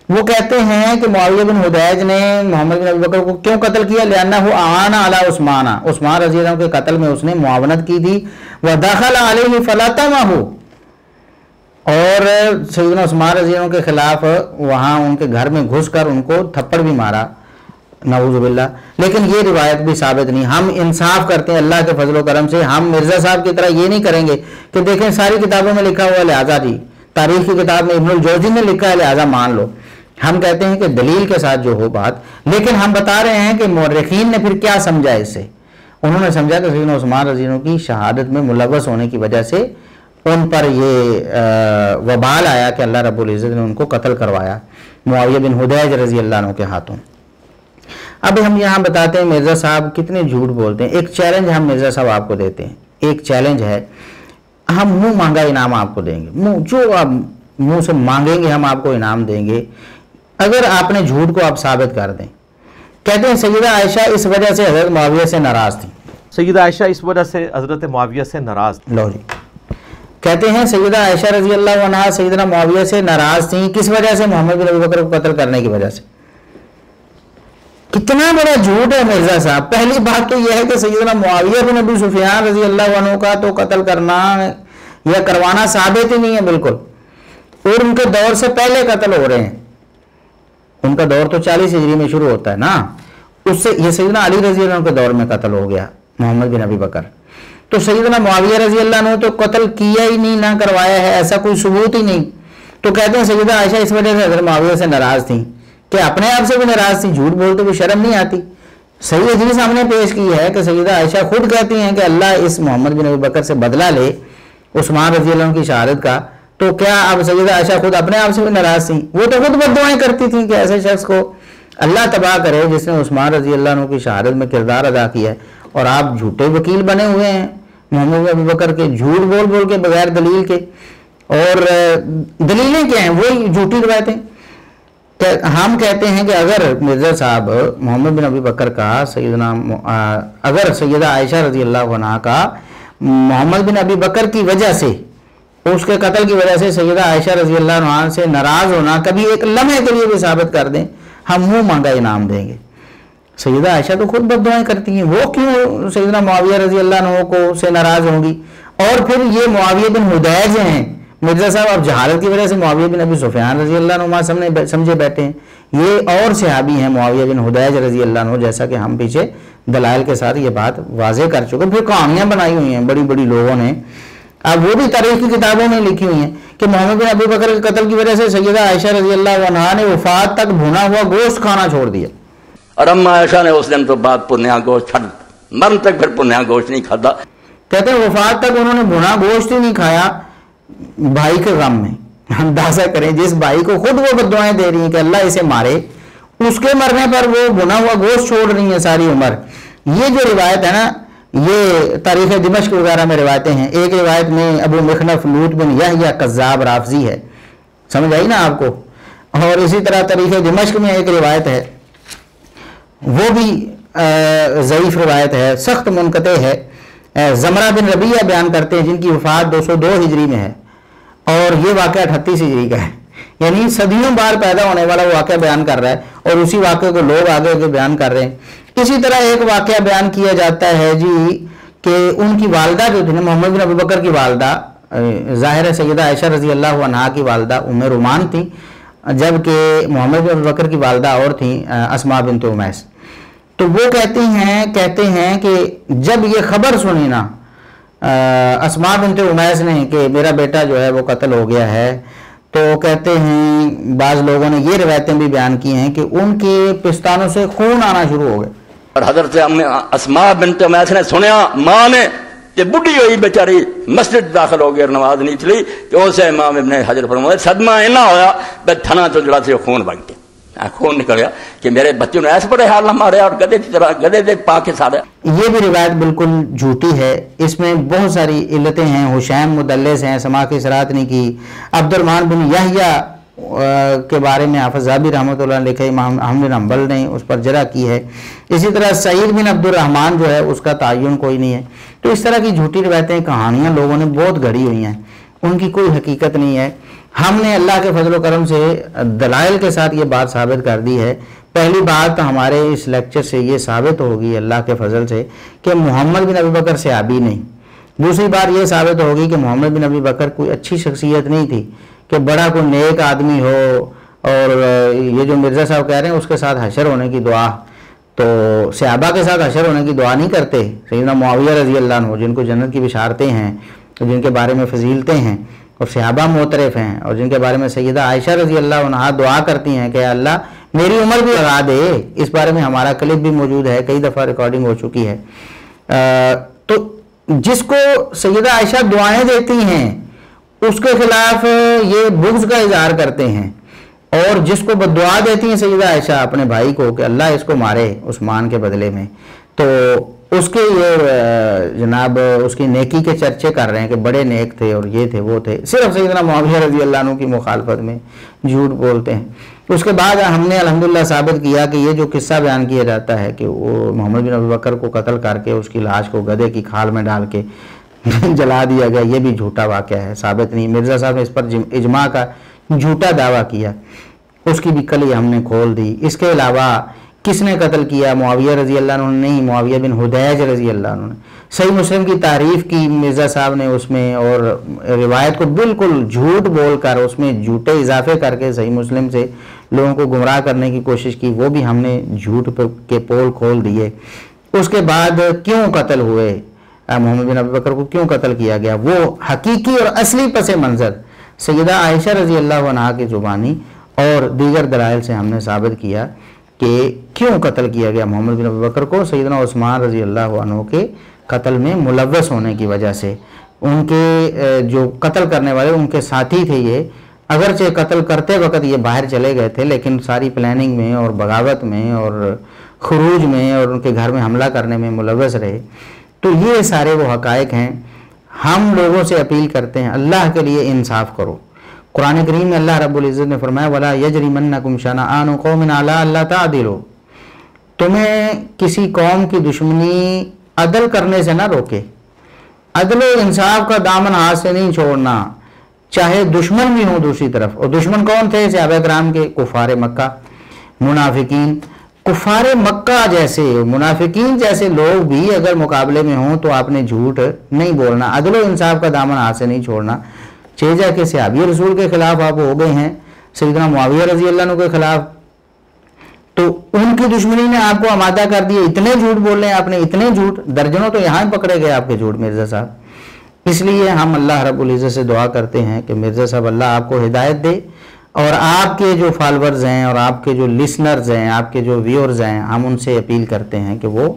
وہ کہتے ہیں کہ معاویہ بن حدیج نے محمد بن ابی بکر کو کیوں قتل کیا, لِأَنَّهُ أَعَانَ عَلَى عثمان, عثمان رضی اللہ عنہ کے قتل میں اس نے معاونت کی تھی. وَدَخَلَ عَلَيْهِ فَلَطَمَهُ, اور سیدنا عثمان رضی اللہ عنہ کے خلاف وہاں ان کے گھر میں گھس کر ان کو تھپڑ بھی مارا, نعوذ باللہ. لیکن یہ روایت بھی ثابت نہیں. ہم انصاف کرتے ہیں اللہ کے فضل و کرم سے, ہم مرزا صاحب کی طرح یہ نہیں کریں گے کہ دیکھیں ساری کتابوں میں لکھا ہوا ہے لہٰذا جی, تاریخ کی کتاب میں ابن الجوزی نے لکھا ہے لہٰذا مان لو. ہم کہتے ہیں کہ دلیل کے ساتھ جو ہو بات, لیکن ہم بتا رہے ہیں کہ مورخین نے پھر کیا سمجھا اس سے. انہوں نے سمجھا کہ سیدنا عثمان رضی اللہ عنہ کی شہادت میں ملوث ہونے کی وجہ سے ان پر یہ وبال آیا کہ اللہ رب العزت نے ان کو قتل کروایا معاویہ بن حدیج رضی اللہ عنہ کے ہاتھوں. اب ہم یہاں بتاتے ہیں مرزا صاحب کتنے جھوٹ بولتے ہیں. ایک چیلنج ہم مرزا صاحب آپ کو دیتے ہیں, ایک چیلنج ہے, ہم منہ مانگا انعام آپ کو دیں گے, جو آپ منہ سے مانگیں گے ہم آپ کو انعام دیں گے اگر آپ نے جھوٹ کو آپ ثابت کر دیں. کہتے ہیں سیدہ عائشہ اس وجہ سے حضرت معاویہ سے ناراض تھی. سیدہ عائشہ اس وجہ سے حضرت معاویہ سے ناراض تھی. لو جی کہتے ہیں سیدہ عائشہ رضی اللہ عنہا سیدنا معاویہ سے ناراض تھیں. کس وجہ سے؟ محمد بن ابی بکر کو قتل کرنے کی وجہ سے. کتنا بڑا جھوٹ ہے مرزا صاحب. پہلی بات تو یہ ہے کہ سیدنا معاویہ بن ابی سفیان رضی اللہ عنہ کا تو قتل کرنا یا کروانا ثابت ہی نہیں ہے بالکل, اور ان کے دور سے پہلے قتل ہو رہے ہیں. ان کا دور تو 40 ہجری میں شروع ہوتا ہے نا, اس سے یہ سیدنا علی رضی اللہ عنہ کے دور میں قتل ہو گیا محمد بن ابی بکر. تو سیدنا معاویہ رضی اللہ عنہ تو قتل کیا ہی نہیں, نہ کروایا ہے, ایسا کوئی ثبوت ہی نہیں. تو کہتے ہیں سیدہ عائشہ اس وجہ سے حضرت معاویہ سے ناراض تھیں کہ اپنے آپ سے بھی ناراض تھیں, جھوٹ بولتے ہوئے شرم نہیں آتی. صحیح حدیث ہم نے پیش کی ہے کہ سیدہ عائشہ خود کہتی ہیں کہ اللہ اس محمد بن ابی بکر سے بدلہ لے عثمان رضی اللہ عنہ کی شہادت کا. تو کیا اب سیدہ عائشہ خود اپنے آپ سے بھی ناراض تھیں؟ وہ تو خود بد دعائیں کرتی تھیں کہ ایسے شخص کو اللہ تباہ کرے جس نے عثمان رضی اللہ عنہ کی شہادت میں کردار ادا کیا ہے, اور آپ جھوٹے وکیل بنے ہوئے ہیں محمد بن ابی بکر کے, جھوٹ بول بول کے بغیر دلیل کے. اور دلیلیں کیا ہیں؟ وہی جھوٹی روایتیں. ہم کہتے ہیں کہ اگر مرزا صاحب محمد بن ابی بکر کا اگر سیدہ عائشہ رضی اللہ عنہا کا محمد بن ابی بکر کی وجہ سے, اس کے قتل کی وجہ سے سیدہ عائشہ رضی اللہ عنہا سے ناراض ہونا کبھی ایک لمحے کے لیے بھی ثابت کر دیں, ہم منہ مانگا انعام دیں گے. سیدہ عائشہ تو خود بد دعائیں کرتی ہیں, وہ کیوں سیدنا معاویہ رضی اللہ عنہ کو سے ناراض ہوں گی؟ اور پھر یہ معاویہ بن حدیج ہیں مرزا صاحب, اب جہالت کی وجہ سے معاویہ بن ابی سفیان رضی اللہ عنہ سمجھے بیٹھے ہیں. یہ اور صحابی ہیں معاویہ بن حدیج رضی اللہ عنہ, جیسا کہ ہم پیچھے دلائل کے ساتھ یہ بات واضح کر چکے. پھر کہانیاں بنائی ہوئی ہیں بڑی بڑی لوگوں نے, اب وہ بھی تاریخ کی کتابوں میں لکھی ہوئی ہیں کہ محمد بن ابی بکر کے قتل کی وجہ سے سیدہ عائشہ رضی اللہ عنہا نے وفات تک بھنا ہوا گوشت کھانا چھوڑ دیا. اور اما عائشہ نے اس دن تو بعد پنیا گوشت چھڑ مرن تک پھر پنیا گوشت نہیں کھادا. کہتے ہیں وفات تک انہوں نے بھنا گوشت ہی نہیں کھایا بھائی کے غم میں. اندازہ کریں جس بھائی کو خود وہ بد دعائیں دے رہی ہیں کہ اللہ اسے مارے, اس کے مرنے پر وہ بھنا ہوا گوشت چھوڑ رہی ہیں ساری عمر. یہ جو روایت ہے نا, یہ تاریخ دمشق وغیرہ میں روایتیں ہیں. ایک روایت میں ابو مخنف لوط بن یحییٰ قذاب رافضی ہے, سمجھ آئی نا آپ کو. اور اسی طرح تاریخ دمشق میں ایک روایت ہے, وہ بھی ضعیف روایت ہے, سخت منقطع ہے. زمرہ بن ربیعہ بیان کرتے ہیں جن کی وفات 202 ہجری میں ہے, اور یہ واقعہ 38 ہجری کا ہے. یعنی صدیوں بعد پیدا ہونے والا واقعہ بیان کر رہا ہے, اور اسی واقعے کو لوگ آگے کے بیان کر رہے ہیں. اسی طرح ایک واقعہ بیان کیا جاتا ہے جی کہ ان کی والدہ جو تھی نا, محمد بن ابی بکر کی والدہ, ظاہر ہے سیدہ عائشہ رضی اللہ عنہا کی والدہ ام رومان تھیں, جبکہ محمد بن ابی بکر کی والدہ اور تھیں اسماء بنت امیس. تو وہ کہتے ہیں کہ جب یہ خبر سنی نا اسماء بنت امیس نے کہ میرا بیٹا جو ہے وہ قتل ہو گیا ہے, تو کہتے ہیں بعض لوگوں نے یہ روایتیں بھی بیان کی ہیں کہ ان کے پستانوں سے خون آنا شروع ہو گئے. اور حضرت اسماء بنت امیس نے سنیا ماں نے کہ بڈھی ہوئی بیچاری مسجد داخل ہو گئی اور نماز نہیں چلی, کہ اسے امام ابن حجر فرمایا صدمہ اینا ہویا بے تھنا تو جڑا سے خون بن گیا, خون نکل گیا کہ میرے بچوں نے ایسے بڑے حال نہ مارے اور گدے کی طرح گدے دے پا کے سارے. یہ بھی روایت بالکل جھوٹی ہے, اس میں بہت ساری علتیں ہیں. حشیم مدلس ہیں, سما کی صراحت نہیں کی. عبد الرحمن بن یحییٰ کے بارے میں حافظ ذہبی رحمۃ اللہ علیہ لکھے, امام احمد بن حنبل نے اس پر جرح کی ہے. اسی طرح سعید بن عبد الرحمن جو ہے اس کا تعین کوئی نہیں ہے. تو اس طرح کی جھوٹی روایتیں, کہانیاں لوگوں نے بہت گھڑی ہوئی ہیں, ان کی کوئی حقیقت نہیں ہے. ہم نے اللہ کے فضل و کرم سے دلائل کے ساتھ یہ بات ثابت کر دی ہے. پہلی بات ہمارے اس لیکچر سے یہ ثابت ہوگی اللہ کے فضل سے کہ محمد بن ابی بکر صحابی نہیں. دوسری بات یہ ثابت ہوگی کہ محمد بن ابی بکر کوئی اچھی شخصیت نہیں تھی, کہ بڑا کوئی نیک آدمی ہو. اور یہ جو مرزا صاحب کہہ رہے ہیں اس کے ساتھ حشر ہونے کی دعا, تو صحابہ کے ساتھ حشر ہونے کی دعا نہیں کرتے. سیدنا معاویہ رضی اللہ عنہ جن کو جنت کی بشارتیں ہیں, جن کے بارے میں فضیلتیں ہیں, اور صحابہ معترف ہیں, اور جن کے بارے میں سیدہ عائشہ رضی اللہ عنہا دعا کرتی ہیں کہ اللہ میری عمر بھی لگا دے. اس بارے میں ہمارا کلپ بھی موجود ہے, کئی دفعہ ریکارڈنگ ہو چکی ہے. تو جس کو سیدہ عائشہ دعائیں دیتی ہیں اس کے خلاف یہ بغض کا اظہار کرتے ہیں, اور جس کو بددعا دیتی ہیں سیدہ عائشہ اپنے بھائی کو کہ اللہ اس کو مارے عثمان کے بدلے میں, تو اس کے یہ جناب اس کی نیکی کے چرچے کر رہے ہیں کہ بڑے نیک تھے اور یہ تھے وہ تھے، صرف سیدنا معاویہ رضی اللہ عنہ کی مخالفت میں جھوٹ بولتے ہیں۔ اس کے بعد ہم نے الحمدللہ ثابت کیا کہ یہ جو قصہ بیان کیا جاتا ہے کہ وہ محمد بن ابو بکر کو قتل کر کے اس کی لاش کو گدھے کی کھال میں ڈال کے جلا دیا گیا، یہ بھی جھوٹا واقعہ ہے، ثابت نہیں۔ مرزا صاحب نے اس پر اجماع کا جھوٹا دعویٰ کیا، اس کی بھی کلی ہم نے کھول دی۔ اس کے علاوہ کس نے قتل کیا؟ معاویہ رضی اللہ عنہ نہیں، معاویہ بن حدیج رضی اللہ عنہ نے۔ صحیح مسلم کی تعریف کی مرزا صاحب نے اس میں، اور روایت کو بالکل جھوٹ بول کر اس میں جھوٹے اضافے کر کے صحیح مسلم سے لوگوں کو گمراہ کرنے کی کوشش کی، وہ بھی ہم نے جھوٹ کے پول کھول دیے۔ اس کے بعد کیوں قتل ہوئے محمد بن ابی بکر کو، کیوں قتل کیا گیا، وہ حقیقی اور اصلی پس منظر سیدہ عائشہ رضی اللہ عنہا کی زبانی اور دیگر دلائل سے ہم نے ثابت کیا کہ کیوں قتل کیا گیا محمد بن ابی بکر کو، سیدنا عثمان رضی اللہ عنہ کے قتل میں ملوث ہونے کی وجہ سے۔ ان کے جو قتل کرنے والے ان کے ساتھی تھے، یہ اگرچہ قتل کرتے وقت یہ باہر چلے گئے تھے لیکن ساری پلاننگ میں اور بغاوت میں اور خروج میں اور ان کے گھر میں حملہ کرنے میں ملوث رہے۔ تو یہ سارے وہ حقائق ہیں۔ ہم لوگوں سے اپیل کرتے ہیں اللہ کے لیے انصاف کرو۔ قرآن کریم میں اللہ رب العزت نے فرمایا وَلَا يَجْرِمَنَّكُمْ شَنَآنُ قَوْمٍ عَلَىٰ أَلَّا تَعْدِلُوا، تمہیں کسی قوم کی دشمنی عدل کرنے سے نہ روکے۔ عدل و انصاف کا دامن ہاتھ سے نہیں چھوڑنا، چاہے دشمن بھی ہوں دوسری طرف۔ اور دشمن کون تھے؟ صحابہ کرام کے کفار مکہ، منافقین۔ کفار مکہ جیسے منافقین جیسے لوگ بھی اگر مقابلے میں ہوں تو آپ نے جھوٹ نہیں بولنا، عدل و انصاف کا دامن ہاتھ سے نہیں چھوڑنا۔ چیزہ کے صحابی رسول کے خلاف آپ ہو گئے ہیں، سیدنا معاویہ رضی اللہ عنہ کے خلاف، تو ان کی دشمنی نے آپ کو آمادہ کر دیا۔ اتنے جھوٹ بول رہے ہیں آپ نے، اتنے جھوٹ، درجنوں تو یہاں پکڑے گئے آپ کے جھوٹ مرزا صاحب۔ اس لیے ہم اللہ رب العزت سے دعا کرتے ہیں کہ مرزا صاحب اللہ آپ کو ہدایت دے، اور آپ کے جو فالورز ہیں اور آپ کے جو لسنرز ہیں، آپ کے جو ویورز ہیں، ہم ان سے اپیل کرتے ہیں کہ وہ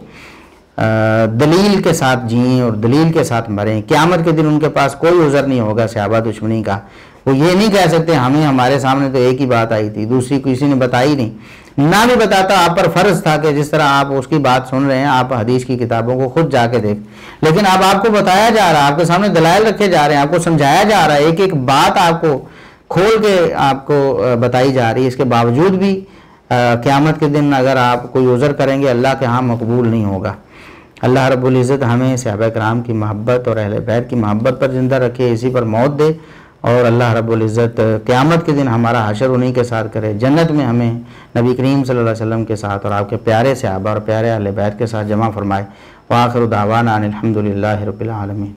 دلیل کے ساتھ جئیں اور دلیل کے ساتھ مریں۔ قیامت کے دن ان کے پاس کوئی عذر نہیں ہوگا صحابہ دشمنی کا۔ وہ یہ نہیں کہہ سکتے ہمیں ہمارے سامنے تو ایک ہی بات آئی تھی، دوسری کسی نے بتائی نہیں۔ نہ بھی بتاتا آپ پر فرض تھا کہ جس طرح آپ اس کی بات سن رہے ہیں، آپ حدیث کی کتابوں کو خود جا کے دیکھ، لیکن اب آپ کو بتایا جا رہا ہے، آپ کے سامنے دلائل رکھے جا رہے ہیں، آپ کو سمجھایا جا رہا ہے، ایک ایک بات آپ کو کھول کے آپ کو بتائی جا رہی ہے۔ اس کے باوجود بھی قیامت کے دن اگر آپ کوئی عذر کریں گے اللہ کے ہاں مقبول نہیں ہوگا۔ اللہ رب العزت ہمیں صحابہ کرام کی محبت اور اہل بیت کی محبت پر زندہ رکھے، اسی پر موت دے، اور اللہ رب العزت قیامت کے دن ہمارا حشر انہی کے ساتھ کرے، جنت میں ہمیں نبی کریم صلی اللہ علیہ وسلم کے ساتھ اور آپ کے پیارے صحابہ اور پیارے اہل بیت کے ساتھ جمع فرمائے۔ وآخر دعوانا ان الحمد للہ رب العالمین۔